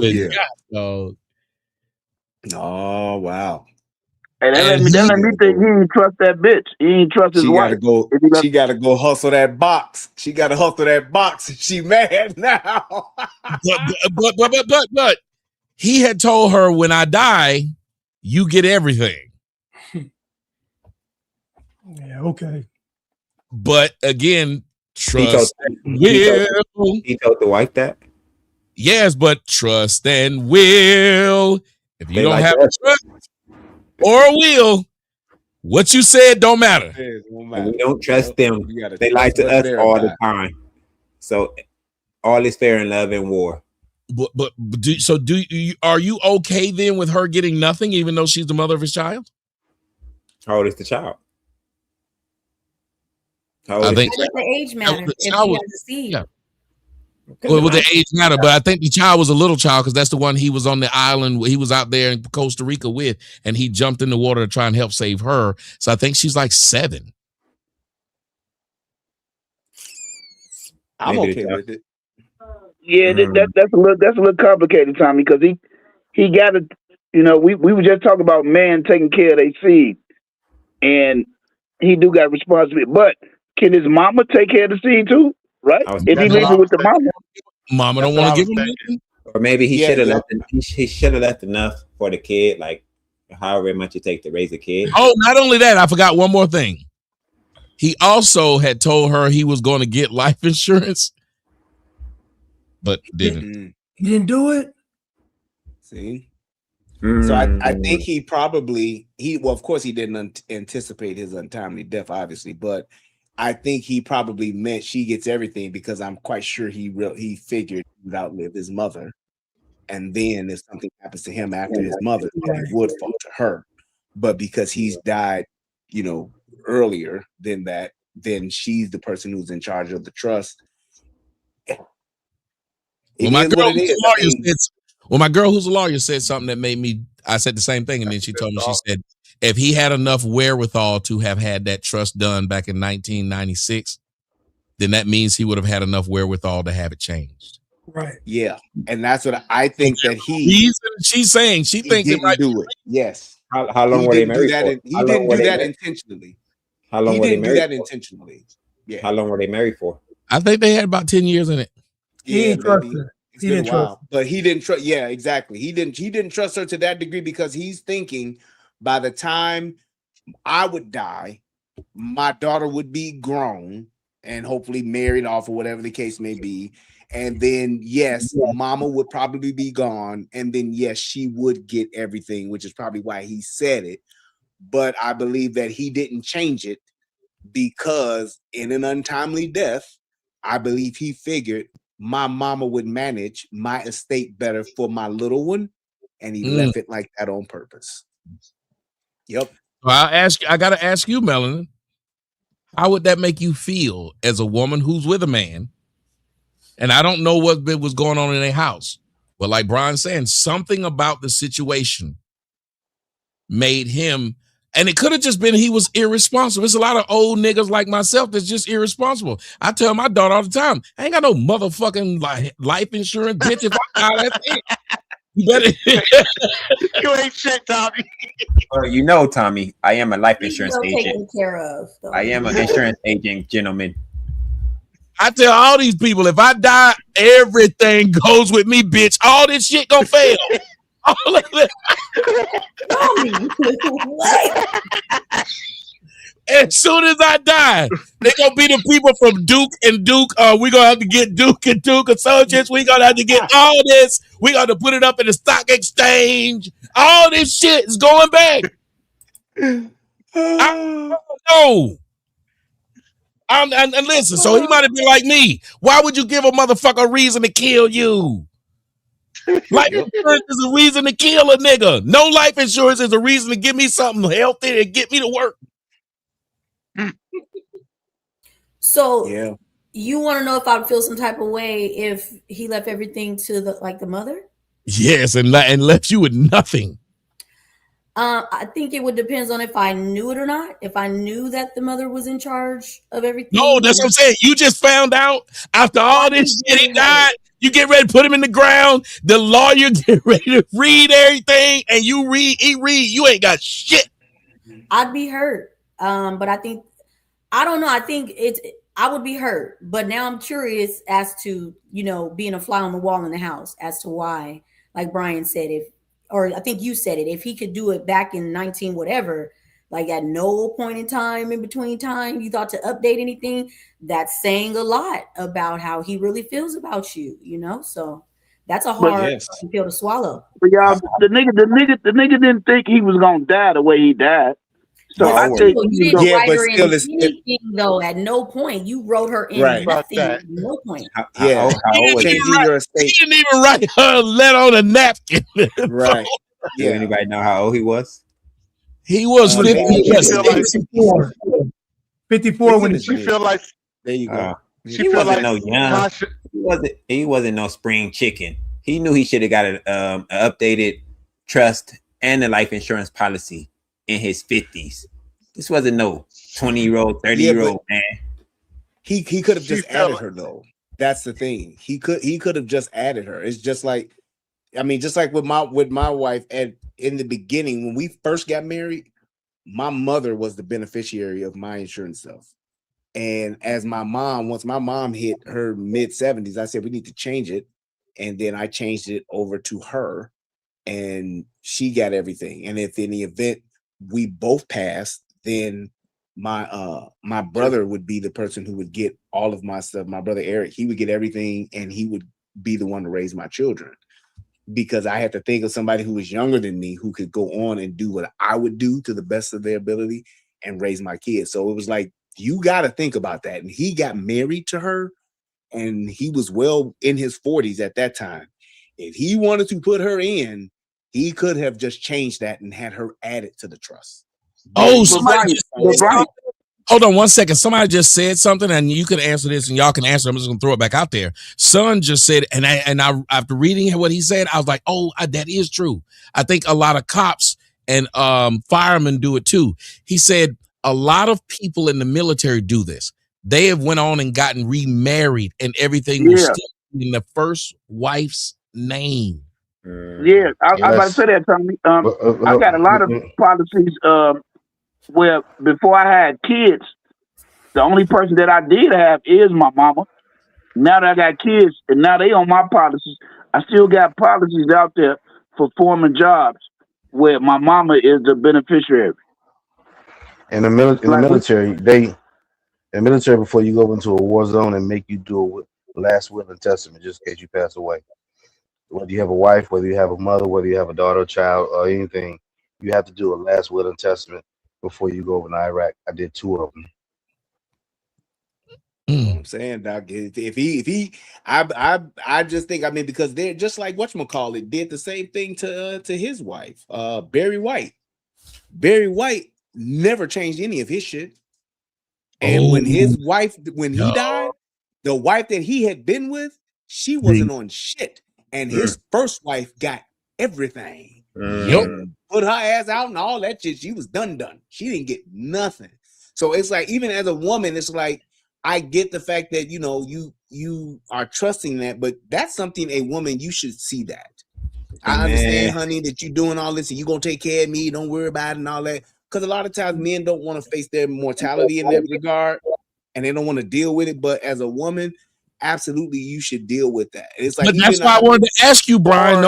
yeah. Oh wow. And that let me think he ain't trust that bitch. He ain't trust his wife. She gotta go hustle that box. She gotta hustle that box. She mad now. but he had told her, when I die, you get everything. Yeah, okay. But again, trust he told the wife that. Yes, but trust and will. If you don't have a trust or a will, what you said don't matter. And we don't trust them. They lie to us all the time. So all is fair in love and war. But are you okay then with her getting nothing, even though she's the mother of his child? How old is the child? I think the age matter. If she has a seed. Yeah. Well, the age matter, but I think the child was a little child because that's the one he was on the island. He was out there in Costa Rica with, and he jumped in the water to try and help save her. So I think she's like 7. I'm okay with it. Yeah, that's a little complicated, Tommy, because he got to, we were just talking about man taking care of their seed, and he do got responsibility. But can his mama take care of the seed too? Right? If he leaves it with the mama don't want to give him anything. Or maybe he should have left. He should have left enough for the kid, like however much it takes to raise a kid. Oh, not only that, I forgot one more thing. He also had told her he was going to get life insurance, but didn't. He didn't do it. See. So I think he probably of course he didn't anticipate his untimely death, obviously, but I think he probably meant she gets everything because I'm quite sure he figured he would outlive his mother, and then if something happens to him after his mother, it would fall to her. But because he's died, earlier than that, then she's the person who's in charge of the trust. Well, my girl who's a lawyer said something that made me. I said the same thing, and then she told me, she said, if he had enough wherewithal to have had that trust done back in 1996, then that means he would have had enough wherewithal to have it changed. Right. Yeah, and that's what I think that she's saying she thinks it might do it. Yes. How long were they married for? He didn't do that intentionally. How long were they married? He didn't do that intentionally. Yeah. How long were they married for? I think they had about 10 years in it. He didn't trust her. He didn't trust, but he didn't trust. Yeah, exactly. He didn't trust her to that degree because he's thinking by the time I would die, my daughter would be grown and hopefully married off or whatever the case may be. And then, yes, mama would probably be gone. And then, yes, she would get everything, which is probably why he said it. But I believe that he didn't change it because in an untimely death, I believe he figured my mama would manage my estate better for my little one. And he left it like that on purpose. Yep. Well, I got to ask you, Melanin, how would that make you feel as a woman who's with a man? And I don't know what was going on in their house, but like Brian's saying, something about the situation made him, and it could have just been he was irresponsible. There's a lot of old niggas like myself that's just irresponsible. I tell my daughter all the time, I ain't got no motherfucking life insurance, bitch. If I die, that's it. You ain't shit, Tommy. Well, Tommy, I am a life insurance agent. Taken care of. Though. I am an insurance agent, gentlemen. I tell all these people, if I die, everything goes with me, bitch. All this shit gonna fail. All of it. As soon as I die, they gonna be the people from Duke and Duke. We gonna have to get Duke and Duke Associates. We gonna have to get all this. We got to put it up in the stock exchange. All this shit is going back. I don't know. And listen, so he might have been like me. Why would you give a motherfucker a reason to kill you? Life insurance is a reason to kill a nigga. No life insurance is a reason to give me something healthy and get me to work. So you want to know if I'd feel some type of way if he left everything to the mother? Yes, and left you with nothing. I think it would depend on if I knew it or not. If I knew that the mother was in charge of everything. No, that's what I'm saying. You just found out after all this shit he died. You get ready to put him in the ground. The lawyer get ready to read everything, and he read. You ain't got shit. I'd be hurt. But I think I don't know. I think I would be hurt. But now I'm curious as to, being a fly on the wall in the house as to why, like Brian said, or I think you said it, if he could do it back in 19 whatever, like at no point in time in between time you thought to update anything, that's saying a lot about how he really feels about you, So that's a hard pill to swallow. But y'all, the nigga didn't think he was gonna die the way he died. So I think you didn't write her in anything though. At no point you wrote her in nothing. At no point. He didn't even write her a letter on a napkin. Right. Do anybody know how old he was? He was 54. 54 when she feel like. There you go. He wasn't no young. He wasn't no spring chicken. He knew he should have got an updated trust and a life insurance policy in his 50s. This wasn't no 20-year-old, 30-year-old man. He could have just added her though. That's the thing. He could have just added her. It's just like, just like with my wife in the beginning when we first got married, my mother was the beneficiary of my insurance stuff. And once my mom hit her mid-70s, I said we need to change it. And then I changed it over to her, and she got everything. And if in the event we both passed, then my brother would be the person who would get all of my stuff. My brother Eric, he would get everything, and he would be the one to raise my children. Because I had to think of somebody who was younger than me who could go on and do what I would do to the best of their ability and raise my kids. So it was like, you got to think about that. And he got married to her, and he was well in his 40s at that time. If he wanted to put her in, he could have just changed that and had her added to the trust. Oh, hold on 1 second. Somebody just said something, and you can answer this, and y'all can answer. I'm just gonna throw it back out there. Son just said, and I after reading what he said, I was like, oh, that is true. I think a lot of cops and firemen do it too. He said a lot of people in the military do this. They have went on and gotten remarried, and everything was still in the first wife's name. Yeah, I was about to say that, Tommy. I got a lot of policies where before I had kids, the only person that I did have is my mama. Now that I got kids, and now they on my policies, I still got policies out there for forming jobs where my mama is the beneficiary. In the military, before you go into a war zone and make you do a last will and testament, just in case you pass away. Whether you have a wife, whether you have a mother, whether you have a daughter, child, or anything, you have to do a last will and testament before you go over to Iraq. I did 2 of them. You know what I'm saying, Doc, I just think, because they're just like whatchamacallit did the same thing to his wife, Barry White. Barry White never changed any of his shit. And when he died, the wife that he had been with, she wasn't on shit. And his first wife got everything. Put her ass out and all that shit. She was done. She didn't get nothing. So it's like, even as a woman, it's like, I get the fact that, you are trusting that, but that's something a woman, you should see that. I understand, honey, that you're doing all this and you're going to take care of me. Don't worry about it and all that. Because a lot of times men don't want to face their mortality in that regard, and they don't want to deal with it. But as a woman, absolutely, you should deal with that. It's like, but that's why I wanted to ask you, Brian.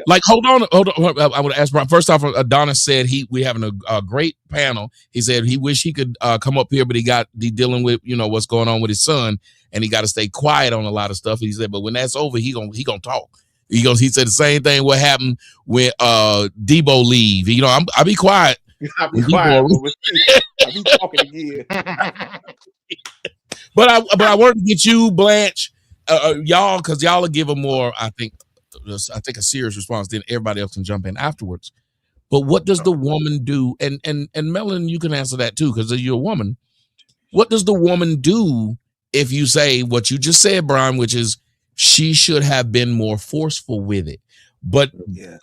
Like, hold on. I want to ask Brian. First off, Adonis said we having a great panel. He said he wish he could come up here, but he dealing with what's going on with his son, and he got to stay quiet on a lot of stuff. He said, but when that's over, he gonna talk. He said the same thing. What happened when Debo leave? I'll be quiet. I'll be quiet. I'll be talking again. But I wanted to get you, Blanche, y'all, because y'all will give a more, I think a serious response. Then everybody else can jump in afterwards. But what does the woman do? And Melon, you can answer that too, because you're a woman. What does the woman do if you say what you just said, Brian, which is she should have been more forceful with it? But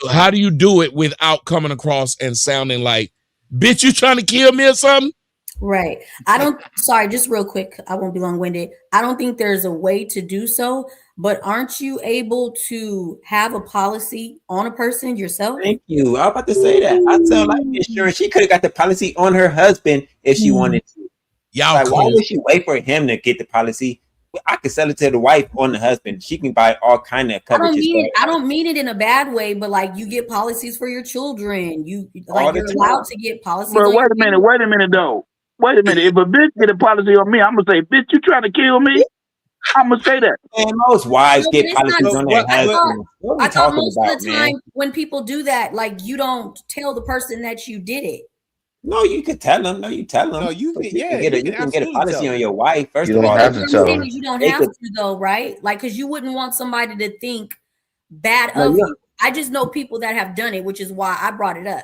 how do you do it without coming across and sounding like, bitch, you trying to kill me or something? Right. I don't, sorry, just real quick. I won't be long winded. I don't think there's a way to do so, but aren't you able to have a policy on a person yourself? Thank you. I was about to say that. I sell life insurance. She could have got the policy on her husband if she wanted to. Y'all like, why cool. would she wait for him to get the policy? I could sell it to the wife on the husband. She can buy all kind of coverages. I don't mean it in a bad way, but like you get policies for your children. You like you're allowed to get policies. But wait a minute though. Wait a minute. If a bitch get a policy on me, I'm gonna say, bitch, you trying to kill me? I'm gonna say that. And most wives get policies on their husbands. What are we talking most about, of the man? time when people do that, like you don't tell the person that you did it. No, you could tell them. No, you tell them. No, you can. You can get a policy on your wife. First You of don't all, have to tell them. You don't have to though, right? Like, because you wouldn't want somebody to think bad of you. I just know people that have done it, which is why I brought it up.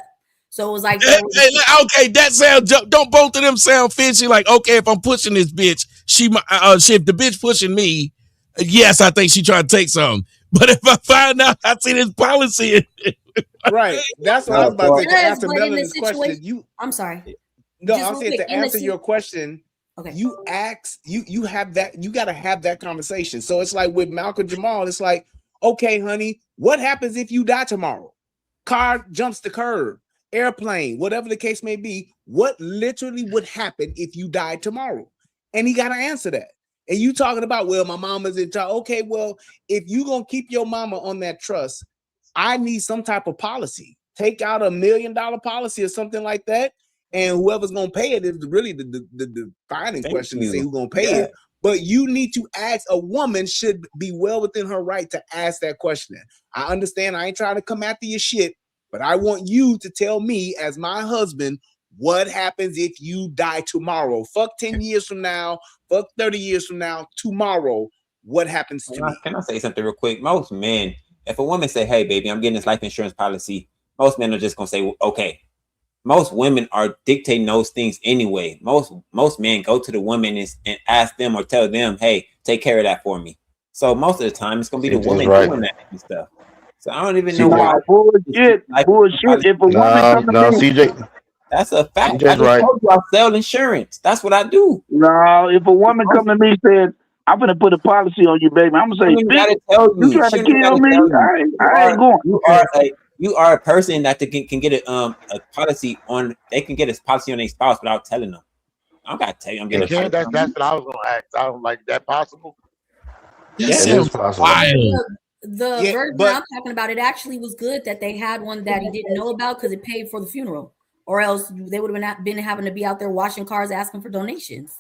So it was like, okay, that sound. Don't both of them sound fishy? Like, okay, if I'm pushing this bitch, if the bitch pushing me, yes, I think she trying to take something. But if I find out I see this policy, right? That's what I was about to say. To answer Melanie's question, I'm sorry. No, I'm saying to answer your question. Okay. You have that. You got to have that conversation. So it's like with Malcolm Jamal. It's like, okay, honey, what happens if you die tomorrow? Car jumps the curb. Airplane, whatever the case may be, what literally would happen if you died tomorrow? And he got to answer that. And you talking about, well, my mama's in charge. Okay, well, if you gonna keep your mama on that trust, I need some type of policy. Take out $1 million policy or something like that, and whoever's gonna pay it is really the defining question to say who's gonna pay it. But you need to ask. A woman should be well within her right to ask that question. I understand. I ain't trying to come after your shit. But I want you to tell me, as my husband, what happens if you die tomorrow? Fuck 10 years from now, fuck 30 years from now, tomorrow, what happens to me? Can I say something real quick? Most men, if a woman say, hey, baby, I'm getting this life insurance policy, most men are just going to say, well, okay. Most women are dictating those things anyway. Most men go to the woman and ask them or tell them, hey, take care of that for me. So most of the time, it's going to be the woman doing that and stuff. So I don't even know why. Bullshit. If a woman comes to me, CJ, that's a fact. CJ's I told you I sell insurance. That's what I do. No, if a woman come to me and says, I'm gonna put a policy on you, baby, I'm gonna say, bitch, you trying to kill me? I ain't going. You are a person that can get a policy on. They can get a policy on their spouse without telling them. I don't gotta tell you. I'm getting. That's what I was gonna ask. I was like, that possible? Yes, it is possible. The version I'm talking about, it actually was good that they had one that he didn't know about because it paid for the funeral, or else they would have not been having to be out there washing cars asking for donations.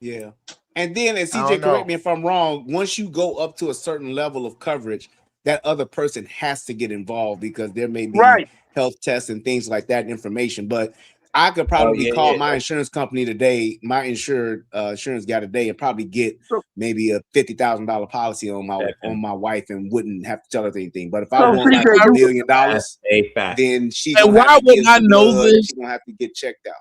Yeah. And then, and CJ, correct me if I'm wrong, once you go up to a certain level of coverage, that other person has to get involved because there may be health tests and things like that information. But I could probably call my insurance company today, my insurance guy today, and probably get maybe a $50,000 policy on my wife and wouldn't have to tell her anything. But if I want like $1 million, then she's why wouldn't I know this? She's gonna have to get checked out.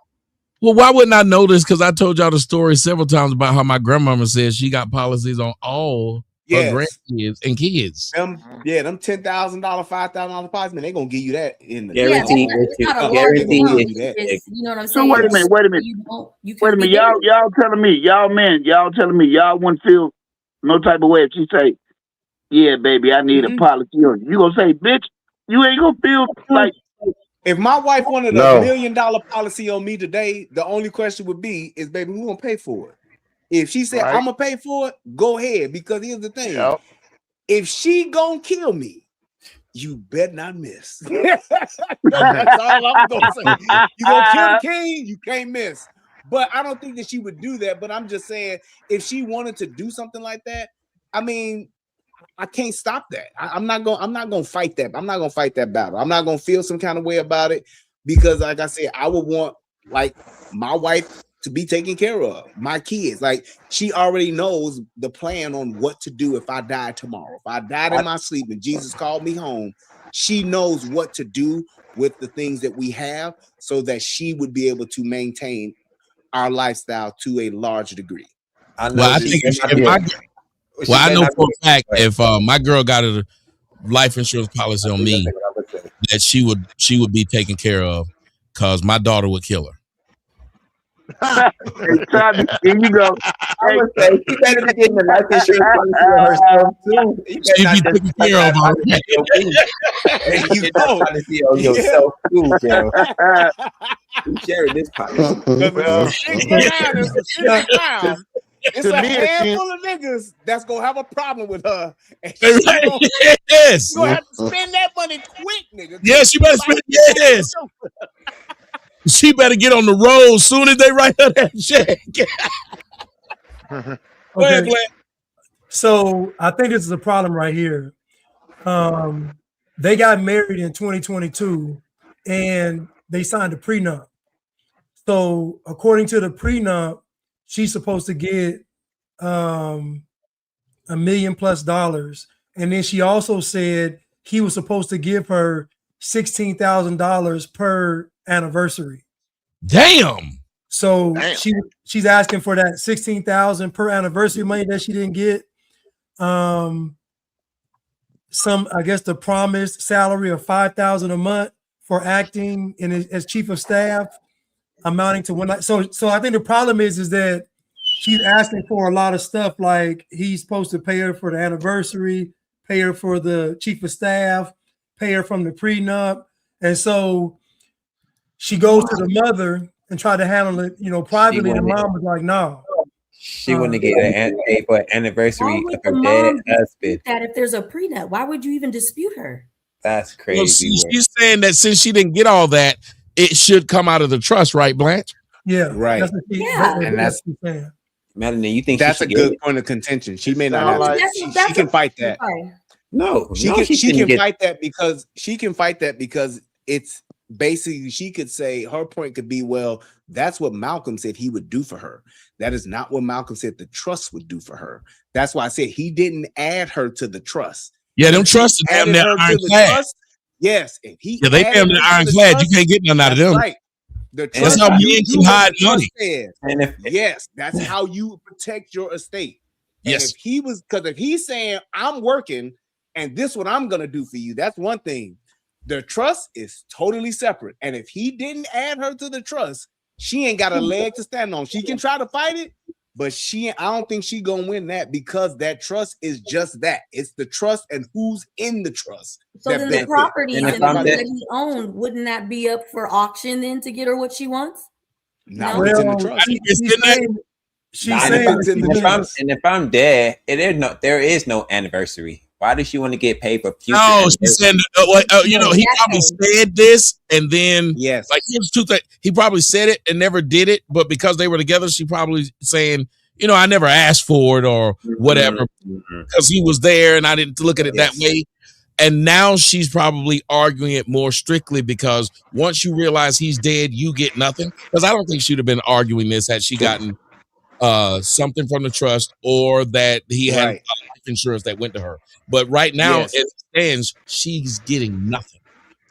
Well, why wouldn't I know this? Because I told y'all the story several times about how my grandmama says she got policies on all her grandkids and kids. Them $10,000, $5,000 policies, man, they gonna give you that in the guarantee. You know what I'm saying? So wait a minute. Wait a minute. Y'all telling me, y'all wouldn't feel no type of way if she say, yeah, baby, I need a policy on you. You gonna say, bitch, you ain't gonna feel like. If my wife wanted $1 million policy on me today, the only question would be, is baby, who gonna pay for it? If she said, I'm gonna pay for it, go ahead. Because here's the thing. If she gonna kill me, you better not miss. That's all I'm gonna say. You gonna kill the king, you can't miss. But I don't think that she would do that. But I'm just saying, if she wanted to do something like that, I mean, I can't stop that. I'm not gonna fight that. I'm not gonna fight that battle. I'm not gonna feel some kind of way about it because, like I said, I would want like my wife to be taken care of, my kids. Like she already knows the plan on what to do if I die tomorrow. If I died in my sleep and Jesus called me home, she knows what to do with the things that we have so that she would be able to maintain our lifestyle to a large degree. I know for a fact if my girl got a life insurance policy on me, that she would be taken care of because my daughter would kill her. Hey, Tommy, here you go. I would say she better be getting the life insurance policy on herself too. You better She not be just taken put care that of policy already. on you. There you Get that go. policy on yourself too, bro. You sharing this policy. Because if Well, she sticks around and persistent around, it's to a me, it seems handful of niggas that's gonna have a problem with her, and Right. she gonna, Yes. you gonna have to spend that money quick, nigga. Yes, you better spend. Yes. She better get on the road as soon as they write her that check. Go ahead, Okay. Black. So I think this is a problem right here. They got married in 2022 and they signed a prenup. So according to the prenup, she's supposed to get $1 million plus. And then she also said he was supposed to give her $16,000 per anniversary. Damn. So she's asking for that $16,000 per anniversary money that she didn't get. I guess the promised salary of $5,000 a month for acting and as chief of staff, amounting to one. So I think the problem is that she's asking for a lot of stuff. Like he's supposed to pay her for the anniversary, pay her for the chief of staff, pay her from the prenup, and so she goes to the mother and try to handle it, privately. The mom was like, "No." She want to get an anniversary of her dead husband. That if there's a prenup, why would you even dispute her? That's crazy. Well, she's saying that since she didn't get all that, it should come out of the trust, right, Blanche? Yeah, right. And that's Melanie. You think that's a good point of contention? She may not have. She can fight that. No, she can fight that because it's basically she could say her point could be, well, that's what Malcolm said he would do for her. That is not what Malcolm said the trust would do for her. That's why I said he didn't add her to the trust. Yeah, them trusts are damn near ironclad. Yes, if he they damn near ironclad. You can't get none out of them. Right. That's how men can hide money. Yes, that's how you protect your estate. Yes. And if he's saying I'm working and this is what I'm gonna do for you, that's one thing. The trust is totally separate. And if he didn't add her to the trust, she ain't got a leg to stand on. She can try to fight it, but I don't think she gonna win that because that trust is just that. It's the trust and who's in the trust. So then the property that he owned, wouldn't that be up for auction then to get her what she wants? Not what's in the trust. And if I'm dead, there is no anniversary. Why does she want to get paid for future? No, she said, he probably said this and then, like, here's two things. He probably said it and never did it, but because they were together, she probably saying, I never asked for it or whatever, because he was there and I didn't look at it that way. And now she's probably arguing it more strictly because once you realize he's dead, you get nothing. Because I don't think she'd have been arguing this had she gotten something from the trust or that he had life insurance that went to her. But right now, as it stands, she's getting nothing.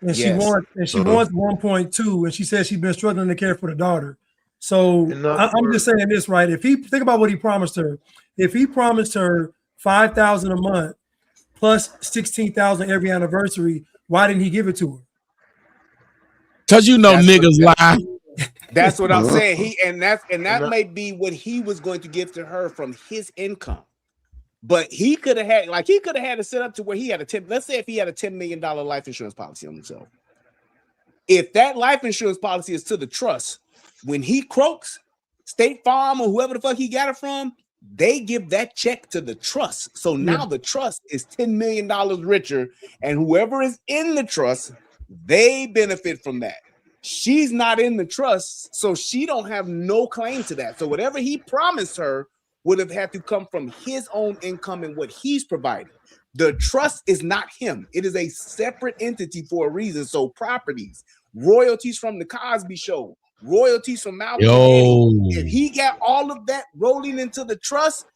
And she wants 1.2, and she says she's been struggling to care for the daughter. So I'm just saying this, right? If he think about what he promised her, if he promised her $5,000 a month plus $16,000 every anniversary, why didn't he give it to her? Because niggas lie. That's what I'm saying. That may be what he was going to give to her from his income. But he could have had it set up to where he had let's say if he had a $10 million life insurance policy on himself. If that life insurance policy is to the trust, when he croaks, State Farm or whoever the fuck he got it from, they give that check to the trust. So now the trust is $10 million richer, and whoever is in the trust, they benefit from that. She's not in the trust, so she don't have no claim to that. So whatever he promised her would have had to come from his own income and what he's providing. The trust is not him. It is a separate entity for a reason. So properties, royalties from the Cosby Show, royalties from Malcolm. If he got all of that rolling into the trust,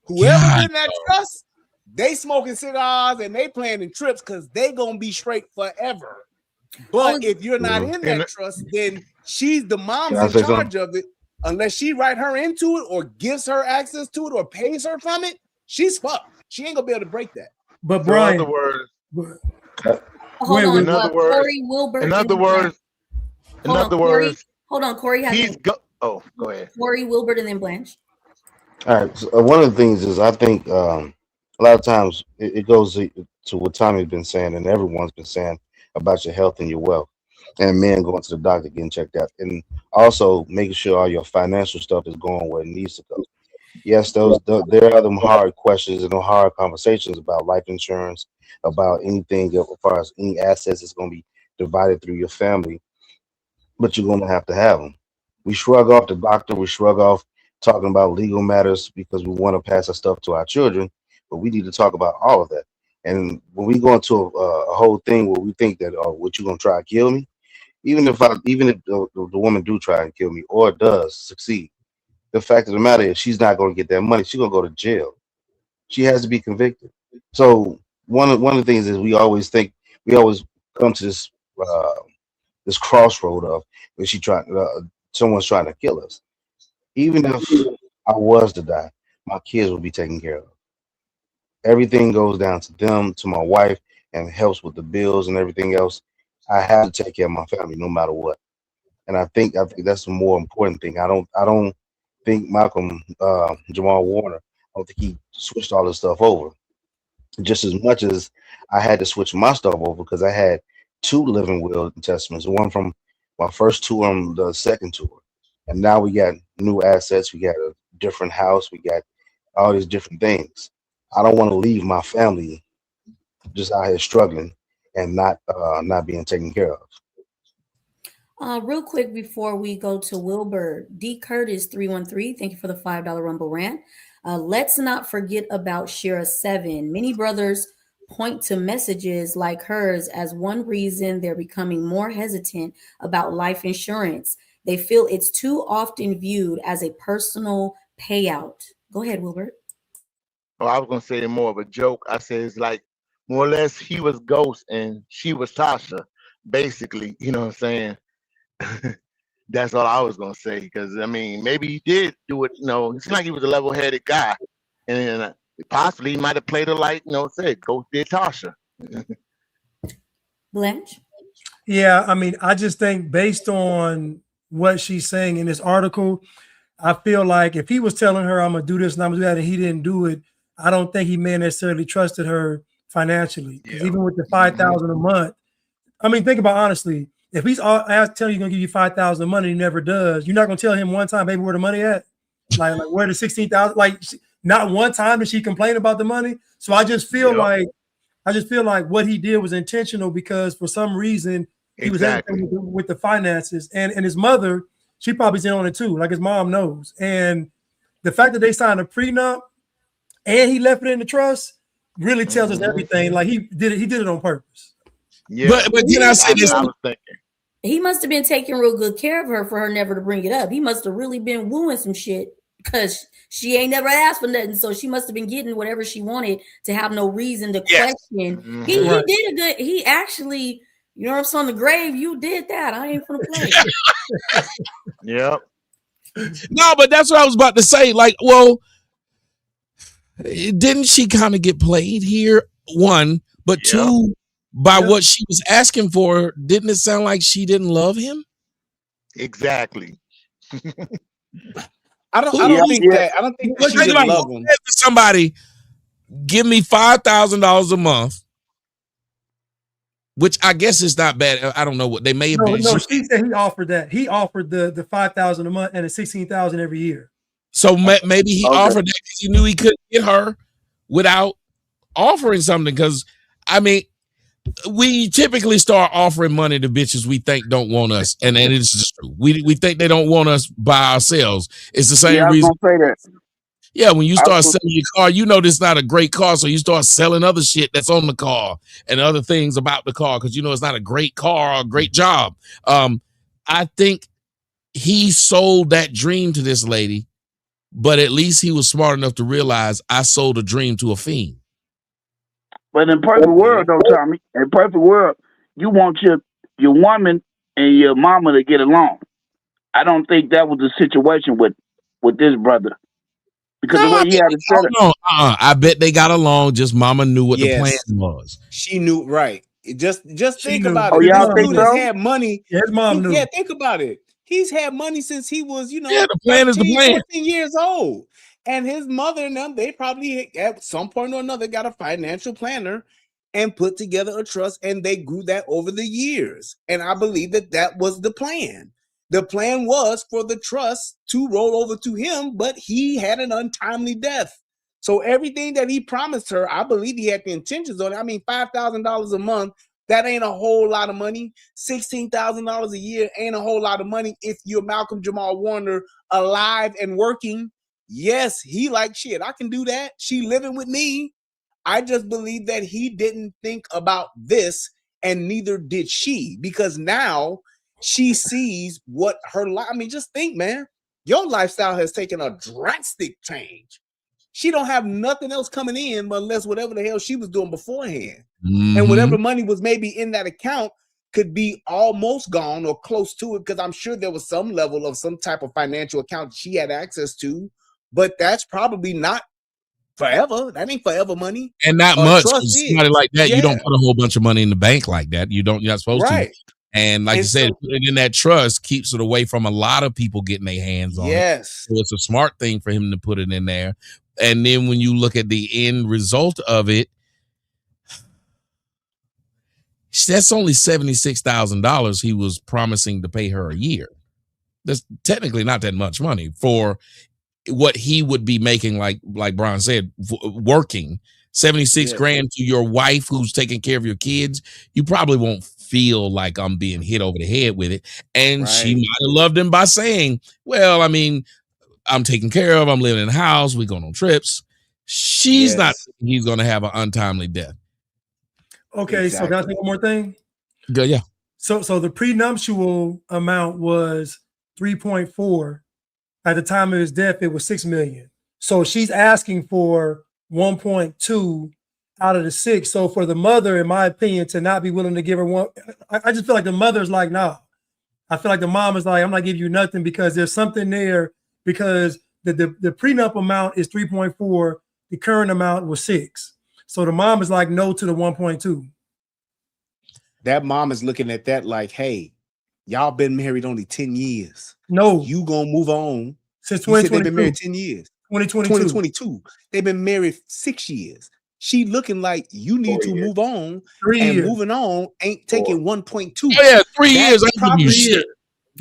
whoever's in that trust, they smoking cigars and they planning trips because they gonna be straight forever. But if you're not in that trust, then she's the mom's in charge of it. Unless she write her into it or gives her access to it or pays her from it, she's fucked. She ain't gonna be able to break that. But Brian, in other words, Corey Wilbur. in other words, Corey has Oh, go ahead. Corey, Wilbert, and then Blanche. All right. So, one of the things is I think a lot of times it goes to what Tommy's been saying and everyone's been saying about your health and your wealth, and men going to the doctor getting checked out, and also making sure all your financial stuff is going where it needs to go. Yes, there are them hard questions and them hard conversations about life insurance, about anything as far as any assets that's going to be divided through your family, but you're going to have them. We shrug off the doctor, we shrug off talking about legal matters because we want to pass our stuff to our children, but we need to talk about all of that. And when we go into a whole thing where we think that, oh, what you gonna try to kill me? Even if the woman do try and kill me or does succeed, the fact of the matter is she's not going to get that money. She's going to go to jail. She has to be convicted. So one of the things is we always come to this crossroad of when someone's trying to kill us. Even if I was to die, my kids will be taken care of. Everything goes down to them, to my wife, and helps with the bills and everything else. I have to take care of my family no matter what. And I think that's the more important thing. I don't think Jamal Warner, I don't think he switched all this stuff over. Just as much as I had to switch my stuff over because I had 2 living will and testaments, one from my first tour and the second tour. And now we got new assets, we got a different house, we got all these different things. I don't want to leave my family just out here struggling and not being taken care of. Real quick before we go to Wilbur, D. Curtis 313, thank you for the $5 Rumble rant. Let's not forget about Shira 7. Many brothers point to messages like hers as one reason they're becoming more hesitant about life insurance. They feel it's too often viewed as a personal payout. Go ahead, Wilbur. Oh, I was gonna say more of a joke. I said it's like more or less he was Ghost and she was Tasha, basically. You know what I'm saying? That's all I was gonna say. Because I mean, maybe he did do it. You know, it seemed like he was a level-headed guy, and possibly he might have played her like said Ghost did Tasha. Blanche. Yeah, I mean, I just think based on what she's saying in this article, I feel like if he was telling her I'm gonna do this and I'm gonna do that, and he didn't do it, I don't think he may have necessarily trusted her financially. Because even with the $5,000 a month, I mean, think about honestly, if he's telling you he's gonna give you $5,000 a month and he never does, you're not gonna tell him one time, baby, where the money at? Like where the 16,000? Like not one time did she complain about the money. So I just feel like what he did was intentional because for some reason he was with the finances and his mother, she probably's in on it too. Like his mom knows. And the fact that they signed a prenup and he left it in the trust really tells us everything. Like he did it on purpose. Yeah, but can I say this? He must have been taking real good care of her for her never to bring it up. He must have really been wooing some shit because she ain't never asked for nothing. So she must have been getting whatever she wanted to have no reason to question. He did a good. He actually, you know, it's on the grave. You did that. I ain't gonna play. Yep. No, but that's what I was about to say. Like, well, didn't she kind of get played here? One, but two, by what she was asking for, didn't it sound like she didn't love him? Exactly. I don't think that she didn't love him. Somebody give me $5,000 a month, which I guess is not bad. I don't know what they may have been. No, she said he offered that. He offered the $5,000 a month and the $16,000 every year. So maybe he offered that because he knew he couldn't get her without offering something. Because I mean, we typically start offering money to bitches we think don't want us, and it's just true. We think they don't want us by ourselves. It's the same reason. Say that. Yeah, when you start selling your car, you know this is not a great car, so you start selling other shit that's on the car and other things about the car because you know it's not a great car or a great job. I think he sold that dream to this lady, but at least he was smart enough to realize I sold a dream to a fiend. But in perfect world, though, Tommy, in perfect world, you want your woman and your mama to get along. I don't think that was the situation with this brother. Because the way he had it set up. I bet they got along. Just mama knew what the plan was. She knew, right. Just think about it. Oh, y'all think dude so? had money. Yeah, his mom knew. Yeah, think about it. He's had money since he was, you know, the plan 13, is the plan. 14 years old. And his mother and them, they probably at some point or another got a financial planner and put together a trust, and they grew that over the years. And I believe that was the plan. The plan was for the trust to roll over to him, but he had an untimely death. So everything that he promised her, I believe he had the intentions on it. I mean, $5,000 a month, that ain't a whole lot of money. $16,000 a year ain't a whole lot of money if you're Malcolm Jamal Warner alive and working. Yes, he like, shit, I can do that. She living with me. I just believe that he didn't think about this, and neither did she, because now she sees what her life. I mean, just think, man, your lifestyle has taken a drastic change. She don't have nothing else coming in unless whatever the hell she was doing beforehand. And whatever money was maybe in that account could be almost gone or close to it, because I'm sure there was some level of some type of financial account she had access to, but that's probably not forever. That ain't forever money. And not much. Somebody like that, you don't put a whole bunch of money in the bank like that. You're not supposed to. And like you said, putting in that trust keeps it away from a lot of people getting their hands on it. So it's a smart thing for him to put it in there. And then when you look at the end result of it, that's only $76,000 he was promising to pay her a year. That's technically not that much money for what he would be making, like Brian said, working. 76 grand to your wife who's taking care of your kids. You probably won't feel like I'm being hit over the head with it. And she might have loved him by saying, well, I mean, I'm taken care of. I'm living in the house. We're going on trips. She's not thinking he's going to have an untimely death. Okay, so can I say one more thing? Good, yeah. So the prenuptial amount was 3.4. At the time of his death, it was 6 million. So she's asking for 1.2 out of the 6. So for the mother, in my opinion, to not be willing to give her one, I just feel like the mother's like, no. I feel like the mom is like, I'm not giving you nothing, because there's something there, because the prenup amount is 3.4. The current amount was 6. So the mom is like, no to the 1.2. That mom is looking at that like, hey, y'all been married only 10 years. No. You gonna move on. Since 2022. They've been 2022. married 10 years. 2022. They've been married 6 years. She looking like you need to move on. 3 and years. Moving on ain't taking 1.2. Oh, yeah, 3 years. I give you shit.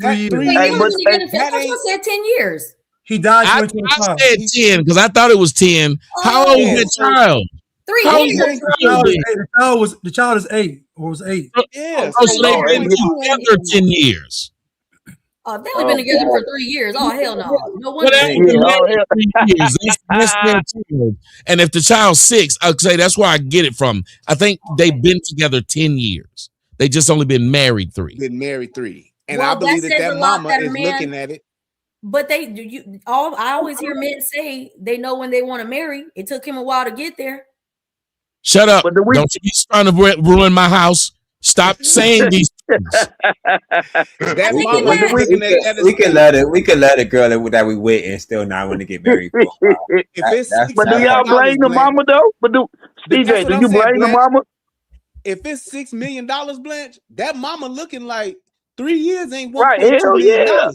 3 years. I just said 10 years. He died I 2025. said 10 because I thought it was 10. How old was that child? 3 How years. old was The child is 8 or was 8. Yeah. Oh, so they've been together 10 years. Oh, they've only been together for 3 years. Oh, hell no. No Well, wonder. they've been married 3 years. That's their child. And if the child's 6, I'd say that's where I get it from. I think they've been together 10 years. They just only been married 3. Been married 3. And Well, I believe that that says a lot mama that a is man- looking at it. But I always hear men say they know when they want to marry. It took him a while to get there. Shut up. Don't you be trying to ruin my house. Stop saying these things. That we can let a girl that we with and still not want to get married. For a while. But do y'all blame the mama though? But CJ, do you blame the mama? If it's $6 million, Blanche, that mama looking like 3 years ain't Right, $1.2 hell million. yeah.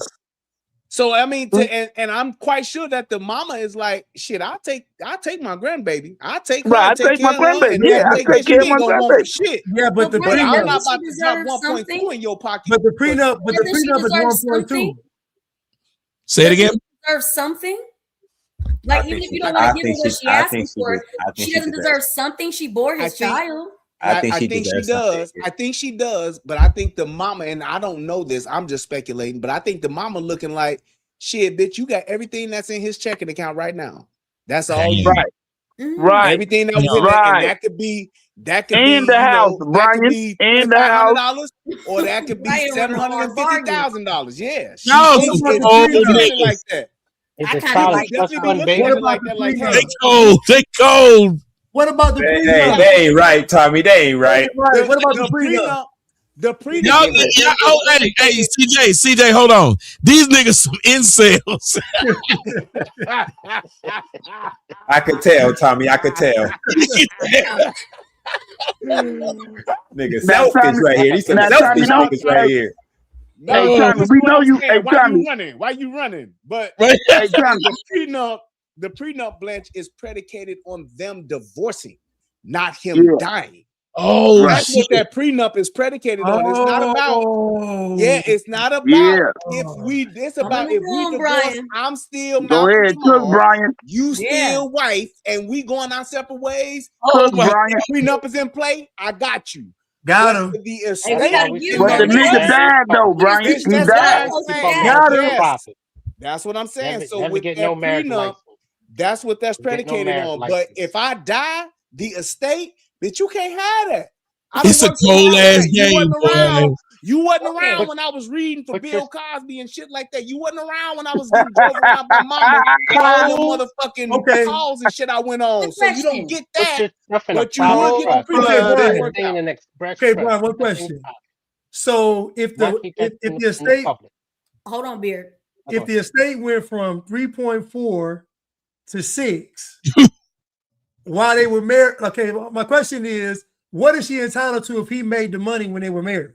So I mean, and I'm quite sure that the mama is like, shit, I'll take my grandbaby. I'll take her. Right, I take my grandbaby. Yeah, I take care of my grandbaby. Shit. Yeah, but the I'm prenup, not about to drop 1.2 in your pocket. but the prenup is 1.2. Say it again. Deserves something. Like, even if you don't want to give her what she asking for, she doesn't deserve something. She bore his child. I think she does. I think she does, but I think the mama, and I don't know this, I'm just speculating, but I think the mama looking like, shit, bitch, you got everything that's in his checking account right now. That's all you right. Right. Everything that was in there, and that could be in the house, Brian, in the house, or that could be $750,000. Yeah, No, like that. I kind of like They cold. They cold. What about the prenup? They ain't right, Tommy. They ain't right. What about the prenup? The prenup. Hey, CJ, hold on. These niggas some incels. I could tell, Tommy. I could tell. Nigga, selfish right here. These some selfish niggas right here. Hey, Tommy, we know you. Hey, Tommy, why you running? But hey, Tommy, the prenup, Blanche, is predicated on them divorcing, not him dying. Oh, that's what that prenup is predicated on. It's not about. It's not about if we. It's about if we divorce. Brian. I'm still go Malcolm ahead, Jamal, cook, Brian. You still wife, and we going our separate ways. Cook, Brian. Prenup is in play. I got you. Got him. The But the nigga died though, Brian. He died. Yes. That's what I'm saying. So with that prenup, that's what that's predicated on. But if I die, the estate, bitch, you can't have that. It's a cold ass game, boy. You wasn't around when I was reading for Bill Cosby and shit like that. You wasn't around when I was getting drove around by mama with all the motherfucking calls and shit I went on. So you don't get that. But you will get the Okay, Brian, one question. So if the estate, hold on, Beard. If the estate went from 3.4 to 6 while they were married, okay, my question is, what is she entitled to if he made the money when they were married?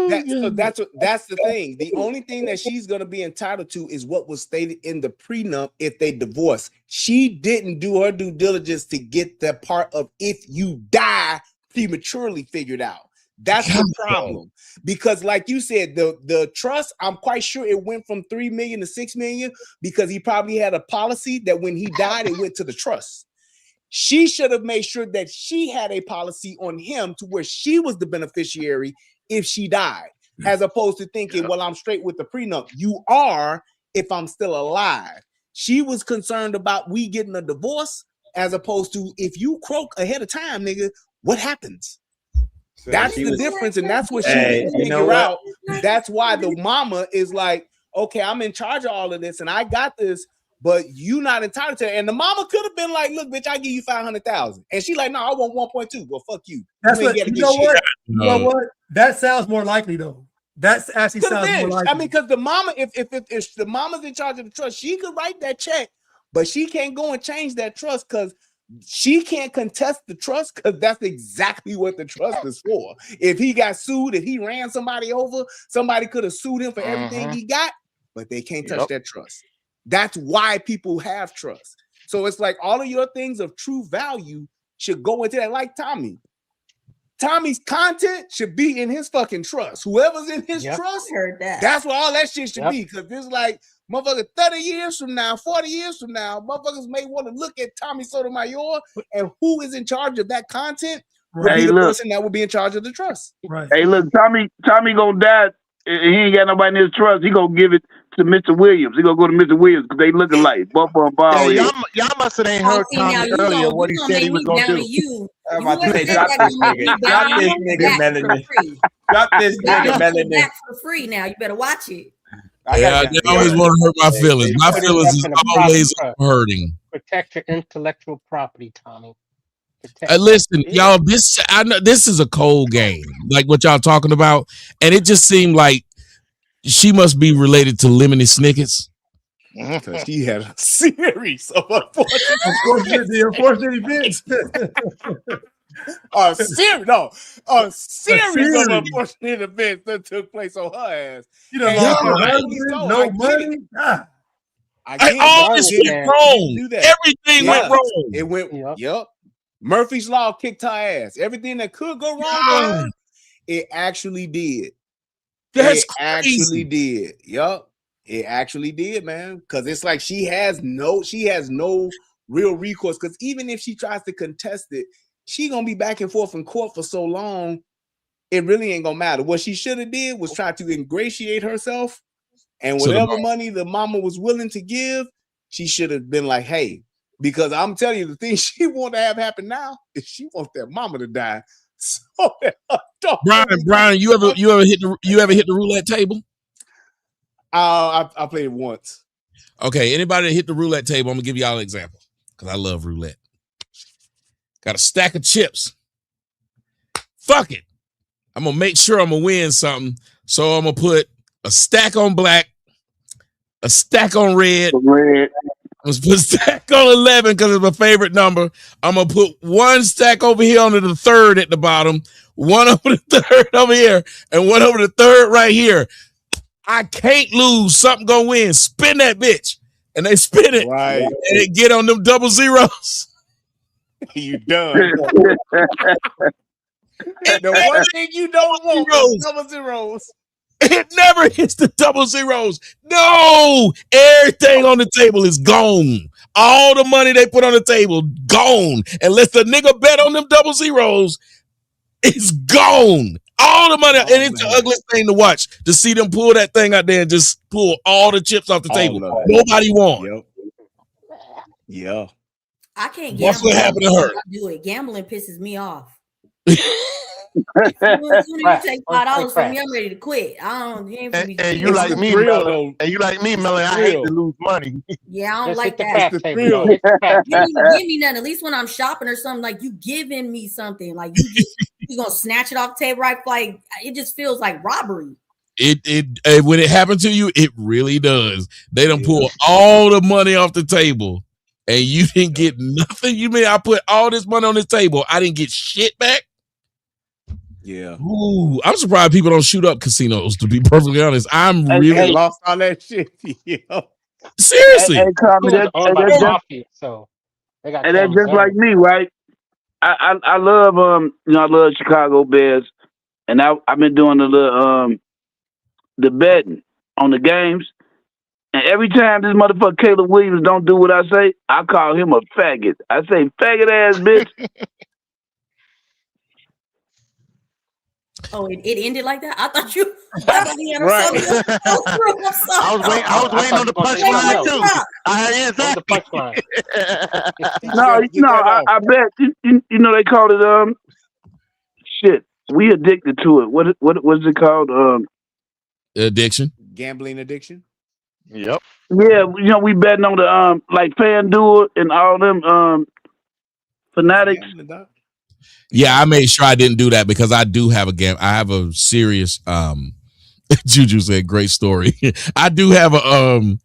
That's the thing. The only thing that she's going to be entitled to is what was stated in the prenup if they divorce. She didn't do her due diligence to get that part of if you die prematurely figured out. That's the problem. Because like you said, the trust, I'm quite sure it went from 3 million to 6 million because he probably had a policy that when he died, it went to the trust. She should have made sure that she had a policy on him to where she was the beneficiary if she died, as opposed to thinking, well, I'm straight with the prenup. You are if I'm still alive. She was concerned about we getting a divorce as opposed to if you croak ahead of time, nigga, what happens? So that's the difference, and that's what she didn't figure out. That's why the mama is like, okay, I'm in charge of all of this, and I got this, but you not entitled to it. And the mama could have been like, look, bitch, I give you 500,000. And she like, no, I want 1.2. Well, fuck you. That's what, you know what? You know what? That sounds more likely though. That's actually sounds more likely. I mean, because the mama, if the mama's in charge of the trust, she could write that check, but she can't go and change that trust because she can't contest the trust because that's exactly what the trust is for. If he got sued, if he ran somebody over, somebody could have sued him for everything he got, but they can't touch that trust. That's why people have trust. So it's like all of your things of true value should go into that. Like Tommy. Tommy's content should be in his fucking trust. Whoever's in his trust, that's what all that shit should be. Because it's like, motherfucker, 30 years from now, 40 years from now, motherfuckers may want to look at Tommy Sotomayor and who is in charge of that content would be the person that would be in charge of the trust. Right. Hey, look, Tommy gonna die. He ain't got nobody in his trust. He gonna give it to Mr. Williams. He gonna go to Mr. Williams because they looking like both of them bald. Y'all must have ain't heard Tommy earlier what he said he was gonna do. I'm about to say, drop this nigga, Melanie. Drop this nigga, Melanie. Back for free now. You better watch it. Yeah, they always want to hurt my feelings. My feelings is always hurting. Protect your intellectual property, Tommy. Listen, y'all, I know this is a cold game, like what y'all talking about, and it just seemed like she must be related to Lemony Snicket's. Because she had a series of unfortunate events. A series of unfortunate events that took place on her ass. You know, no money. All this went wrong. Everything went wrong. It went. Murphy's Law kicked her ass. Everything that could go wrong, it actually did. That's crazy. Actually did. Yup. It actually did, man. Because it's like she has no real recourse. Because even if she tries to contest it, she gonna be back and forth in court for so long, it really ain't gonna matter. What she should have did was try to ingratiate herself, and whatever money the mama was willing to give, she should have been like, hey. Because I'm telling you, the thing she want to have happen now is she wants that mama to die. So Brian, you ever hit the roulette table? I played it once. Okay, anybody that hit the roulette table, I'm gonna give y'all an example because I love roulette. Got a stack of chips. Fuck it. I'm gonna make sure I'm gonna win something. So I'm gonna put a stack on black, a stack on red. I'm gonna put a stack on 11 because it's my favorite number. I'm gonna put one stack over here under the third at the bottom, one over the third over here, and one over the third right here. I can't lose. Something gonna win. Spin that bitch. And they spin it. Right. And it get on them double zeros. You done. The one thing you don't want is double zeros. It never hits the double zeros. No, everything on the table is gone. All the money they put on the table, gone. Unless the nigga bet on them double zeros, it's gone. All the money, and it's the ugliest thing to watch, to see them pull that thing out there and just pull all the chips off the table. Nobody won. Yep. Yeah. I can't gamble. That's what happened to her. I do it. Gambling pisses me off. As soon as you take $5 from me, I'm ready to quit. I don't. And you like me, Melly. And you like me, Melly. I hate to lose money. Yeah, I don't like that. You didn't even give me nothing. At least when I'm shopping or something, like you giving me something, like you gonna snatch it off the table, right? Like it just feels like robbery. It when it happened to you, it really does. They done pull all the money off the table, and you didn't get nothing. You mean I put all this money on this table? I didn't get shit back. Yeah. Ooh, I'm surprised people don't shoot up casinos, to be perfectly honest. I'm really lost all that shit. Yeah. Seriously. And that's just like me, right? I love I love Chicago Bears, and I've been doing the betting on the games. And every time this motherfucker Caleb Williams don't do what I say, I call him a faggot. I say, faggot ass bitch. Oh, it ended like that? I thought he had a I was waiting on the punchline too. The punchline. No, I bet you know they call it shit. We addicted to it. What's it called? Addiction. Gambling addiction. Yep. Yeah, we betting on the like FanDuel and all them fanatics. Yeah, I made sure I didn't do that because I do have I have a serious Juju said great story. I do have a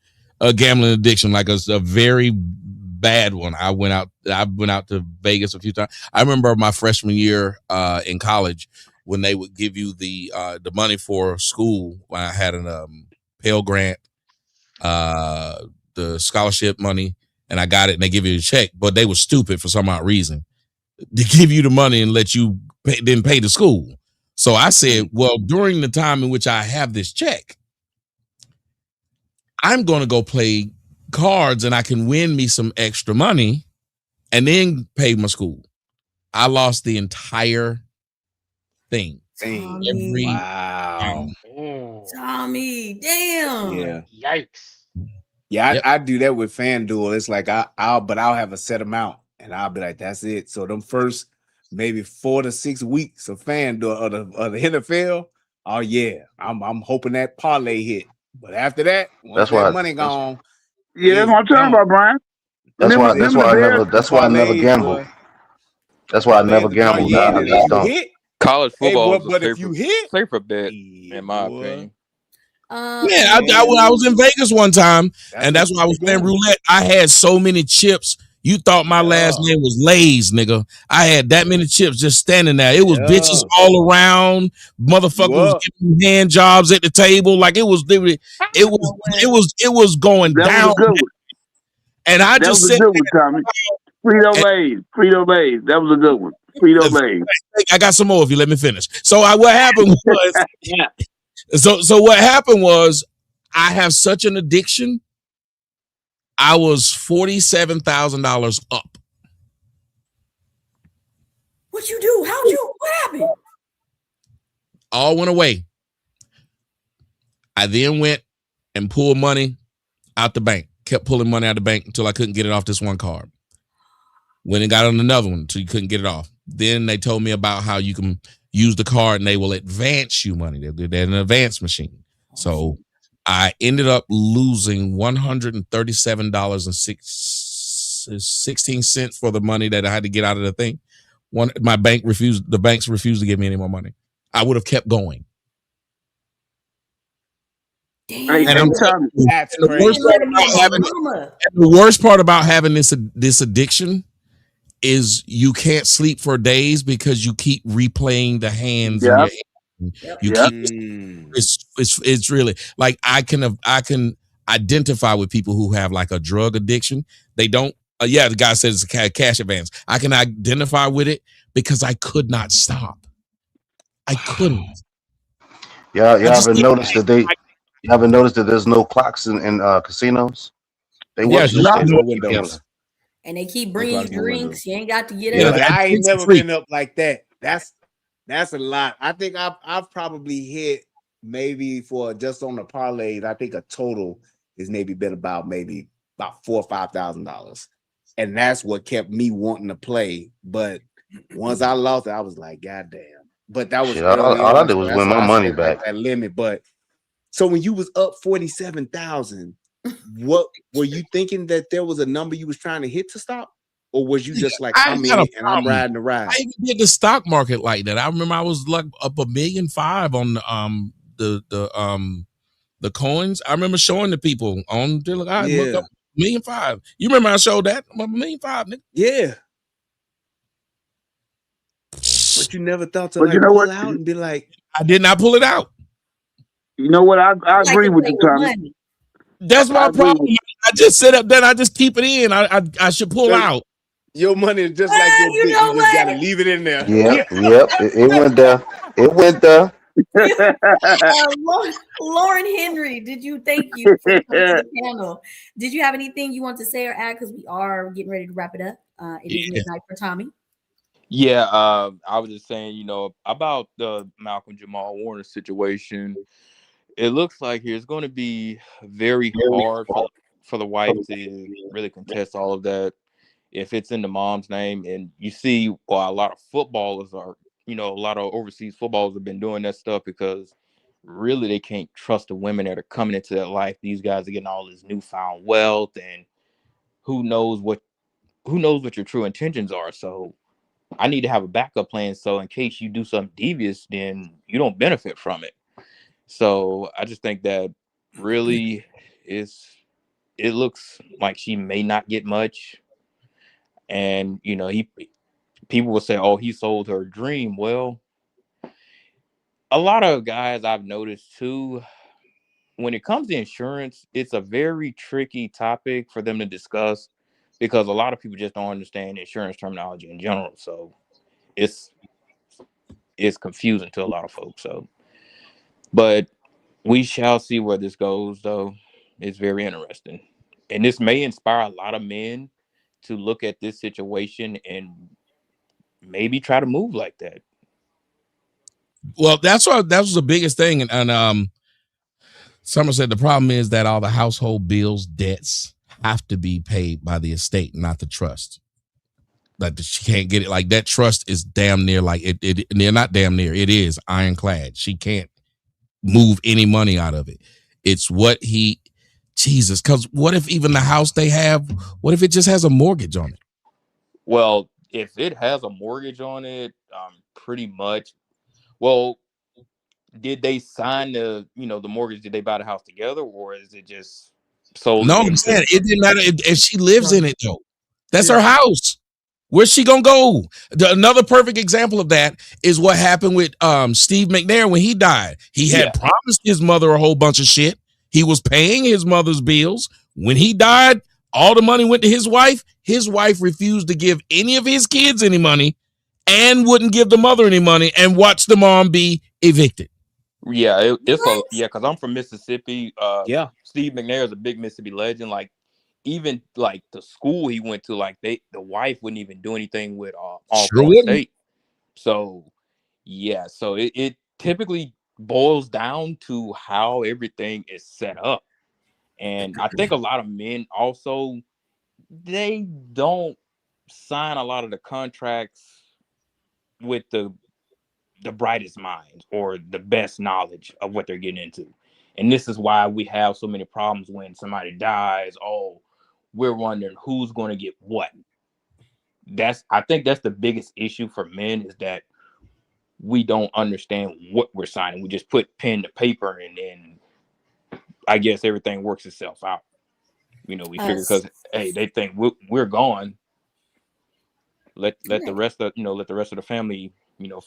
gambling addiction, like a very bad one. I went out to Vegas a few times. I remember my freshman year in college when they would give you the money for school when I had an Pell Grant, the scholarship money, and I got it and they give you a check, but they were stupid for some odd reason. To give you the money and let you then pay the school. So I said, well, during the time in which I have this check, I'm going to go play cards and I can win me some extra money and then pay my school. I lost the entire thing. Wow. Tommy, damn. Yeah. Yikes. Yeah, I do that with FanDuel. It's like I'll have a set amount. And I'll be like, that's it. So them first maybe 4 to 6 weeks of FanDuel of the NFL, oh yeah, I'm hoping that parlay hit. But after that, once that money gone, yeah, that's what I'm talking about, Brian. That's why I never gamble. That's why I never gambled. I just don't. College football but if you hit, safer bet, in my opinion. Yeah, I was in Vegas one time, and that's why I was playing roulette. I had so many chips. You thought my last name was Lays, nigga. I had that many chips just standing there. It was bitches all around. Motherfuckers was giving me hand jobs at the table. Like it was going down. And I that just was said, a good one, Tommy. Frito Lays. That was a good one. Frito Lays. I got some more if you let me finish. So what happened was, so what happened was, I have such an addiction. I was $47,000 up. What you do? What happened? All went away. I then went and pulled money out the bank. Kept pulling money out of the bank until I couldn't get it off this one card. Went and got on another one until you couldn't get it off. Then they told me about how you can use the card and they will advance you money. They're an advance machine. So I ended up losing $137.16 for the money that I had to get out of the thing. The banks refused to give me any more money. I would have kept going. Damn. And the worst part about having this addiction is you can't sleep for days because you keep replaying the hands. Yeah. You keep it's really like I can identify with people who have like a drug addiction. They don't. The guy says it's a cash advance. I can identify with it because I could not stop. I couldn't. Y'all ever noticed that y'all ever noticed that there's no clocks in casinos? They work the shit. No windows. And they keep bringing you drinks. You ain't got to get Yeah, up. I ain't never been up like that. That's a lot. I think I've probably hit maybe for just on the parlays. I think a total is maybe been about $4,000 or $5,000, and that's what kept me wanting to play. But once I lost it, I was like, God damn. But that was Shit, early all I on. did was win my money back. That limit. But so when you was up 47,000, what were you thinking that there was a number you was trying to hit to stop? Or was you just like, I'm in it and I'm riding the ride? I even did the stock market like that. I remember I was like up $1.5 million on the coins. I remember showing the people on look, I looked up $1.5 million. You remember I showed that? I'm up $1.5 million, nigga. Yeah. But you never thought to like pull out and be like, I did not pull it out. You know what? I agree with you, Tommy. That's my problem. I just sit up there. I just keep it in. I should pull out. Your money is just like your dick. You just gotta leave it in there. Yep. It went there. It went there. Lauren Henry, thank you for coming to the panel. Did you have anything you want to say or add? Because we are getting ready to wrap it up. It is midnight for Tommy. Yeah, I was just saying, about the Malcolm Jamal Warner situation. It looks like it's going to be very hard for the wife to really contest all of that if it's in the mom's name. And you see, a lot of footballers are, a lot of overseas footballers have been doing that stuff because really they can't trust the women that are coming into their life. These guys are getting all this newfound wealth, and who knows what your true intentions are. So I need to have a backup plan, so in case you do something devious, then you don't benefit from it. So I just think that really it looks like she may not get much. And people will say, oh, he sold her dream. Well, a lot of guys I've noticed too, when it comes to insurance, it's a very tricky topic for them to discuss because a lot of people just don't understand insurance terminology in general. So it's confusing to a lot of folks. So, but we shall see where this goes, though. It's very interesting. And this may inspire a lot of men to look at this situation and maybe try to move like that. Well, that was the biggest thing. And Summer said the problem is that all the household bills, debts have to be paid by the estate, not the trust. Like she can't get it. Like that trust is damn near like it. They're not damn near. It is ironclad. She can't move any money out of it. It's Jesus. Because what if even the house they have? What if it just has a mortgage on it? Well, if it has a mortgage on it, pretty much. Well, did they sign the mortgage? Did they buy the house together, or is it just sold? No, I'm saying it didn't matter if she lives in it though. That's her house. Where's she gonna go? Another perfect example of that is what happened with Steve McNair when he died. He had promised his mother a whole bunch of shit. He was paying his mother's bills. When he died, all the money went to his wife. His wife refused to give any of his kids any money and wouldn't give the mother any money and watched the mom be evicted. Yeah, because I'm from Mississippi. Steve McNair is a big Mississippi legend. Like, even like the school he went to, like the wife wouldn't even do anything with Alcorn State. So so it typically boils down to how everything is set up. And I think a lot of men also, they don't sign a lot of the contracts with the brightest minds or the best knowledge of what they're getting into. And this is why we have so many problems when somebody dies. Oh, we're wondering who's going to get what. I think that's the biggest issue for men, is that we don't understand what we're signing. We just put pen to paper, and then I guess everything works itself out. We figure because they think we're gone. Let the rest of the family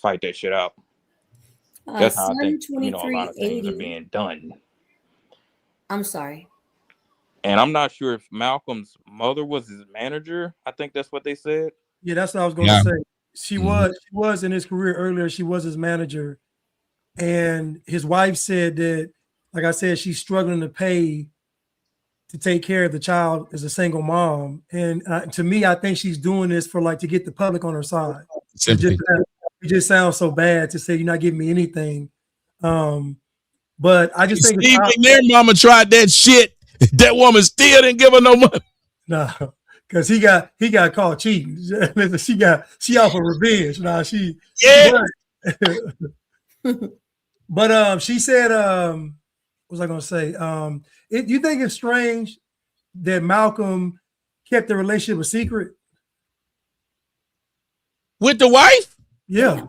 fight that shit out. That's how I think, a lot of things are 2380. being done. I'm sorry. And I'm not sure if Malcolm's mother was his manager. I think that's what they said. Yeah, that's what I was going to say. She was in his career earlier. She was his manager, and his wife said that, like I said, she's struggling to pay to take care of the child as a single mom. And to me, I think she's doing this for to get the public on her side. It just sounds so bad to say you're not giving me anything. But I just think their mama tried that shit. That woman still didn't give her no money. No, because he got caught cheating. She out for revenge. But she said, what was I gonna say? You think it's strange that Malcolm kept the relationship a secret with the wife? Yeah.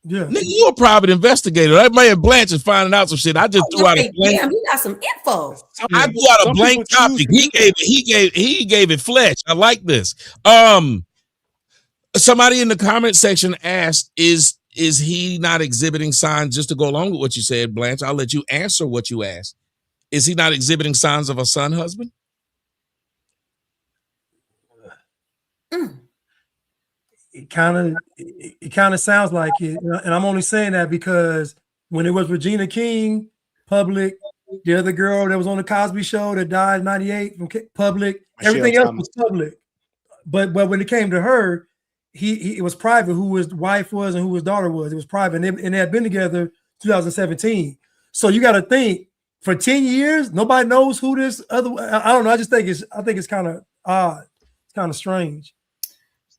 Yeah. Nigga, you a private investigator. That man Blanche is finding out some shit. I just threw out a blank. Damn, he got some info. I threw out a blank topic. He gave it flesh. I like this. Somebody in the comment section asked, is he not exhibiting signs, just to go along with what you said, Blanche? I'll let you answer what you asked. Is he not exhibiting signs of a son husband? It kind of sounds like it, and I'm only saying that because when it was Regina King, public, the other girl that was on the Cosby Show that died in '98 from public, everything else was public. But when it came to her, it was private who his wife was and who his daughter was. It was private, and they had been together 2017. So you got to think, for 10 years, nobody knows who this other. I don't know. I think it's kind of odd. It's kind of strange.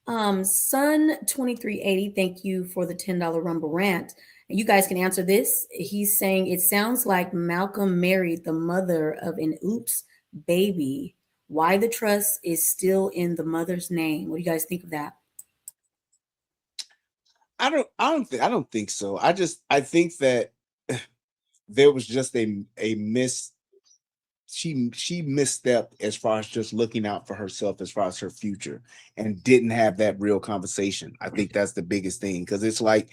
Sun 2380, thank you for the $10 Rumble rant. And you guys can answer this. He's saying it sounds like Malcolm married the mother of an oops baby. Why the trust is still in the mother's name? What do you guys think of that? I don't think so. I think that there was just a miss. She misstepped as far as just looking out for herself as far as her future and didn't have that real conversation. I think that's the biggest thing, because it's like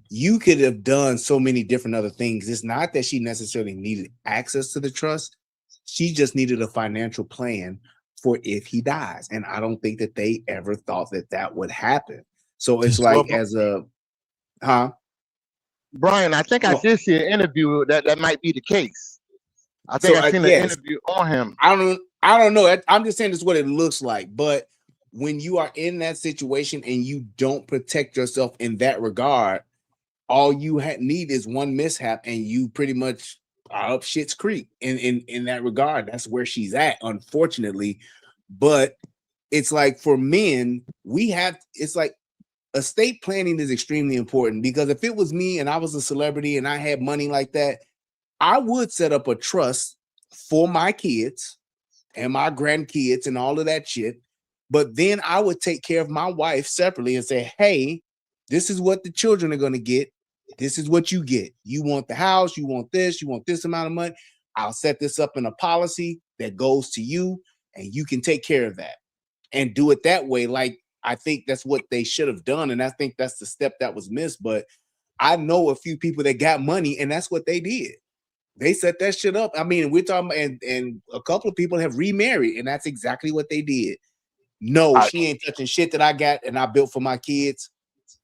you could have done so many different other things. It's not that she necessarily needed access to the trust. She just needed a financial plan for if he dies. And I don't think that they ever thought that would happen. So it's like Brian, I think I did see an interview that might be the case. I think I seen an interview on him. I don't know. I'm just saying this is what it looks like. But when you are in that situation and you don't protect yourself in that regard, all you need is one mishap and you pretty much are up shit's creek in that regard. That's where she's at, unfortunately. But it's like for men, it's like estate planning is extremely important, because if it was me and I was a celebrity and I had money like that, I would set up a trust for my kids and my grandkids and all of that shit. But then I would take care of my wife separately and say, hey, this is what the children are going to get. This is what you get. You want the house, you want this amount of money. I'll set this up in a policy that goes to you and you can take care of that and do it that way. Like, I think that's what they should have done. And I think that's the step that was missed. But I know a few people that got money and that's what they did. They set that shit up. I mean, we're talking about, and a couple of people have remarried, and that's exactly what they did. No, she ain't touching shit that I got and I built for my kids.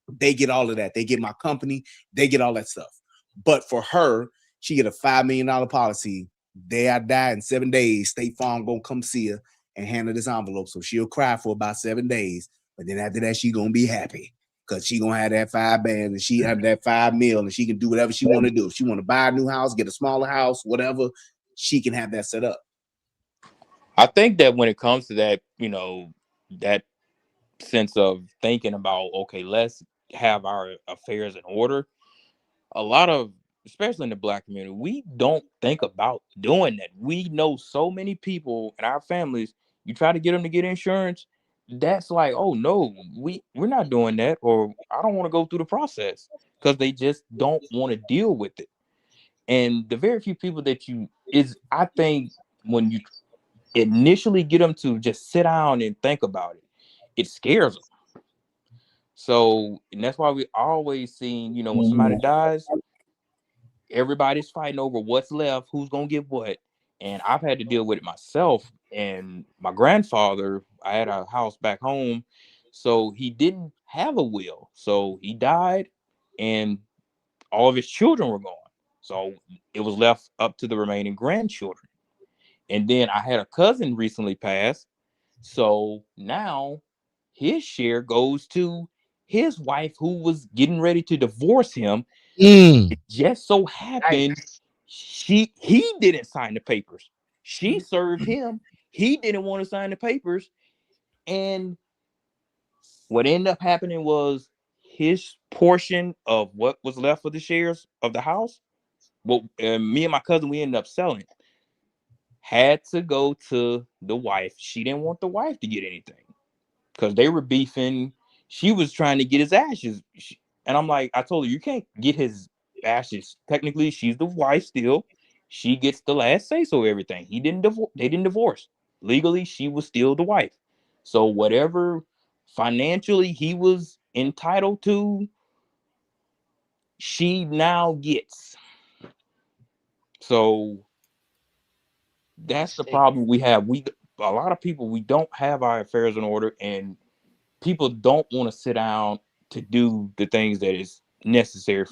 They get all of that. They get my company. They get all that stuff. But for her, she get a $5 million policy. Day I die in 7 days, State Farm gonna come see her and hand her this envelope. So she'll cry for about 7 days. But then after that, she gonna be happy. Because she gonna have that $5 million and she have that $5 million and she can do whatever she want to do. If she want to buy a new house, get a smaller house, whatever, she can have that set up. I think that when it comes to that, that sense of thinking about, okay, let's have our affairs in order. A lot of, especially in the Black community, we don't think about doing that. We know so many people in our families, you try to get them to get insurance, that's like, oh no, we're not doing that, or I don't want to go through the process, because they just don't want to deal with it. And the very few people I think when you initially get them to just sit down and think about it, it scares them. So, and that's why we always seen, you know, when somebody dies, everybody's fighting over what's left, who's gonna get what. And I've had to deal with it myself. And my grandfather, I had a house back home, so he didn't have a will. So he died, and all of his children were gone. So it was left up to the remaining grandchildren. And then I had a cousin recently pass. So now his share goes to his wife, who was getting ready to divorce him. It just so happened he didn't sign the papers. She served him. He didn't want to sign the papers. And what ended up happening was his portion of what was left of the shares of the house, well, me and my cousin, we ended up selling, had to go to the wife. She didn't want the wife to get anything because they were beefing. She was trying to get his ashes. And I'm like, I told her, you can't get his ashes. Technically, she's the wife still. She gets the last say so everything. They didn't divorce. Legally, she was still the wife. So whatever financially he was entitled to, she now gets. So that's the problem we have. A lot of people, we don't have our affairs in order, and people don't want to sit down to do the things that is necessary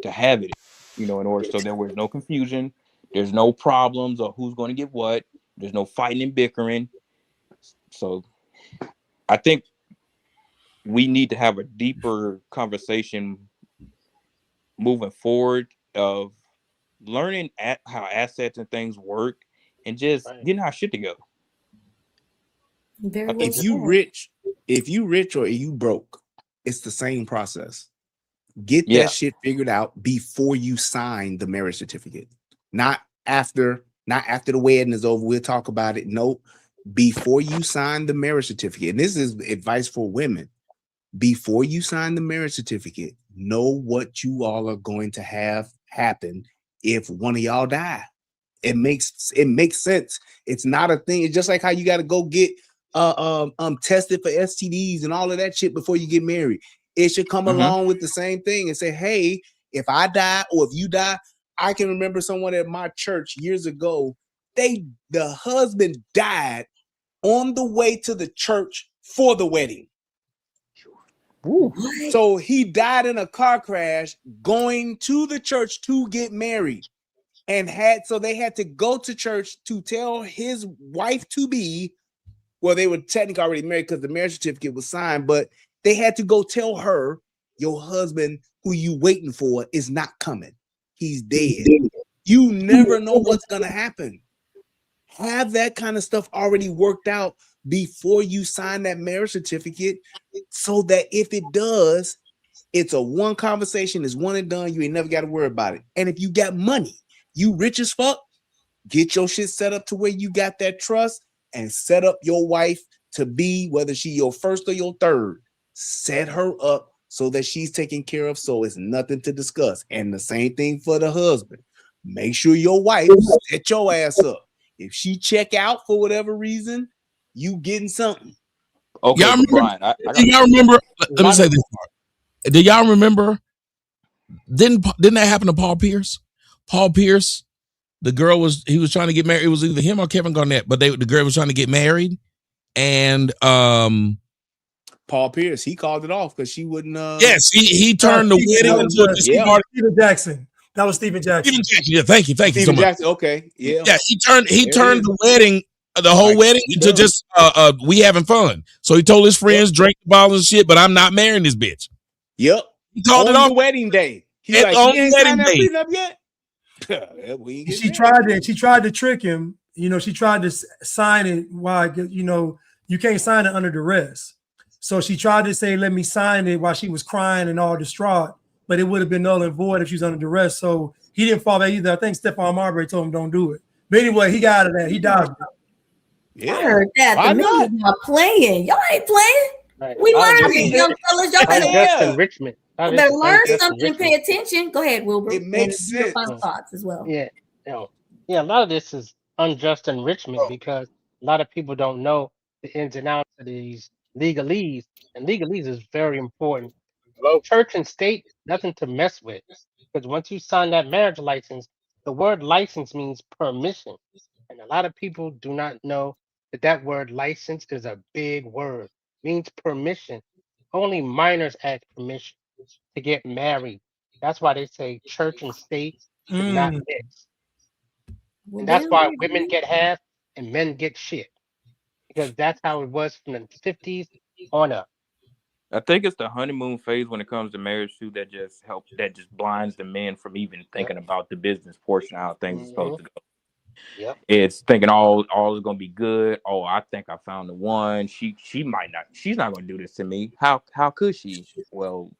to have it, in order, so there was no confusion, there's no problems of who's going to get what, there's no fighting and bickering. So I think we need to have a deeper conversation moving forward of learning how assets and things work and just getting our shit together. Very well If you rich or you broke, it's the same process. Get that shit figured out before you sign the marriage certificate. Not after the wedding is over. We'll talk about it. No, before you sign the marriage certificate. And this is advice for women. Before you sign the marriage certificate, know what you all are going to have happen if one of y'all die. It makes sense. It's not a thing. It's just like how you got to go get tested for STDs and all of that shit before you get married. It should come along with the same thing and say, hey, if I die or if you die, I can remember someone at my church years ago, the husband died on the way to the church for the wedding. So he died in a car crash going to the church to get married. And they had to go to church to tell his wife to be, well, they were technically already married because the marriage certificate was signed, but they had to go tell her, your husband who you waiting for is not coming. He's dead. You never know what's going to happen. Have that kind of stuff already worked out before you sign that marriage certificate so that if it does, it's a one conversation, it's one and done. You ain't never got to worry about it. And if you got money, you rich as fuck, get your shit set up to where you got that trust and set up your wife to be, whether she your first or your third, set her up so that she's taken care of. So it's nothing to discuss. And the same thing for the husband. Make sure your wife set your ass up. If she check out for whatever reason, you getting something. Okay, y'all remember, Brian, do y'all remember? Let me say this part. Do y'all remember? Didn't that happen to Paul Pierce? Paul Pierce, the girl he was trying to get married. It was either him or Kevin Garnett, but the girl was trying to get married, and Paul Pierce, he called it off because she wouldn't. Yes, he turned the wedding into Stephen Jackson. That was Stephen Jackson. Stephen Jackson. Yeah, thank you so much. Jackson. Okay, yeah. Yeah, he turned the wedding, the whole wedding into just we having fun. So he told his friends, drink the bottles and shit, but I'm not marrying this bitch. Yep. He called on it off the wedding day. He's like, on you ain't wedding day. that prenup yet? She tried to trick him. She tried to sign it. Why? You can't sign it under duress. So she tried to say, let me sign it while she was crying and all distraught, but it would have been null and void if she's under duress. So he didn't fall back either. I think Stephon Marbury told him don't do it. But anyway, he got out of that. He dodged it. Yeah. I heard that. The men not playing. Y'all ain't playing. Right. We learned it, young fellas. Y'all better enrichment. You better learn something and pay attention. Go ahead, Wilbur. It makes sense. Final thoughts as well. Yeah. A lot of this is unjust enrichment because a lot of people don't know the ins and outs of these legalese And legalese is very important. Church and state, nothing to mess with. Because once you sign that marriage license, the word license means permission. And a lot of people do not know that that word license is a big word. Means permission. Only minors ask permission to get married. That's why they say church and state should not mix. Well, And that's damn, why women get half and men get shit. Because that's how it was from the 50s on up. I think it's the honeymoon phase when it comes to marriage too that just blinds the men from even thinking about the business portion of how things are supposed to go. Yep. It's thinking all is gonna be good. Oh, I think I found the one. She's not gonna do this to me. How could she? Well,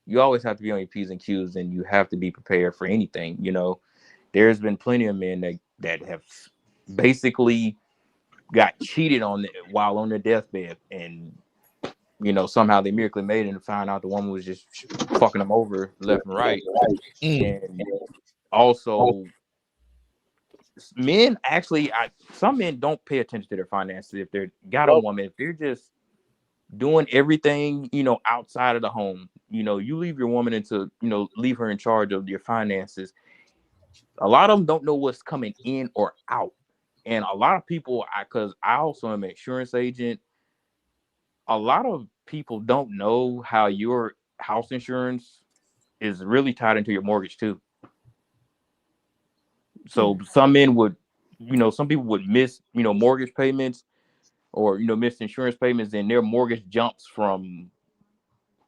you always have to be on your P's and Q's, and you have to be prepared for anything. You know, there's been plenty of men that have basically got cheated on while on their deathbed, and you know, somehow they miraculously made it and found out the woman was just fucking them over left and right. And also, men actually, some men don't pay attention to their finances if they're got a woman. If they're just doing everything, you know, outside of the home, you know, you leave your woman leave her in charge of your finances. A lot of them don't know what's coming in or out. And a lot of people, because I also am an insurance agent, a lot of people don't know how your house insurance is really tied into your mortgage too. So some men would, some people would miss, mortgage payments or, miss insurance payments, and their mortgage jumps from,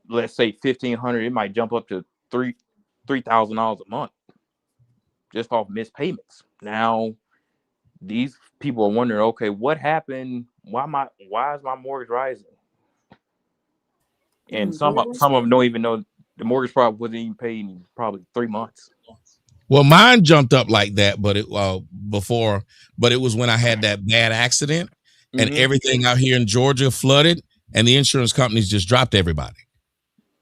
let's say, $1,500, it might jump up to $3,000 a month just off missed payments. Now, these people are wondering, okay, what happened? Why is my mortgage rising? And some of them don't even know the mortgage probably wasn't even paid in probably 3 months. Well, mine jumped up like that, but it was when I had that bad accident and everything out here in Georgia flooded, and the insurance companies just dropped everybody.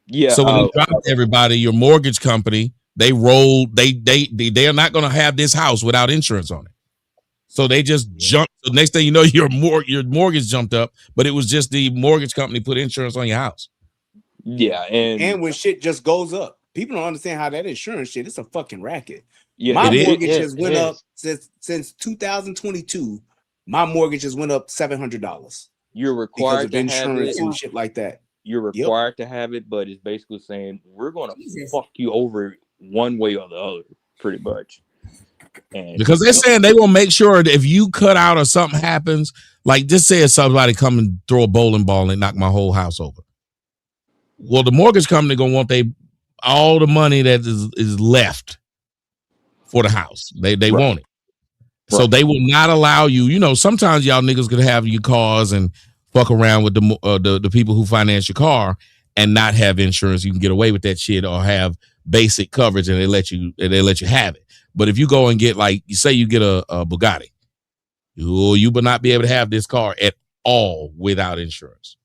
Yeah. So when they dropped everybody, your mortgage company, they rolled. They are not going to have this house without insurance on it. So they just jumped. So next thing you know, your mortgage jumped up, but it was just the mortgage company put insurance on your house. Yeah, and when shit just goes up, people don't understand how that insurance shit. It's a fucking racket. Yeah, my mortgage has went up since 2022. My mortgage has went up $700. You're required because of to have insurance it and shit like that. You're required to have it, but it's basically saying we're going to fuck you over one way or the other, pretty much. And because they're saying they will make sure that if you cut out or something happens, like just say if somebody come and throw a bowling ball and knock my whole house over. Well, the mortgage company gonna want all the money that is left for the house. They want it. So they will not allow you. You know, sometimes y'all niggas could have your cars and fuck around with the people who finance your car and not have insurance. You can get away with that shit or have basic coverage, and they let you have it. But if you go and get, like, you say you get a Bugatti, you will not be able to have this car at all without insurance.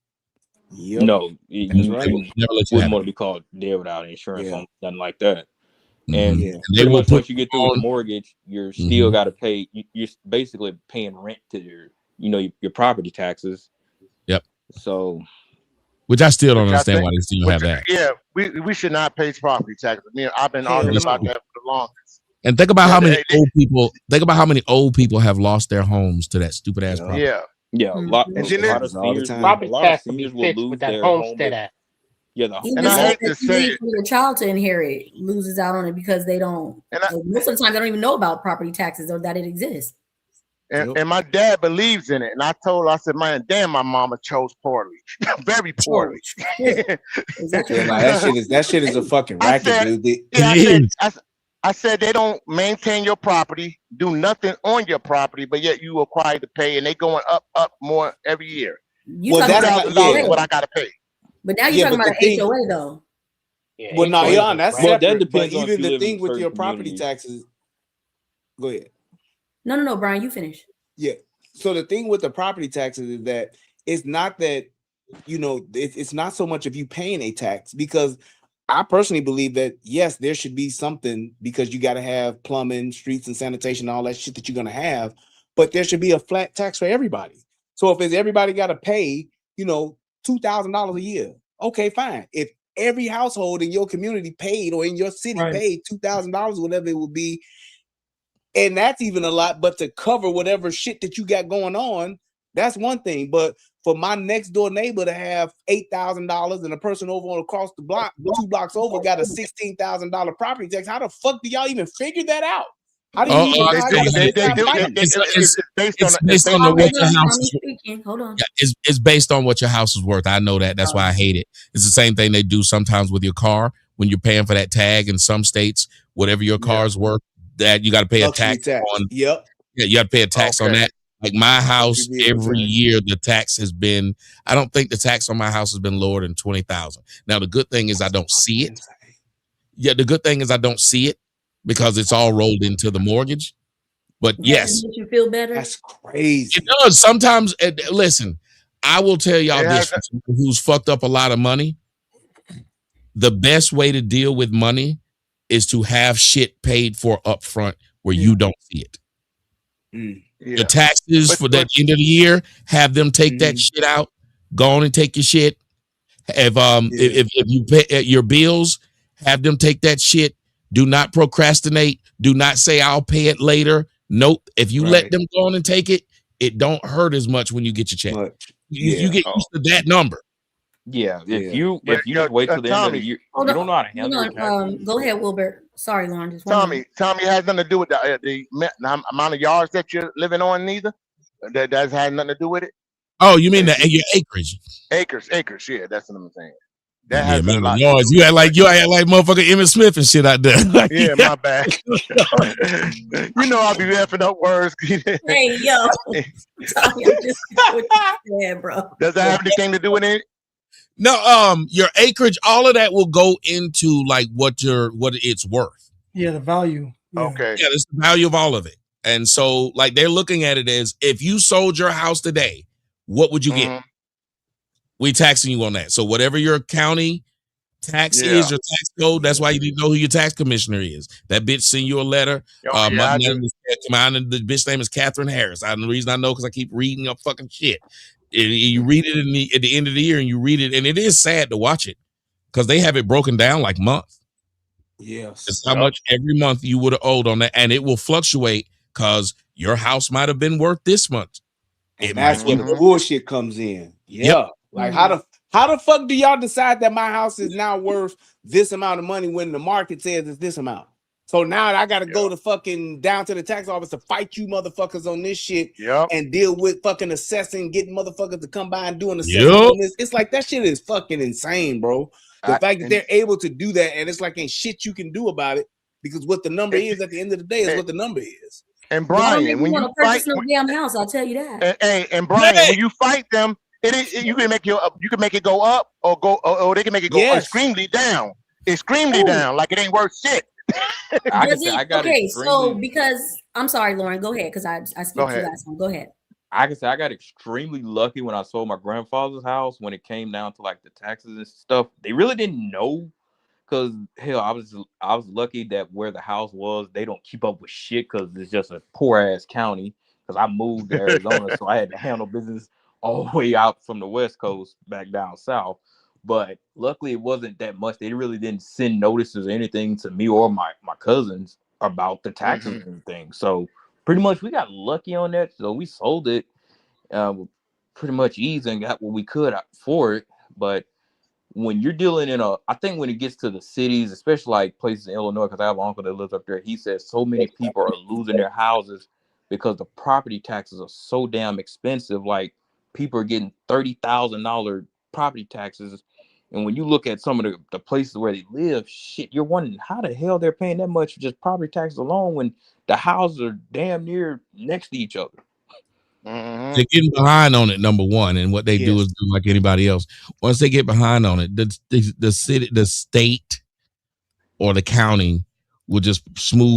Yep. No, you right. wouldn't want to be called there without insurance on nothing like that. And they pretty will much once you get through with the mortgage, you're still got to pay. You're basically paying rent to your property taxes. Yep. So, which I still don't understand why they still have that. Yeah, we should not pay property taxes. I mean, I've been arguing about that for the longest. And think about how many old people. Think about how many old people have lost their homes to that stupid ass property. Yeah, a lot of seniors. Property tax will be fixed with that Homestead Act. Yeah, and I hate to say it, for the child to inherit loses out on it because they don't. Most of the time, they don't even know about property taxes or that it exists. And my dad believes in it, and I told her, I said, "Man, damn, my mama chose poorly, very poorly." That shit is a fucking racket, dude. I said they don't maintain your property, do nothing on your property, but yet you required to pay, and they going up more every year. Well, that's $2,000 what I gotta pay. But now you're talking about an HOA, though. Yeah, well, no, that's separate. That depends but on even the thing with your property taxes. Go ahead. No, Brian, you finish. Yeah. So the thing with the property taxes is that it's not that, it's not so much of you paying a tax, because I personally believe that, yes, there should be something, because you got to have plumbing, streets and sanitation, all that shit that you're going to have, but there should be a flat tax for everybody. So if everybody got to pay, $2,000 a year. Okay, fine. If every household in your community paid or in your city paid $2,000, whatever it would be, and that's even a lot, but to cover whatever shit that you got going on, that's one thing. But for my next door neighbor to have $8,000 and a person over across the block, 2 blocks over, got a $16,000 property tax, how the fuck do y'all even figure that out? How do you even it's based on what your house is worth. Hold on. Yeah, it's based on what your house is worth. I know that. That's why I hate it. It's the same thing they do sometimes with your car when you're paying for that tag in some states. Whatever your car's worth, that you got to pay a tax on. Yep. Yeah, you got to pay a tax on that. Like my house, every year the tax has been. I don't think the tax on my house has been lower than 20,000. Now the good thing is I don't see it. Yeah, the good thing is I don't see it because it's all rolled into the mortgage. But yes, makes you feel better. That's crazy. It does sometimes. Listen, I will tell y'all this: for someone who's fucked up a lot of money, the best way to deal with money is to have shit paid for up front where you don't see it. Your taxes for that end of the year, have them take that shit out. Go on and take your shit. If you pay your bills, have them take that shit. Do not procrastinate. Do not say I'll pay it later. Nope. If you let them go on and take it, it don't hurt as much when you get your check. You get used to that number. Yeah, if you just wait till the end of the year, you don't know how to handle it. Go ahead, Wilbert. Sorry, Lauren. Just Tommy has nothing to do with the amount of yards that you're living on, neither. That has nothing to do with it. Oh, you mean your acreage? Acres. Yeah, that's what I'm saying. That has a lot noise. You act like motherfucker Emmett Smith and shit out there. Yeah, my bad. You know I'll be effing up words. Hey, yo. Tommy, I just what you said, bro. Does that have anything to do with it? No, your acreage, all of that will go into like what it's worth. Yeah, the value. Yeah. Okay. Yeah, it's the value of all of it. And so like they're looking at it as if you sold your house today, what would you get? We taxing you on that. So whatever your county tax is, your tax code, that's why you need to know who your tax commissioner is. That bitch send you a letter. My name is mine, and the bitch name is Catherine Harris. The reason I know because I keep reading your fucking shit. You read it at the end of the year, and you read it, and it is sad to watch it because they have it broken down like month. Yes, it's how much every month you would have owed on that, and it will fluctuate because your house might have been worth this much. And that's where the bullshit comes in. Yeah. Like how the fuck do y'all decide that my house is now worth this amount of money when the market says it's this amount? So now I gotta go to fucking down to the tax office to fight you motherfuckers on this shit and deal with fucking assessing, getting motherfuckers to come by and doing assessment on this. It's like that shit is fucking insane, bro. The fact that they're able to do that and it's like ain't shit you can do about it because what the number is at the end of the day is what the number is. And Brian, when you fight no damn house, I'll tell you that. And Brian, when you fight them, you can make it go up or they can make it go extremely down. Extremely down, like it ain't worth shit. Because I'm sorry, Lauren, go ahead because I skipped you last one. Go ahead. I can say I got extremely lucky when I sold my grandfather's house when it came down to like the taxes and stuff. They really didn't know because hell, I was lucky that where the house was, they don't keep up with shit because it's just a poor ass county. Because I moved to Arizona, so I had to handle business all the way out from the West Coast back down south. But luckily, it wasn't that much. They really didn't send notices or anything to me or my cousins about the taxes and everything. So pretty much we got lucky on that. So we sold it pretty much easy and got what we could for it. But when you're dealing I think when it gets to the cities, especially like places in Illinois, because I have an uncle that lives up there, he says so many people are losing their houses because the property taxes are so damn expensive. Like people are getting $30,000 property taxes. And when you look at some of the places where they live, shit, you're wondering how the hell they're paying that much for just property taxes alone when the houses are damn near next to each other. They're getting behind on it, number one, and what they do is do like anybody else. Once they get behind on it, the city, the state, or the county will just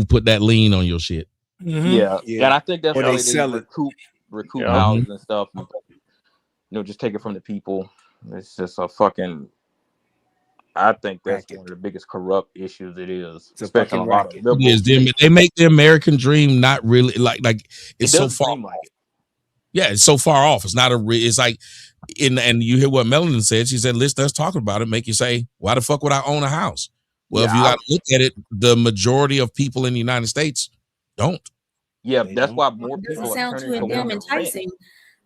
put that lien on your shit. Yeah, and I think that's why they recoup houses and stuff. And, just take it from the people. It's just a fucking. I think that's one of the biggest corrupt issues it is, especially a lot of liberals. They make the American dream not really like it's so far. Like it. Yeah, it's so far off. It's not it's like, and you hear what Melanin said. She said, listeners talking about it make you say, why the fuck would I own a house? Well, if you got to look at it, the majority of people in the United States don't. Yeah, that's why more It people doesn't are sound turning too to damn wanting to rent. enticing.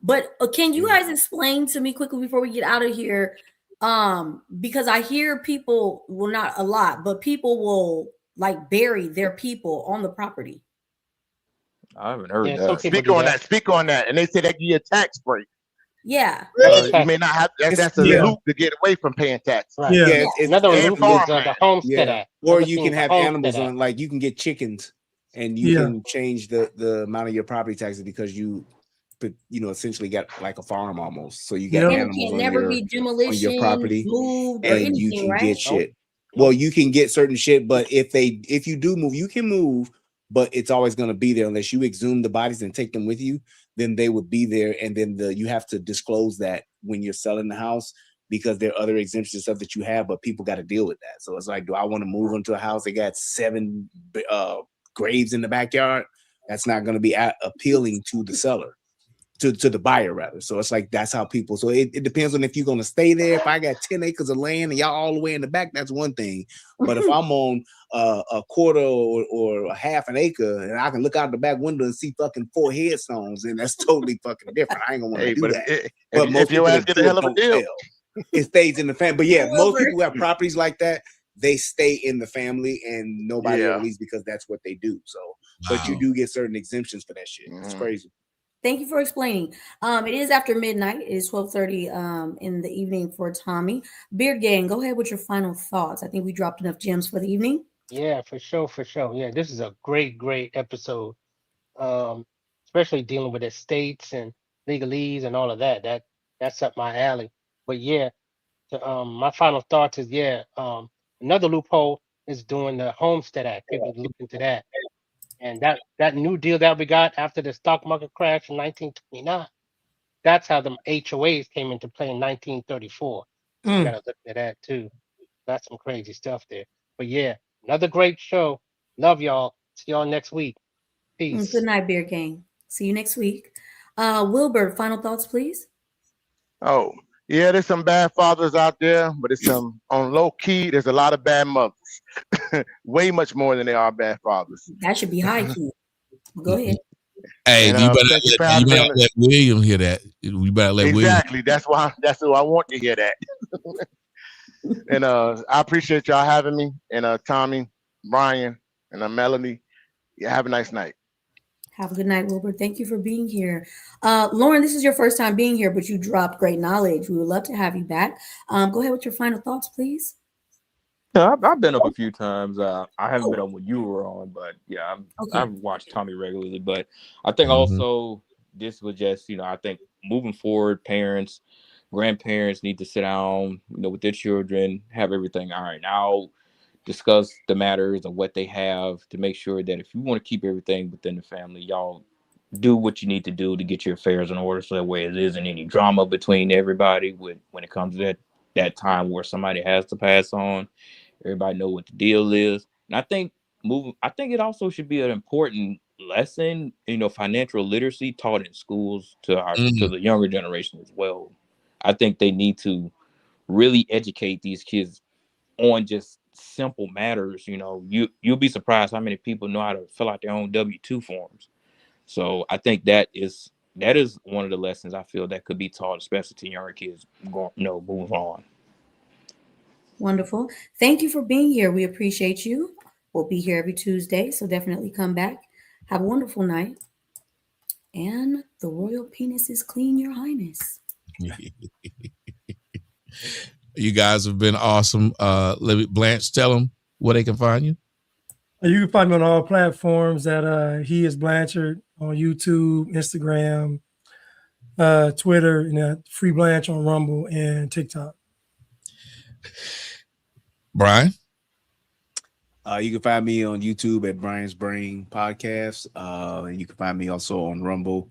But can you guys explain to me quickly before we get out of here? Because I hear people, well, not a lot, but people will like bury their people on the property. I haven't heard Yeah, some that. people Speak do on that. that. Speak on that. And they say that give you a tax break. Yeah. You may not have that's a loop to get away from paying tax. Right. Yeah. Another loop is the farmland. homestead act. Or Another you thing can is the have homestead animals act. on, like you can get chickens, and you Yeah. can change the amount of your property taxes because you essentially got like a farm almost. So you got Yep. And it animals can on never your be demolition, property, moved, or and you anything, can right? get shit. Well, you can get certain shit, but if you do move, you can move, but it's always going to be there unless you exhume the bodies and take them with you. Then they would be there, and then you have to disclose that when you're selling the house, because there are other exemptions and stuff that you have, but people got to deal with that. So it's like, do I want to move into a house that got 7 graves in the backyard? That's not going to be appealing to the seller. To the buyer rather. So it's like, that's how people, so it depends on if you're going to stay there. If I got 10 acres of land and y'all all the way in the back, that's one thing. But if I'm on a quarter or a half an acre and I can look out the back window and see fucking 4 headstones, then that's totally fucking different. I ain't gonna want to do that. But most people that do it don't sell. It stays in the family. But yeah, most people who have properties like that, they stay in the family and nobody ever leaves because that's what they do. So, but you do get certain exemptions for that shit. It's crazy. Thank you for explaining. It is after midnight. It is 12:30 in the evening for Tommy. Beard Gang, go ahead with your final thoughts. I think we dropped enough gems for the evening. Yeah, for sure, for sure. Yeah, this is a great episode. Especially dealing with estates and legalese and all of that. That's up my alley. But yeah, my final thoughts is another loophole is doing the Homestead Act. People look into that. And that new deal that we got after the stock market crash in 1929, that's how the HOAs came into play in 1934. So you got to look at that too. That's some crazy stuff there. But yeah, another great show. Love y'all. See y'all next week. Peace. Good night, Beard Gang. See you next week. Wilbur, final thoughts, please. Oh, yeah, there's some bad fathers out there, but it's some on low key. There's a lot of bad mothers, way much more than there are bad fathers. That should be high key. Go ahead. Hey, And, you better thank you let William hear that. We better let exactly. William. That's who I want to hear that. And I appreciate y'all having me. And Tommy, Brian, and Melanie. Yeah, have a nice night. Have a good night, Wilbur. Thank you for being here. Lauren, this is your first time being here, but you dropped great knowledge. We would love to have you back. Go ahead with your final thoughts, please. Yeah, I've been up a few times. I haven't been on when you were on, but yeah, I've watched Tommy regularly. But I think also this was just, I think moving forward, parents, grandparents need to sit down, with their children, have everything ironed out, discuss the matters of what they have to make sure that if you want to keep everything within the family, y'all do what you need to do to get your affairs in order so that way it isn't any drama between everybody when it comes to that time where somebody has to pass on. Everybody know what the deal is. And I think it also should be an important lesson, financial literacy taught in schools to the younger generation as well. I think they need to really educate these kids on just simple matters. You'll be surprised how many people know how to fill out their own W-2 forms. So I think that is one of the lessons I feel that could be taught, especially to younger kids move on. Wonderful. Thank you for being here. We appreciate you. We'll be here every Tuesday, so definitely come back. Have a wonderful night. And the royal penis is clean, Your Highness. You guys have been awesome. Blanche, tell them where they can find you. You can find me on all platforms at He Is Blanchard on YouTube, Instagram, Twitter, and Free Blanche on Rumble and TikTok. Brian? You can find me on YouTube at Brian's Brain Podcast. And you can find me also on Rumble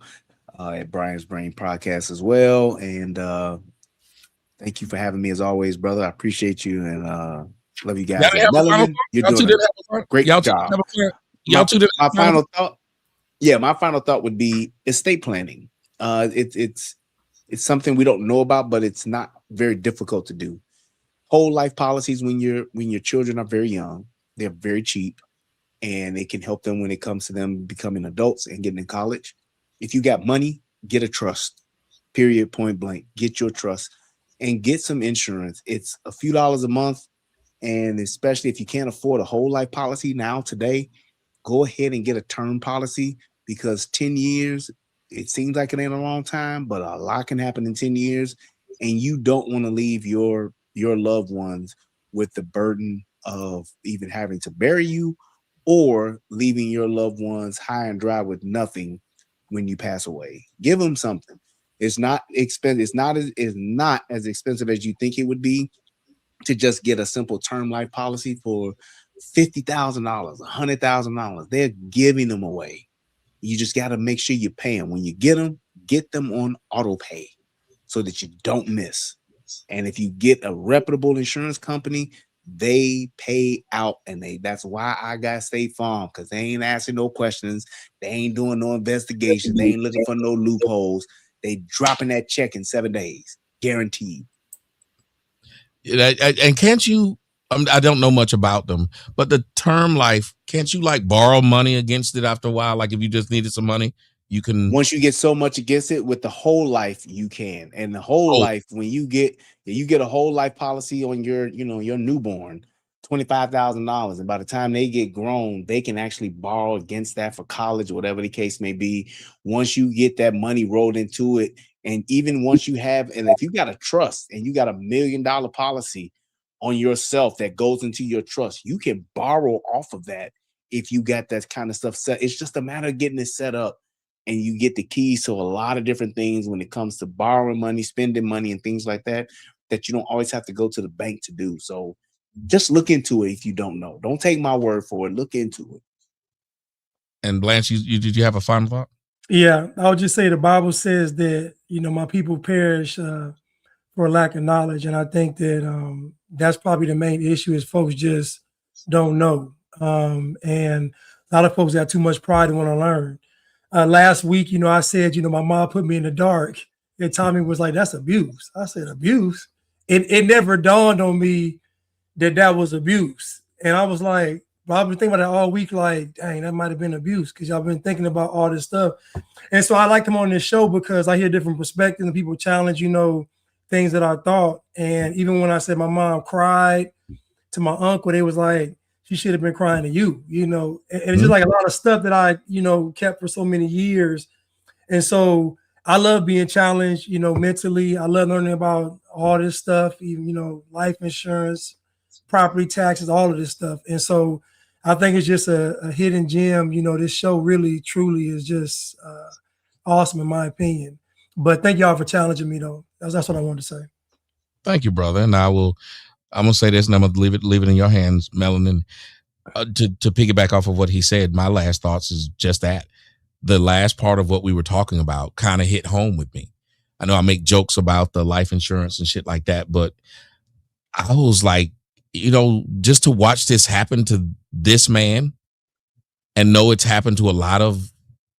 at Brian's Brain Podcast as well. And thank you for having me as always, brother. I appreciate you and love you guys. Melvin, you're doing a great job. My final thought would be estate planning. It's something we don't know about, but it's not very difficult to do. Whole life policies when your children are very young, they're very cheap, and it can help them when it comes to them becoming adults and getting in college. If you got money, get a trust. Period. Point blank. Get your trust and get some insurance. It's a few dollars a month, and especially if you can't afford a whole life policy now today, go ahead and get a term policy, because 10 years, it seems like it ain't a long time, but a lot can happen in 10 years, and you don't want to leave your loved ones with the burden of even having to bury you, or leaving your loved ones high and dry with nothing when you pass away. Give them something. It's not expensive. It's not as expensive as you think it would be to just get a simple term life policy for $50,000, $100,000. They're giving them away. You just got to make sure you pay them. When you get them on auto pay so that you don't miss. And if you get a reputable insurance company, they pay out, and that's why I got State Farm, because they ain't asking no questions. They ain't doing no investigations. They ain't looking for no loopholes. They dropping that check in 7 days, guaranteed. And can't you, I don't know much about them, but the term life, can't you like borrow money against it after a while? Like if you just needed some money, you can. Once you get so much against it, with the whole life, you can. And the whole life, when you get a whole life policy on your newborn, $25,000, and by the time they get grown, they can actually borrow against that for college or whatever the case may be. Once you get that money rolled into it, and even once you have, and if you got a trust and you got $1 million policy on yourself that goes into your trust, you can borrow off of that if you got that kind of stuff set. It's just a matter of getting it set up, and you get the keys to a lot of different things when it comes to borrowing money, spending money, and things like that you don't always have to go to the bank to do. So just look into it if you don't know. Don't take my word for it. Look into it. And Blanche, did you have a final thought? Yeah, I would just say the Bible says that, my people perish for lack of knowledge. And I think that that's probably the main issue, is folks just don't know. And a lot of folks got too much pride and want to learn. Last week, I said, my mom put me in the dark, and Tommy was like, that's abuse. I said, abuse? It never dawned on me that was abuse. And I was like, well, I've been thinking about it all week, like, dang, that might have been abuse, because y'all been thinking about all this stuff. And so I like them on this show because I hear different perspectives and people challenge, things that I thought. And even when I said my mom cried to my uncle, they was like, she should have been crying to you, and it's just like a lot of stuff that I, kept for so many years. And so I love being challenged, mentally. I love learning about all this stuff, even, life insurance, property taxes, all of this stuff. And so I think it's just a hidden gem. This show really, truly is just awesome in my opinion. But thank y'all for challenging me, though. That's what I wanted to say. Thank you, brother. And I'm gonna say this, and I'm gonna leave it in your hands, Melanin. To piggyback off of what he said, my last thoughts is just that. The last part of what we were talking about kind of hit home with me. I know I make jokes about the life insurance and shit like that, but I was like, just to watch this happen to this man and know it's happened to a lot of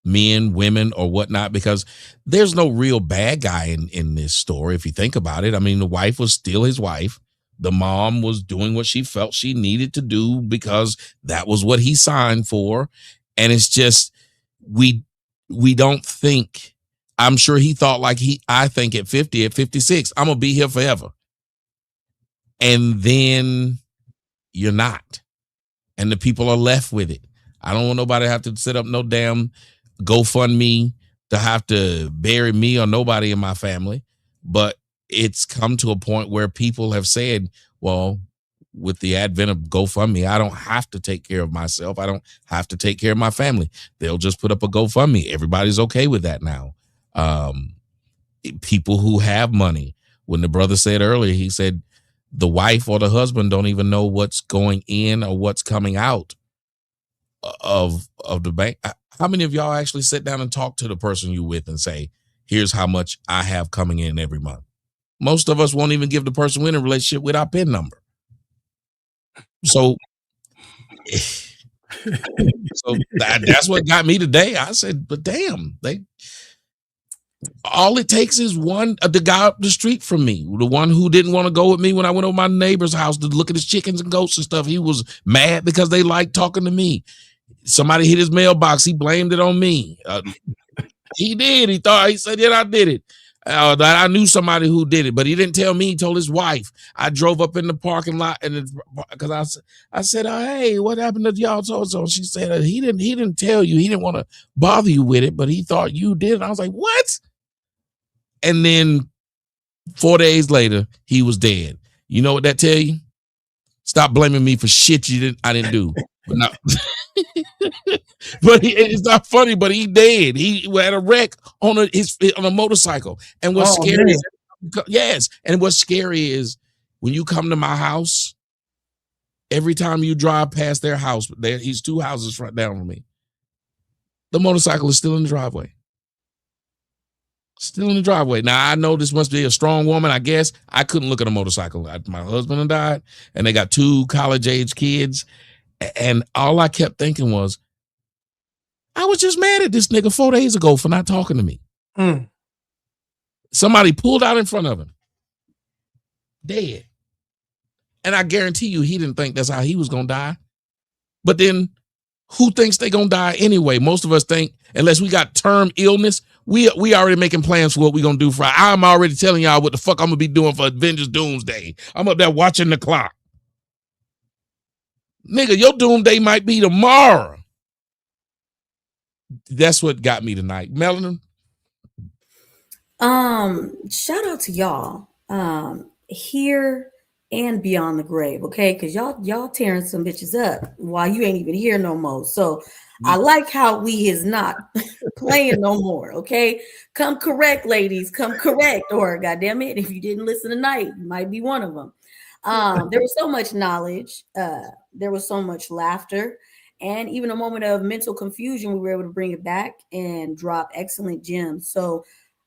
men, women, or whatnot, because there's no real bad guy in this story. If you think about it, I mean, the wife was still his wife. The mom was doing what she felt she needed to do because that was what he signed for. And it's just, we don't think, I'm sure he thought like I think at 50, at 56, I'm going to be here forever. And then you're not. And the people are left with it. I don't want nobody to have to set up no damn GoFundMe to have to bury me or nobody in my family. But it's come to a point where people have said, well, with the advent of GoFundMe, I don't have to take care of myself. I don't have to take care of my family. They'll just put up a GoFundMe. Everybody's okay with that now. People who have money, when the brother said earlier, he said the wife or the husband don't even know what's going in or what's coming out of the bank. How many of y'all actually sit down and talk to the person you with and say, here's how much I have coming in every month? Most of us won't even give the person we're in a relationship with our PIN number. So that's what got me today. I said, but damn, All it takes is one, the guy up the street from me, the one who didn't want to go with me when I went over my neighbor's house to look at his chickens and goats and stuff. He was mad because they liked talking to me. Somebody hit his mailbox. He blamed it on me. He did. He said, yeah, I did it. That I knew somebody who did it, but he didn't tell me. He told his wife. I drove up in the parking lot and because I said, hey, what happened to y'all? So she said, he didn't tell you. He didn't want to bother you with it, but he thought you did. And I was like, what? And then 4 days later, he was dead. You know what that tell you? Stop blaming me for shit I didn't do. But no. But it's not funny, but he dead. He had a wreck on a motorcycle. And what's scary is, yes, and what's scary is when you come to my house, every time you drive past their house, he's 2 houses front down from me. The motorcycle is still in the driveway. Still in the driveway. Now, I know this must be a strong woman, I guess. I couldn't look at a motorcycle. My husband had died, and they got 2 college-age kids. And all I kept thinking was, I was just mad at this nigga 4 days ago for not talking to me. Somebody pulled out in front of him. Dead. And I guarantee you he didn't think that's how he was going to die. But then who thinks they going to die anyway? Most of us think, unless we got term illness, we already making plans for what we going to do for. I'm already telling y'all what the fuck I'm going to be doing for Avengers Doomsday. I'm up there watching the clock. Nigga, your doomsday might be tomorrow. That's what got me tonight. Melanin? Shout out to y'all. Here and beyond the grave, okay? Because y'all tearing some bitches up while you ain't even here no more. So I like how we is not playing no more, okay? Come correct, ladies. Come correct. Or goddamn it, if you didn't listen tonight, you might be one of them. There was so much knowledge. There was so much laughter. And even a moment of mental confusion, we were able to bring it back and drop excellent gems. So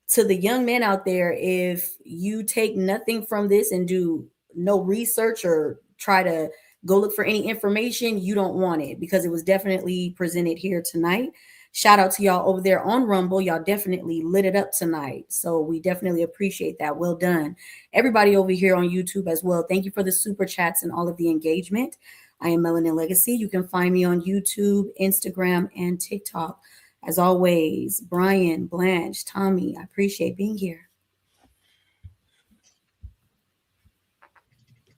to the young men out there, if you take nothing from this and do no research or try to go look for any information, you don't want it, because it was definitely presented here tonight. Shout out to y'all over there on Rumble. Y'all definitely lit it up tonight. So we definitely appreciate that. Well done. Everybody over here on YouTube as well. Thank you for the super chats and all of the engagement. I am Melanin Legacy. You can find me on YouTube, Instagram, and TikTok. As always, Brian, Blanche, Tommy, I appreciate being here.